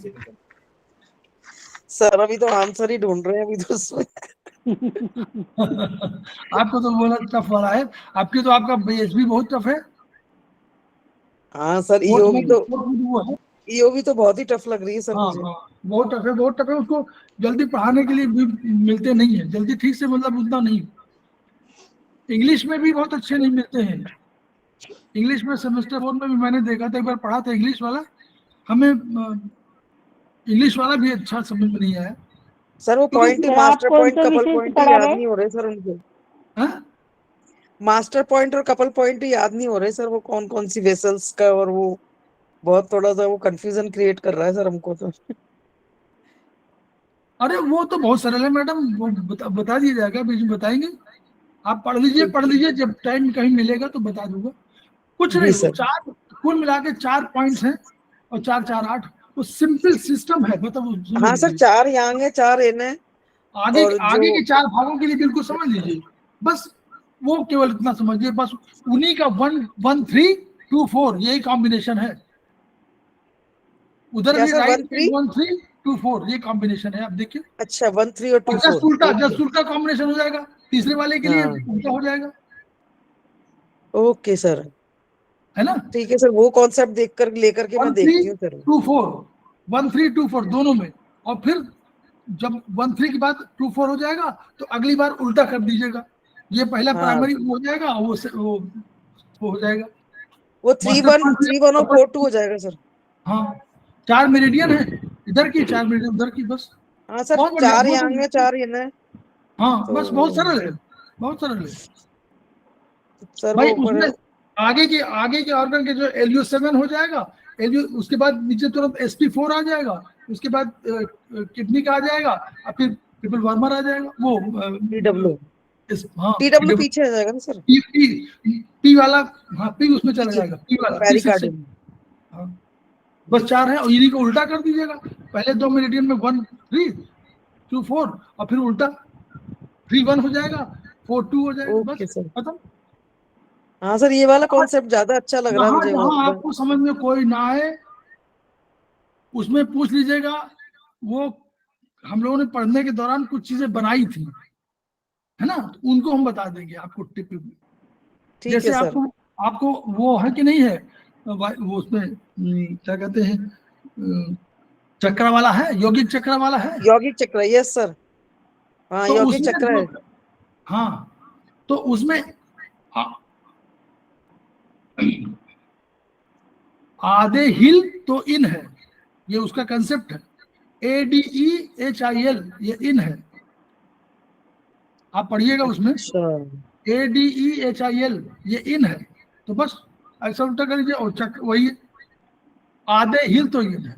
सर अभी तो आंसर ही ढूंढ रहे हैं, अभी तो उसमें आपको तो बोला टफ वाला है। आपकी तो, आपका बीएसबी बहुत टफ है। हाँ सर, वो ईओबी तो वो है। ईओबी तो बहुत ही टफ लग रही है सर हाँ मुझे। हाँ, बहुत टफ है, बहुत टफ है। उसको जल्दी पढ़ाने के लिए भी मिलते नहीं है, जल्दी ठीक से, मतलब उतना नहीं। इंग्लिश में भी बहुत अच्छे नहीं मिलते हैं। इंग्लिश में सेमेस्टर 4 में भी मैंने देखा था, एक बार पढ़ा था इंग्लिश वाला, हमें इंग्लिश वाला भी अच्छा समझ में नहीं आया। सर वो पॉइंट ही, सर, आप मास्टर कौन पॉइंट से कपल विषय से पॉइंट ही पढ़ा याद रहे? नहीं हो रहे सर उनके। हाँ? मास्टर पॉइंट और कपल पॉइंट याद नहीं हो रहे सर, वो कौन कौन सी वेसल्स का, और वो बहुत थोड़ा सा वो कंफ्यूजन क्रिएट कर रहा है सर हमको तो। अरे वो तो बहुत सरल है मैडम, वो बता दिया जाएगा, बीच में बताएंगे। आप पढ़ लीजिए, जब टाइम कहीं मिलेगा तो बता दूंगा। कुछ जी नहीं, सर। चार कुल मिला के 4 पॉइंट्स हैं, और 4 4 8, वो सिंपल सिस्टम है, मतलब हाँ सर, 4 यांग है, 4 इन है। आगे और आगे जो के 4 भागों के लिए बिल्कुल समझ लीजिए, बस वो केवल इतना समझिए, बस उन्हीं का 1 1 3 2 4 यही कॉम्बिनेशन है। उधर क्या भी सर, राइट 1 3? 1 3 2 4 ये कॉम्बिनेशन है, आप देखिए। अच्छा, 1 3 और 2 जस्ट 4। उल्टा, जस्ट उल्टा कॉम्बिनेशन हो जाएगा, तीसरे वाले के लिए हाँ उल्टा हो जाएगा, ओके सर, है ना। ठीक है सर, वो कॉन्सेप्ट देख कर लेकर के 1 मैं 3 देखती हूँ सर। 2 4 1 3 2 4 दोनों में, और फिर जब 1 3 के बाद 2 4 हो जाएगा तो अगली बार उल्टा कर दीजिएगा, ये पहला हाँ, प्राइमरी हो जाएगा, वो हो जाएगा वो 3 मास्टर 1 3 1 और 4 2 हो जाएगा सर। हाँ, 4 मेरिडियन है इधर की, 4 मेरिडियन उधर की, बस हाँ सर, बहुत बढ़िया, 4 वो यांग तो है, 4 इन है। हाँ, बस बहुत तो सरल है, बहुत सरल है सर भाई। वो ऊपर उसमें आगे के ऑर्गन के जो LU7 हो जाएगा, उसके बाद नीचे तुरंत SP4 आ जाएगा, उसके बाद किडनी का आ जाएगा, और फिर ट्रिपल वार्मर आ जाएगा, वो TW हाँ TW पीछे आ जाएगा ना सर, पी वाला, हाँ पी उसमें चला पीछे जाएगा, पी वाला पी सेक्शन। पेरिकार्डियम। हाँ, बस 4 है, और इन्हीं को उल्टा कर दीजिएगा, पहले 2 मेरिडियन में 1 3 2 4, और फिर उल्टा 3 1 हो जाएगा, 4 2 हो जाएगा, बस ओके सर। खत्म। हाँ सर, ये वाला कॉन्सेप्ट ज्यादा अच्छा लग रहा है जहां मुझे जहां बहुत। आपको समझ में कोई ना आए उसमें पूछ लीजिएगा, वो हम लोगों ने पढ़ने के दौरान कुछ चीजें बनाई थी, है ना, तो उनको हम बता देंगे आपको टिप में। ठीक जैसे है सर। आपको आपको वो है कि नहीं है, वो उसमें क्या कहते हैं, चक्र वाला है, यौगिक चक्र वाला है, यौगिक चक्र, यस सर, हाँ तो यौगिक उसमें चक्र है। हाँ, तो उसमें आधे हिल तो इन है, ये उसका कंसेप्ट है, ADEHIL ये इन है, आप पढ़िएगा उसमें, अच्छा, ADEHIL ये इन है, तो बस ऐसा उल्टा कर लीजिए, और चक्र वही है, आधे हिल तो इन है,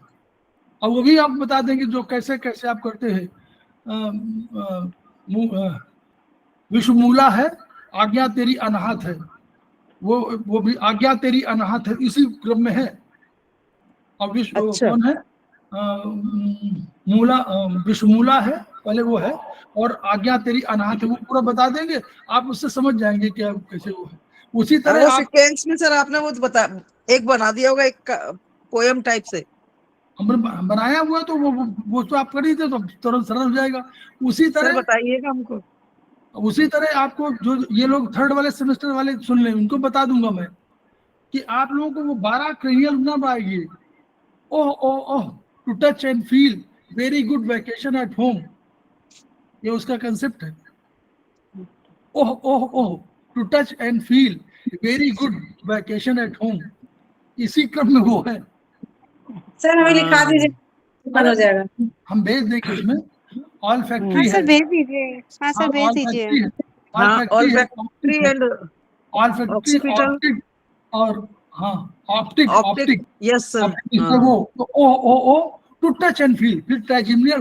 और वो भी आप बता देंगे जो कैसे कैसे आप करते हैं। विश्वमूला है, आज्ञा तेरी अनाहत है, वो भी आज्ञा तेरी अनाहत है, इसी क्रम में है, और विश्व अच्छा। कौन है, मूला, विश्वमूला है पहले, वो है, और आज्ञा तेरी अनाहत है, वो पूरा बता देंगे, आप उससे समझ जाएंगे क्या कैसे वो है। उसी हाँ, तरह वो आप सीक्वेंस में सर आपने वो बता, एक बना दिया होगा, एक पोयम टाइप से। हमने बनाया हुआ, तो वो तो आप कर ही थे, तो तुरंत सरल हो जाएगा। सर बताइएगा हमको। उसी तरह आपको जो ये लोग 3rd वाले सेमेस्टर वाले सुन लें, उनको बता दूंगा मैं कि आप लोगों को वो 12 क्रेनियल नर्व आएगी, oh oh oh to touch and feel very good vacation at home, ये उसका कंसेप्ट है, oh oh oh to touch and feel very good vacation at home, इसी क्रम में वो है। सर हमें लिखा दीजिए, बंद हो जाएगा। हम भेज देंगे उसमें, ऑल हाँ फैक्ट्री है, सर भेज दीजिए, हाँ सर भेज ऑल दीजिए। फैक्ट्री है, ऑल हाँ, olfactory factory and olfactory occipital, optic, और हाँ optic optic, optic yes sir. Optic हाँ वो तो O to touch and feel, फिर ट्राइजेमिनल,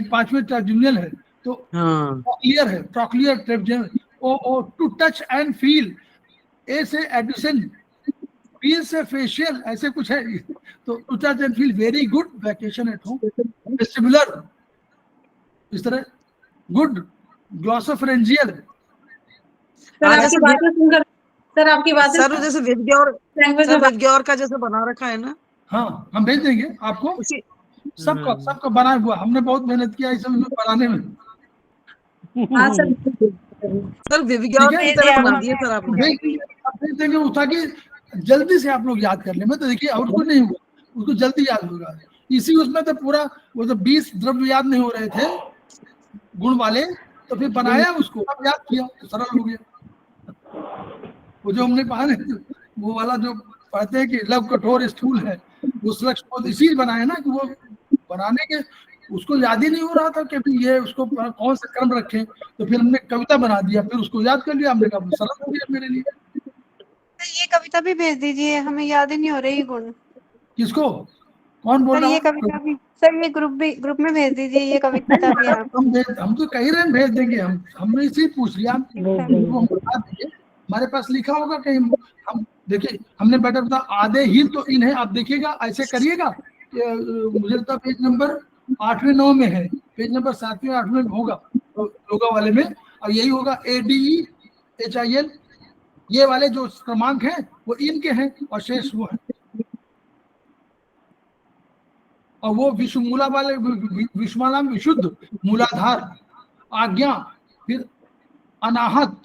5वें ट्राइजेमिनल है, तो हाँ, ट्रॉक्लियर है, trochlear trigeminal, O to touch and feel, A से एडिशन, फील से फेशियल, ऐसे कुछ है, तो to touch and feel very good vacation at home, similar इस तरह, गुड ग्लॉसोफरेंजियल। सर आपकी बातें सुनकर, सर आपकी बातें सर जैसे विबग्योर, लैंग्वेज सर में विबग्योर का जैसे बना रखा है ना, हाँ हम भेज देंगे आपको, उसी। सबका बनाया हुआ, हमने बहुत मेहनत किया इस सब बनाने में, हाँ सर, सर विबग्योर की तरह बना दिए सर आपने। भेज देंगे वो, ताकि जल्दी से आप लोग याद कर लें, मैं तो देखिए और कुछ नहीं हुआ, उसको जल्दी याद होगा, इसी उसमें तो पूरा वो तो 20 द्रव्य याद नहीं हो रहे थे गुण वाले, तो फिर बनाया उसको, अब याद किया तो सरल हो गया। वो जो हमने पढ़ा नहीं, वो वाला जो पढ़ते हैं कि लव कठोर स्थूल है, उस लक्ष्य को इसी बनाया ना, कि वो बनाने के उसको याद ही नहीं हो रहा था कि अभी ये उसको कौन सा क्रम रखें, तो फिर हमने कविता बना दिया, फिर उसको याद कर लिया, हमने कहा सरल हो गया मेरे लिए। ये कविता भी भेज दीजिए, हमें याद ही नहीं हो रही गुण। किसको, कौन बोल सर रहा ये है? कविता भी, सर ये ग्रुप में भेज दीजिए ये कविता भी आप। हम तो कहीं रहे भेज देंगे, हमने इसी पूछ लिया, वो हम बता देंगे, हमारे पास लिखा होगा कहीं। हम देखिए, हमने बेटा बता आधे ही तो इन है, आप देखिएगा ऐसे करिएगा, मुझे लगता पेज नंबर 8वें 9 में है, पेज नंबर 7वें 8वें में होगा लोगा वाले में, और यही होगा ADEHIL, ये वाले जो क्रमांक हैं वो इनके हैं और शेष वो है, और वो विश्वमूला वाले विश्वमाला में विशुद्ध, मूलाधार, आज्ञा, फिर अनाहत,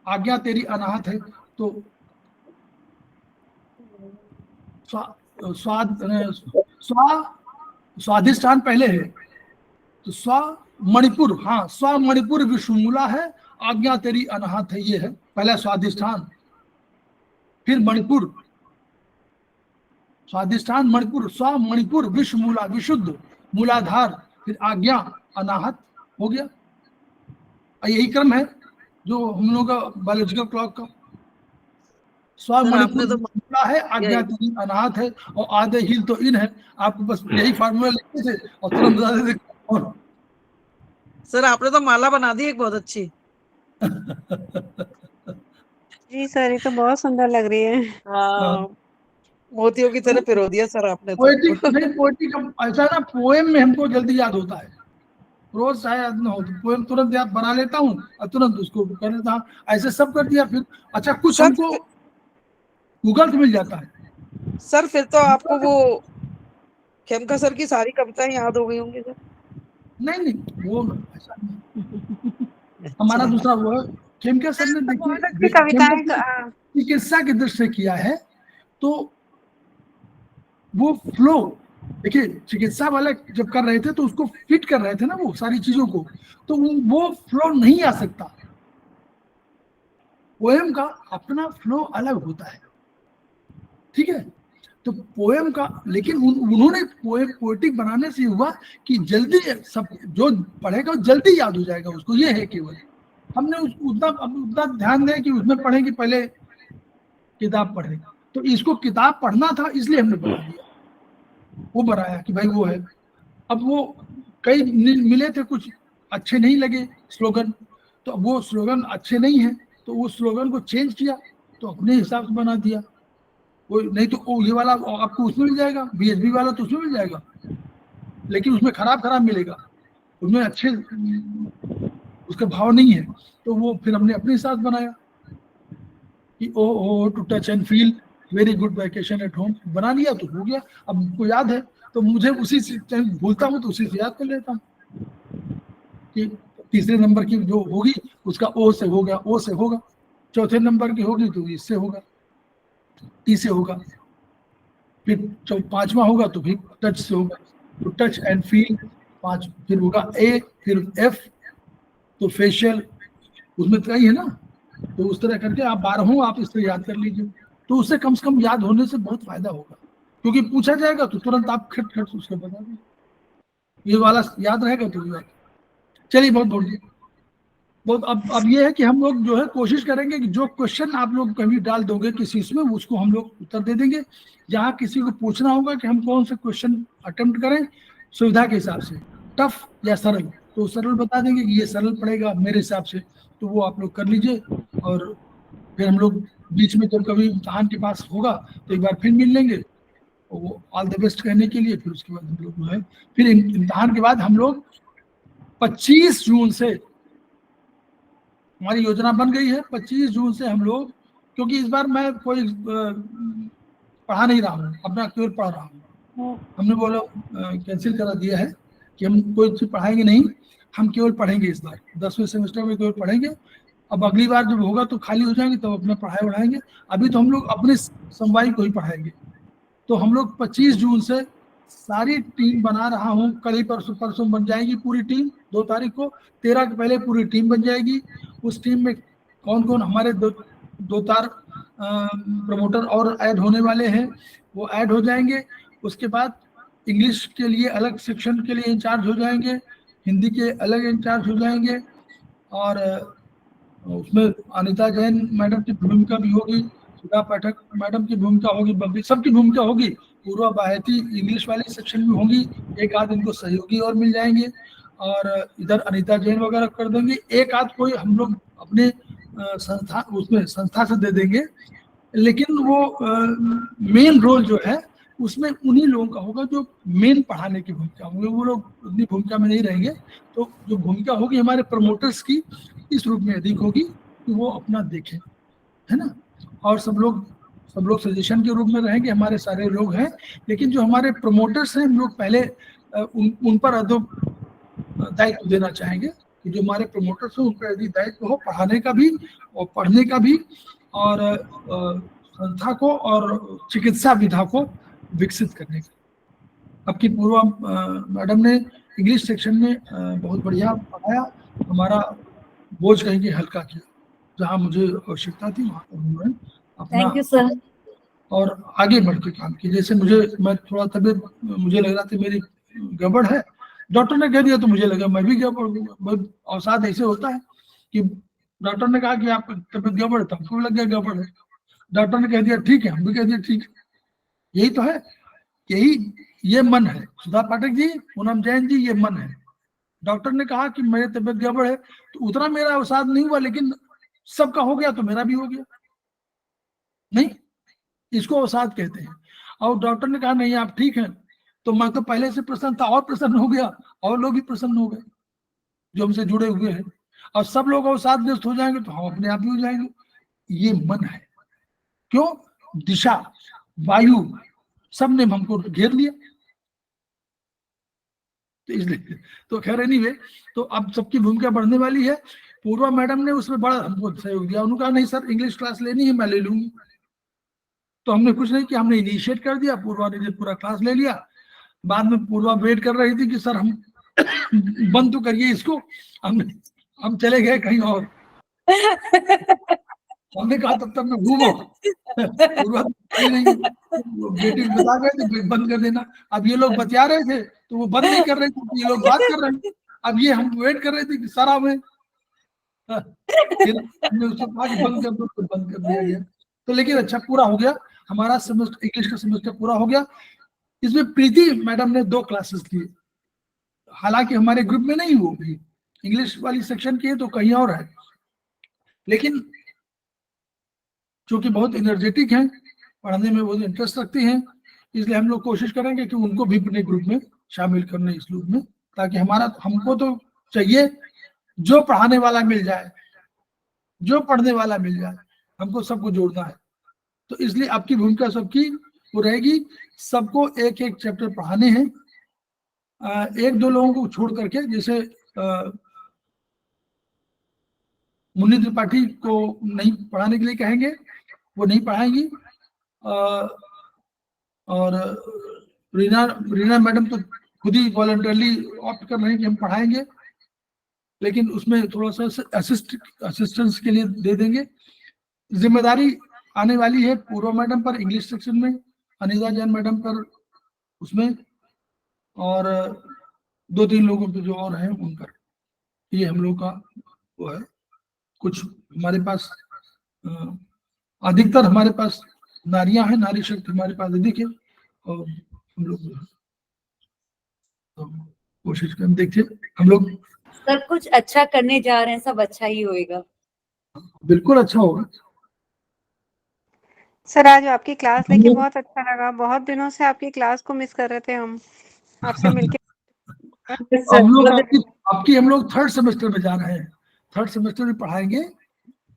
आज्ञा तेरी अनाहत है, तो स्वाधिष्ठान पहले है, तो मणिपुर, हाँ मणिपुर विश्वमूला है, आज्ञा तेरी अनाहत है, ये है पहला स्वाधिष्ठान, फिर मणिपुर, स्वाधिष्ठान मणिपुर, मणिपुर विश्वमूला विशुद्ध, मूलाधार, फिर आज्ञा, अनाहत, हो गया। यही क्रम है जो हम लोग का बायोलॉजिकल क्लॉक का। मणिपुर तो है, आज्ञा तेरी अनाहत है, और आधे हील तो इन है। आपको बस यही फार्मूला लिखते थे और तुरंत बता देते। और सर आपने तो माला बना दी एक बहुत अच्छी। जी सर ये तो बहुत सुंदर लग रही है। हाँ, मोतियों की तरह पिरो दिया सर आपने तो। पोएटिक ऐसा ना, पोएम में हमको जल्दी याद होता है, रोज शायद न हो, तो पोएम तुरंत याद बना लेता हूँ और तुरंत उसको कर लेता हूँ, ऐसे सब कर दिया। फिर अच्छा कुछ हमको गूगल से मिल जाता है। सर फिर तो आपको वो खेमका सर की सारी कविताएं याद हो गई होंगी सर? नहीं वो ऐसा नहीं, हमारा दूसरा वो है, खेमका सर ने देखिए कविताएं चिकित्सा की दृष्टि से किया है, तो वो फ्लो देखिए, चिकित्सा वाले जब कर रहे थे तो उसको फिट कर रहे थे ना वो सारी चीजों को, तो वो फ्लो नहीं आ सकता। पोएम का अपना फ्लो अलग होता है, ठीक है। तो पोएम का, लेकिन उन्होंने पोएटिक बनाने से हुआ कि जल्दी सब जो पढ़ेगा जल्दी याद हो जाएगा उसको, ये है केवल। हमने उतना ध्यान दें कि उसमें पढ़ेंगे, पहले किताब पढ़े, तो इसको किताब पढ़ना था इसलिए हमने बना दिया, वो बनाया कि भाई वो है। अब वो कई मिले थे, कुछ अच्छे नहीं लगे स्लोगन, तो वो स्लोगन अच्छे नहीं है, तो वो स्लोगन को चेंज किया, तो अपने हिसाब से बना दिया। वो नहीं तो ये वाला आपको उसमें मिल जाएगा, BSB वाला तो उसमें मिल जाएगा, लेकिन उसमें खराब मिलेगा, उसमें अच्छे उसका भाव नहीं है। तो वो फिर हमने अपने साथ बनाया कि oh to touch and feel very good vacation at home, बना लिया तो हो गया। अब मुझको याद है तो मुझे उसी से भूलता हूँ तो उसी से याद कर लेता हूँ कि तीसरे नंबर की जो होगी उसका ओ से हो गया, ओ से होगा, चौथे नंबर की होगी तो इससे होगा, टी से होगा, फिर पांचवा होगा तो फिर टच से होगा, तो टच एंड फील 5, फिर होगा ए, फिर F तो फेशियल, उसमें तो ही है ना। तो उस तरह करके आप 12 आप इस तरह याद कर लीजिए, तो उससे कम से कम याद होने से बहुत फायदा होगा, क्योंकि पूछा जाएगा तो तुरंत आप खट उसके बता दें, ये वाला याद रहेगा तो याद। चलिए बहुत अब ये है कि हम लोग जो है कोशिश करेंगे कि जो क्वेश्चन आप लोग कभी डाल दोगे किसी इसमें, उसको हम लोग उत्तर दे देंगे। जहाँ किसी को पूछना होगा कि हम कौन से क्वेश्चन अटेम्प्ट करें सुविधा के हिसाब से, टफ या सरल, तो सरल बता देंगे कि ये सरल पड़ेगा मेरे हिसाब से, तो वो आप लोग कर लीजिए। और फिर हम लोग बीच में जब कभी इम्तहान के पास होगा तो एक बार फिर मिल लेंगे, और वो ऑल द बेस्ट कहने के लिए। फिर उसके बाद हम लोग जो है फिर इम्तहान के बाद हम लोग 25 जून से हमारी योजना बन गई है, 25 जून से हम लोग, क्योंकि इस बार मैं कोई पढ़ा नहीं रहा हूँ, अपना केवल पढ़ रहा हूँ। हमने बोला कैंसिल करा दिया है कि हम कोई चीज पढ़ाएंगे नहीं, हम केवल पढ़ेंगे इस बार 10वें सेमेस्टर में केवल पढ़ेंगे। अब अगली बार जब होगा तो खाली हो जाएंगे, तो अपना पढ़ाई बढ़ाएंगे। अभी तो हम लोग अपने समवाई को ही पढ़ाएंगे। तो हम लोग 25 जून से सारी टीम बना रहा हूँ, कल ही परसों बन जाएगी पूरी टीम, 2 तारीख को, 13 के पहले पूरी टीम बन जाएगी। उस टीम में कौन कौन हमारे दो तार प्रमोटर और ऐड होने वाले हैं, वो ऐड हो जाएंगे। उसके बाद इंग्लिश के लिए अलग सेक्शन के लिए इंचार्ज हो जाएंगे, हिंदी के अलग इंचार्ज हो जाएंगे, और उसमें अनिता जैन मैडम की भूमिका भी होगी, सुधा पाठक मैडम की भूमिका होगी, बबली सबकी भूमिका होगी। पूर्वा बाहेती इंग्लिश वाले सेक्शन में होंगी, एक आध इनको सहयोगी और मिल जाएंगे, और इधर अनिता जैन वगैरह कर देंगे। एक आध कोई हम लोग अपने संस्था उसमें संस्था से दे देंगे, लेकिन वो मेन रोल जो है उसमें उन्हीं लोगों का होगा जो मेन पढ़ाने की भूमिका होंगे, वो लोग उतनी भूमिका में नहीं रहेंगे। तो जो भूमिका होगी हमारे प्रमोटर्स की इस रूप में अधिक होगी कि वो अपना देखें, है ना। और सब लोग सजेशन के रूप में रहेंगे, हमारे सारे लोग हैं, लेकिन जो हमारे प्रमोटर्स हैं हम लोग पहले उन पर दायित्व देना चाहेंगे कि जो हमारे प्रमोटर्स हैं उन पर यदि दायित्व हो पढ़ाने का भी और पढ़ने का भी, और संस्था को और चिकित्सा विधा को विकसित करने का। अब की पूर्वा मैडम ने इंग्लिश सेक्शन में बहुत बढ़िया पढ़ाया, हमारा बोझ कहीं के हल्का किया, जहाँ मुझे आवश्यकता थी वहाँ पर उन्होंने अपना थैंक यू सर। और आगे बढ़ के काम किया। जैसे मैं थोड़ा तबीयत मुझे लग रहा था मेरी गड़बड़ है, डॉक्टर ने कह दिया तो मुझे लगा मैं भी गड़बड़, अवसाद ऐसे होता है कि डॉक्टर ने कहा कि आपकी तबीयत गड़बड़ है, हमको लग गया गड़बड़ है, डॉक्टर ने कह दिया ठीक है, हम भी कह दिया ठीक है। यही तो है, ये मन है। सुधा पाठक जी, पूनम जैन जी, ये मन है। डॉक्टर ने कहा कि मेरी तबीयत गड़बड़ है तो उतना मेरा अवसाद नहीं हुआ, लेकिन सबका हो गया तो मेरा भी हो गया, नहीं, इसको अवसाद कहते हैं। और डॉक्टर ने कहा नहीं आप ठीक हैं, तो मैं तो पहले से प्रसन्न था और प्रसन्न हो गया, और लोग भी प्रसन्न हो गए जो हमसे जुड़े हुए हैं, और सब लोग अवसादग्रस्त हो जाएंगे तो हम अपने आप ही हो जाएंगे। ये मन है। क्यों? दिशा, वायु, सब ने हमको घेर लिया, तो इसलिए तो खैर एनीवे, तो अब सबकी भूमिका बढ़ने वाली है। पूर्वा मैडम ने उसमें बड़ा हमको सहयोग दिया, उन्होंने कहा नहीं सर इंग्लिश क्लास लेनी है मैं ले लूंगी, तो हमने कुछ नहीं किया, हमने इनिशिएट कर दिया, पूर्वा ने पूरा क्लास ले लिया। बाद में पूर्वा वेट कर रही थी कि सर हम बंद तो करिए इसको, हम चले गए कहीं और। हमने कहा तब तक मैं घूमो, पूर्वा नहीं, बेटी बता गए थे बंद कर देना। अब ये लोग बतिया रहे थे तो वो बंद नहीं कर रहे थे, ये लोग बात कर रहे थे, अब ये हम वेट कर रहे थे कि सर हमें, फिर हमने उसको कहा कि बंद कर दो, तो बंद कर दिया गया। तो लेकिन अच्छा पूरा हो गया हमारा सेमेस्टर, इंग्लिश का सेमेस्टर पूरा हो गया। इसमें प्रीति मैडम ने 2 क्लासेस लिए, हालांकि हमारे ग्रुप में नहीं, वो भी इंग्लिश वाली सेक्शन की है तो कहीं और है, लेकिन चूंकि बहुत एनर्जेटिक हैं, पढ़ने में बहुत इंटरेस्ट रखती हैं, इसलिए हम लोग कोशिश करेंगे कि उनको भी अपने ग्रुप में शामिल करने इस ग्रुप में, ताकि हमको तो चाहिए जो पढ़ाने वाला मिल जाए, जो पढ़ने वाला मिल जाए, हमको सबको जोड़ना है। तो इसलिए आपकी भूमिका सबकी वो रहेगी, सबको एक एक चैप्टर पढ़ाने हैं, 1-2 लोगों को छोड़ करके, जैसे मुन्नी त्रिपाठी को नहीं पढ़ाने के लिए कहेंगे, वो नहीं पढ़ाएंगी, और रीना मैडम तो खुद ही वॉलंटरली ऑप्ट कर रहे हैं कि हम पढ़ाएंगे, लेकिन उसमें थोड़ा सा असिस्टेंस के लिए दे देंगे। जिम्मेदारी आने वाली है पूर्वा मैडम पर इंग्लिश सेक्शन में, अनिता जैन मैडम पर उसमें, और 2-3 लोगों पे जो और हैं उन पर। ये हम लोग का वो है। कुछ हमारे पास अधिकतर हमारे पास नारियां हैं, नारी शक्ति हमारे पास अधिक है, और हम लोग तो कोशिश करें, देखिए हम लोग सब कुछ अच्छा करने जा रहे हैं, सब अच्छा ही होएगा। बिल्कुल अच्छा होगा। सर आज आपकी क्लास लेके बहुत अच्छा लगा, बहुत दिनों से आपकी क्लास को मिस कर रहे थे हम, आपसे मिलके। हम लोग आपकी हम लोग 3rd सेमेस्टर में जा रहे हैं, 3rd सेमेस्टर में पढ़ाएंगे,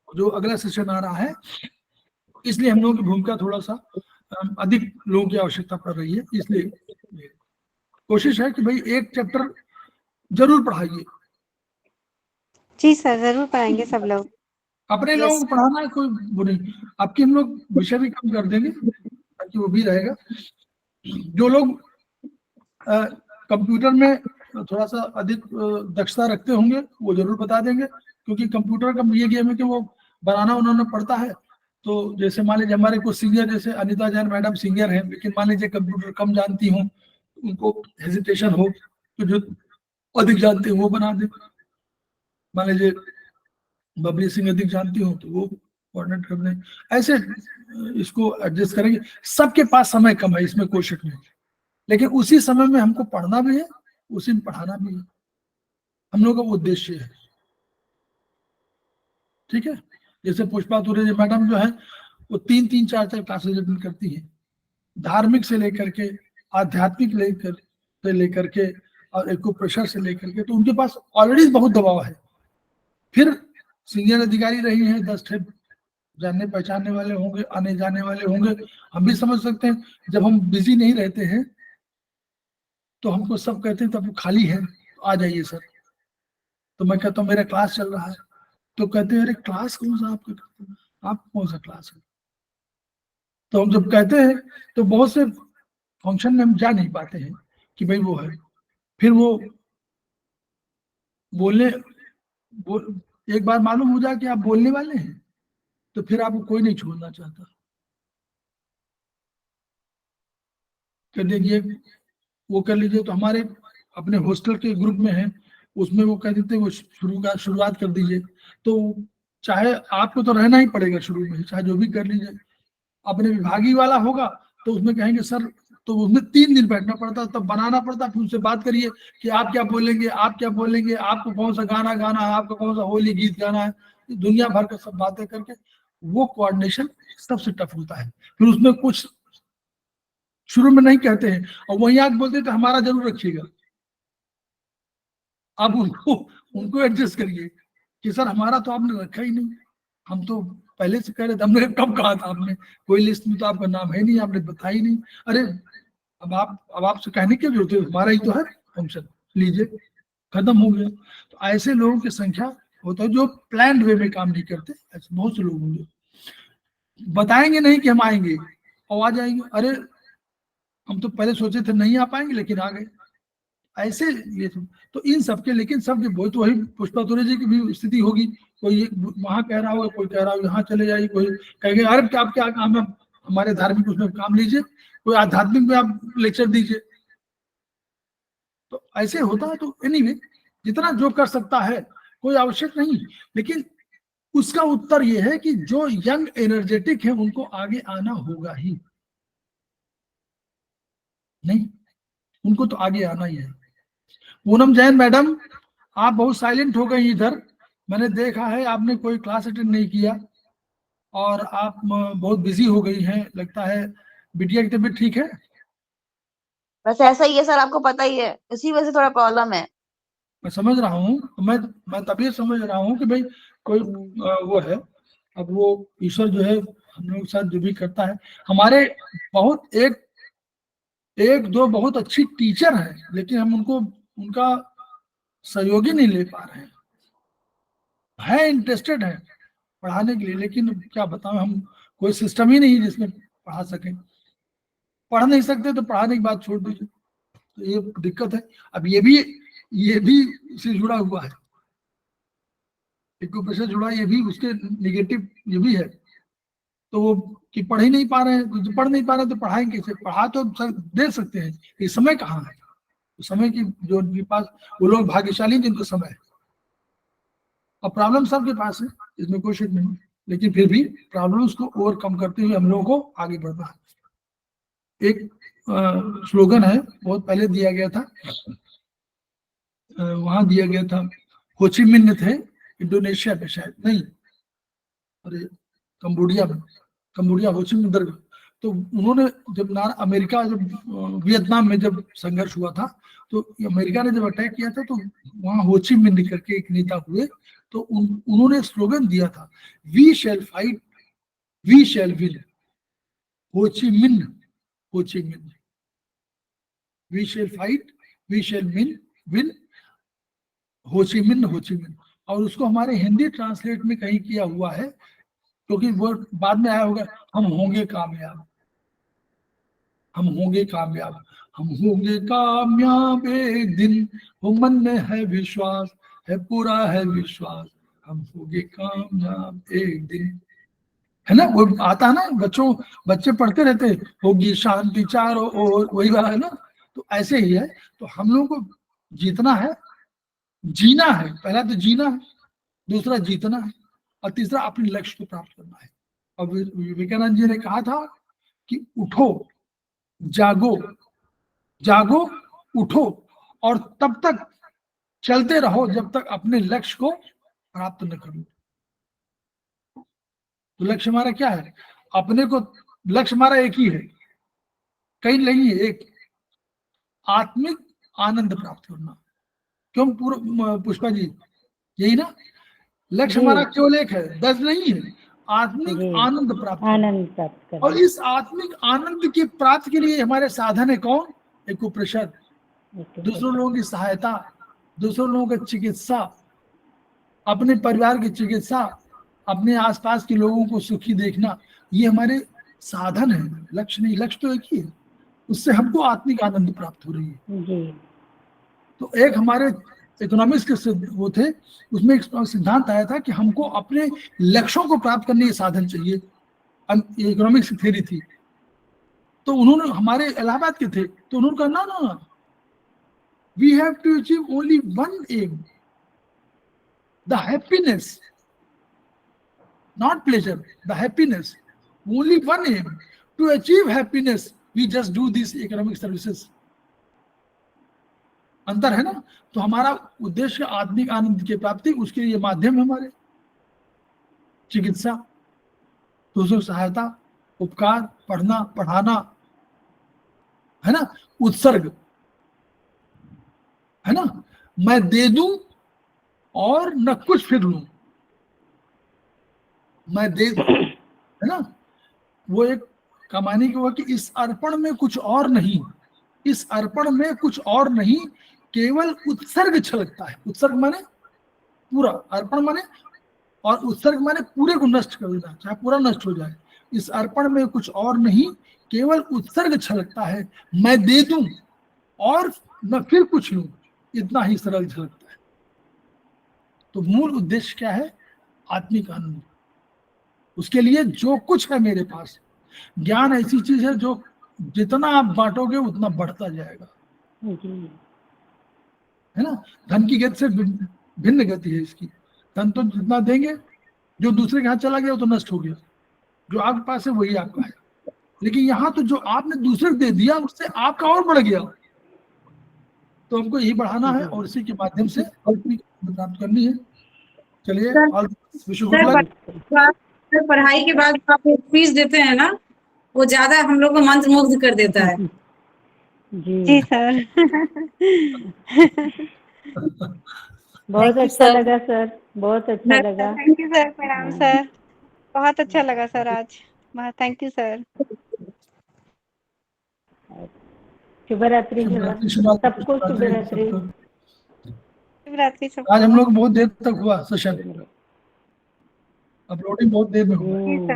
जो अगला सेशन आ रहा है, इसलिए हम लोगों की भूमिका थोड़ा सा अधिक लोगों की आवश्यकता पड़ रही है। इसलिए कोशिश है कि भाई एक चैप्टर जरूर पढ़ाइए। जी सर, जरूर पढ़ाएंगे सब लोग। अपने लोगों को पढ़ाना है, कोई वो नहीं। आपकी हम लोग विषय भी कम कर देंगे ताकि वो भी रहेगा। जो लोग कंप्यूटर में थोड़ा सा अधिक दक्षता रखते होंगे वो जरूर बता देंगे, क्योंकि कंप्यूटर का ये गेम है कि वो बनाना उन्होंने पड़ता है। तो जैसे मान लीजिए हमारे कुछ सीनियर, जैसे अनिता जैन मैडम सीनियर हैं, लेकिन मान लीजिए कंप्यूटर कम जानती हूँ, उनको हेजिटेशन हो तो जो अधिक जानते हैं वो बना दे। मान लीजिए बबली सिंह अधिक जानती हो तो वो कोऑर्डिनेट कर दें, ऐसे इसको एडजस्ट करेंगे। सबके पास समय कम है, इसमें कोई शक नहीं, लेकिन उसी समय में हमको पढ़ना भी है, उसी में पढ़ाना भी है, हम लोगों का उद्देश्य है। ठीक है, जैसे पुष्पा तुरेजा मैडम जो है वो 3-3 4-4 क्लासेज अटेंड करती है, धार्मिक से लेकर के आध्यात्मिक से लेकर के और एक्यूप्रेशर से लेकर के, तो उनके पास ऑलरेडी बहुत दबाव है। फिर सीनियर अधिकारी रही हैं, 10 ठे जानने पहचानने वाले होंगे, आने जाने वाले होंगे। हम भी समझ सकते हैं जब हम बिजी नहीं रहते हैं तो हमको सब कहते हैं तब वो खाली है आ जाइए सर, तो मैं कहता हूँ मेरा क्लास चल रहा है, तो कहते हैं अरे क्लास कौन सा आपका, आप कौन सा क्लास है। तो हम जब कहते हैं तो बहुत से फंक्शन में हम जा नहीं पाते हैं कि भाई वो है, फिर वो बोलने एक बार मालूम हो जाए कि आप बोलने वाले हैं तो फिर आपको कोई नहीं छोड़ना चाहता। कर देखिए वो कर लीजिए, तो हमारे अपने हॉस्टल के ग्रुप में है, उसमें वो कह देते हैं वो शुरुआत कर दीजिए, तो चाहे आपको तो रहना ही पड़ेगा शुरू में, चाहे जो भी कर लीजिए। अपने विभागीय वाला होगा तो उसमें कहेंगे सर, तो उसमें 3 दिन बैठना पड़ता, तब बनाना पड़ता, फिर उससे बात करिए कि आप क्या बोलेंगे, आप क्या बोलेंगे, आपको कौन सा गाना गाना है, आपको कौन सा होली गीत गाना है, दुनिया भर का सब बातें करके वो कोऑर्डिनेशन सबसे टफ होता है। फिर उसमें कुछ शुरू में नहीं कहते हैं और वहीं आके बोलते हैं तो हमारा जरूर रखिएगा। आप उनको एडजस्ट करिए कि सर हमारा तो आपने रखा ही नहीं, हम तो पहले से कह रहे थे, हमने कब कहा था, आपने कोई लिस्ट में तो आपका नाम है नहीं, आपने बताया ही नहीं। अरे अब आपसे कहने की जरूरत है, हमारा ही तो है फंक्शन, लीजिए खत्म हो गया। तो ऐसे लोगों की संख्या होता है जो प्लान्ड वे में काम नहीं करते, ऐसे बहुत से लोग होंगे, बताएंगे नहीं कि हम आएंगे और आ जाएंगे, अरे हम तो पहले सोचे थे नहीं आ पाएंगे लेकिन आ गए, ऐसे ये तो इन सबके, लेकिन सबके बहुत वही पुष्पा तुरेजा की भी स्थिति होगी, कोई वहां कह रहा होगा, कोई कह रहा होगा यहाँ चले जाइए, कोई कहेंगे अरे क्या आप क्या काम है, हमारे धार्मिक उसमें काम लीजिए, कोई आध्यात्मिक में आप लेक्चर दीजिए। तो ऐसे होता है। तो एनीवे जितना जो कर सकता है कोई आवश्यक नहीं, लेकिन उसका उत्तर यह है कि जो यंग एनर्जेटिक है उनको आगे आना होगा ही, नहीं उनको तो आगे आना ही है। पूनम जैन मैडम आप बहुत साइलेंट हो गई इधर, मैंने देखा है आपने कोई क्लास अटेंड नहीं किया और आप बहुत बिजी हो गई हैं, लगता है बिटिया की तबीयत ठीक है? बस ऐसा ही है सर, आपको पता ही है, इसी वजह से थोड़ा प्रॉब्लम है। मैं समझ रहा हूँ, मैं तभी समझ रहा हूँ कि भाई कोई वो है। अब वो ईश्वर जो है हम लोग के साथ जो भी करता है, हमारे बहुत एक दो बहुत अच्छी टीचर हैं, लेकिन हम उनका सहयोगी नहीं ले पा रहे हैं इंटरेस्टेड है पढ़ाने के लिए, लेकिन क्या बताऊं, हम कोई सिस्टम ही नहीं जिसमें पढ़ा सकें। पढ़ नहीं सकते तो पढ़ाने की बात छोड़ दीजिए, तो ये दिक्कत है। अब ये भी इससे जुड़ा हुआ है, एक्यूप्रेशर जुड़ा, ये भी उसके निगेटिव ये भी है। तो वो कि पढ़ ही नहीं पा रहे हैं, तो पढ़ नहीं पा रहे तो पढ़ाएंगे कैसे? पढ़ा तो दे सकते हैं, ये समय कहाँ है? समय की जो उनके पास, वो लोग भाग्यशाली जिनको समय है। अब प्रॉब्लम सबके पास है, इसमें कोई शक नहीं, लेकिन फिर भी प्रॉब्लम्स को ओवरकम करते हुए हम लोगों को आगे बढ़ना है। एक स्लोगन है, बहुत पहले दिया गया था, वहां दिया गया था, होची मिन्ह थे इंडोनेशिया में शायद, नहीं अरे कंबोडिया होची मिन्ह दरगाह। तो उन्होंने जब अमेरिका जब वियतनाम में जब संघर्ष हुआ था, तो अमेरिका ने जब अटैक किया था, तो वहां होची मिन्ह करके एक नेता हुए, तो उन्होंने स्लोगन दिया था, we shall fight we shall win, Ho Chi Minh we shall fight we shall win, Ho Chi Minh. और उसको हमारे हिंदी ट्रांसलेट में कहीं किया हुआ है, क्योंकि वो बाद में आया होगा, हम होंगे कामयाब, हम होंगे कामयाब एक दिन, वो मन में है विश्वास, है पूरा है विश्वास, हम होंगे कामयाब एक दिन, है ना? वो आता है ना, बच्चे पढ़ते रहते, होगी शांति चारों ओर, वही वाला है ना। तो ऐसे ही है। तो हम लोगों को जीतना है, जीना है, पहला तो जीना है, दूसरा जीतना है, और तीसरा अपने लक्ष्य को प्राप्त करना है। और विवेकानंद जी ने कहा था कि उठो, जागो, जागो, उठो, और तब तक चलते रहो जब तक अपने लक्ष्य को प्राप्त न करो। तो लक्ष्य हमारा क्या है? अपने को, लक्ष्य हमारा एक ही है, कहीं नहीं है, एक आत्मिक आनंद प्राप्त करना। क्यों पुष्पा जी, यही ना लक्ष्य जी। हमारा? केवल एक है, 10 नहीं है, आत्मिक जी। आनंद प्राप्त करना। आनंद प्राप्त और करना। इस आत्मिक आनंद की प्राप्ति के लिए हमारे साधन है कौन? एक उपनिषद, दूसरों लोगों की सहायता, दूसरों लोगों की चिकित्सा, अपने परिवार की चिकित्सा, अपने आसपास के लोगों को सुखी देखना, ये हमारे साधन है, लक्ष्य नहीं। लक्ष्य तो एक ही है, उससे हमको आत्मिक आनंद प्राप्त हो रही है। जी। तो एक हमारे इकोनॉमिक्स के वो थे, उसमें एक सिद्धांत आया था कि हमको अपने लक्ष्यों को प्राप्त करने के साधन चाहिए। इकोनॉमिक्स की थ्योरी थी। तो उन्होंने, हमारे इलाहाबाद के थे, तो उन्होंने कहा ना ना, we have to achieve only one aim, the happiness, not pleasure, the happiness, only one aim. To achieve happiness we just do these economic services. अंतर है ना? तो हमारा उद्देश्य आत्मिक आनंद की प्राप्ति, उसके लिए माध्यम है हमारे चिकित्सा, दूसरों की सहायता, उपकार, पढ़ना, पढ़ाना, है ना, उत्सर्ग, है ना, मैं दे दूं और न कुछ फिर लूं, मैं दे, है ना, वो एक कमाने की हुआ कि इस अर्पण में कुछ और नहीं, इस अर्पण में कुछ और नहीं, केवल उत्सर्ग छलकता है। उत्सर्ग माने पूरा, अर्पण माने, और उत्सर्ग माने पूरे को नष्ट कर देना, चाहे पूरा नष्ट हो जाए। इस अर्पण में कुछ और नहीं, केवल उत्सर्ग छलकता है, मैं दे दूं और न फिर कुछ लूं, इतना ही सरल झलकता है। तो मूल उद्देश्य क्या है? आत्मिक आनंद। उसके लिए जो कुछ है मेरे पास, ज्ञान ऐसी चीज है जो जितना आप बांटोगे उतना बढ़ता जाएगा, है ना। धन की गति से भिन्न गति है इसकी। धन तो जितना देंगे, जो दूसरे के हाथ चला गया वो तो नष्ट हो गया, जो आपके पास है वही आपका है। लेकिन यहाँ तो जो आपने दूसरे को दे दिया, उससे आपका और बढ़ गया। तो हमको यही बढ़ाना है और इसी के माध्यम से प्राप्त करनी है। चलिए, सर पढ़ाई के बाद आप फीस देते हैं ना, वो ज्यादा हम लोग को मंत्र मुग्ध कर देता है। जी सर। बहुत अच्छा लगा सर, बहुत अच्छा लगा। थैंक यू सर, प्रणाम सर, बहुत अच्छा लगा सर आज, थैंक यू सर। शुभरात्रि सबको, शुभरात्रि। शिवरात्रि आज हम लोग बहुत देर तक हुआ सेशन, अपलोडिंग बहुत देर में हुआ।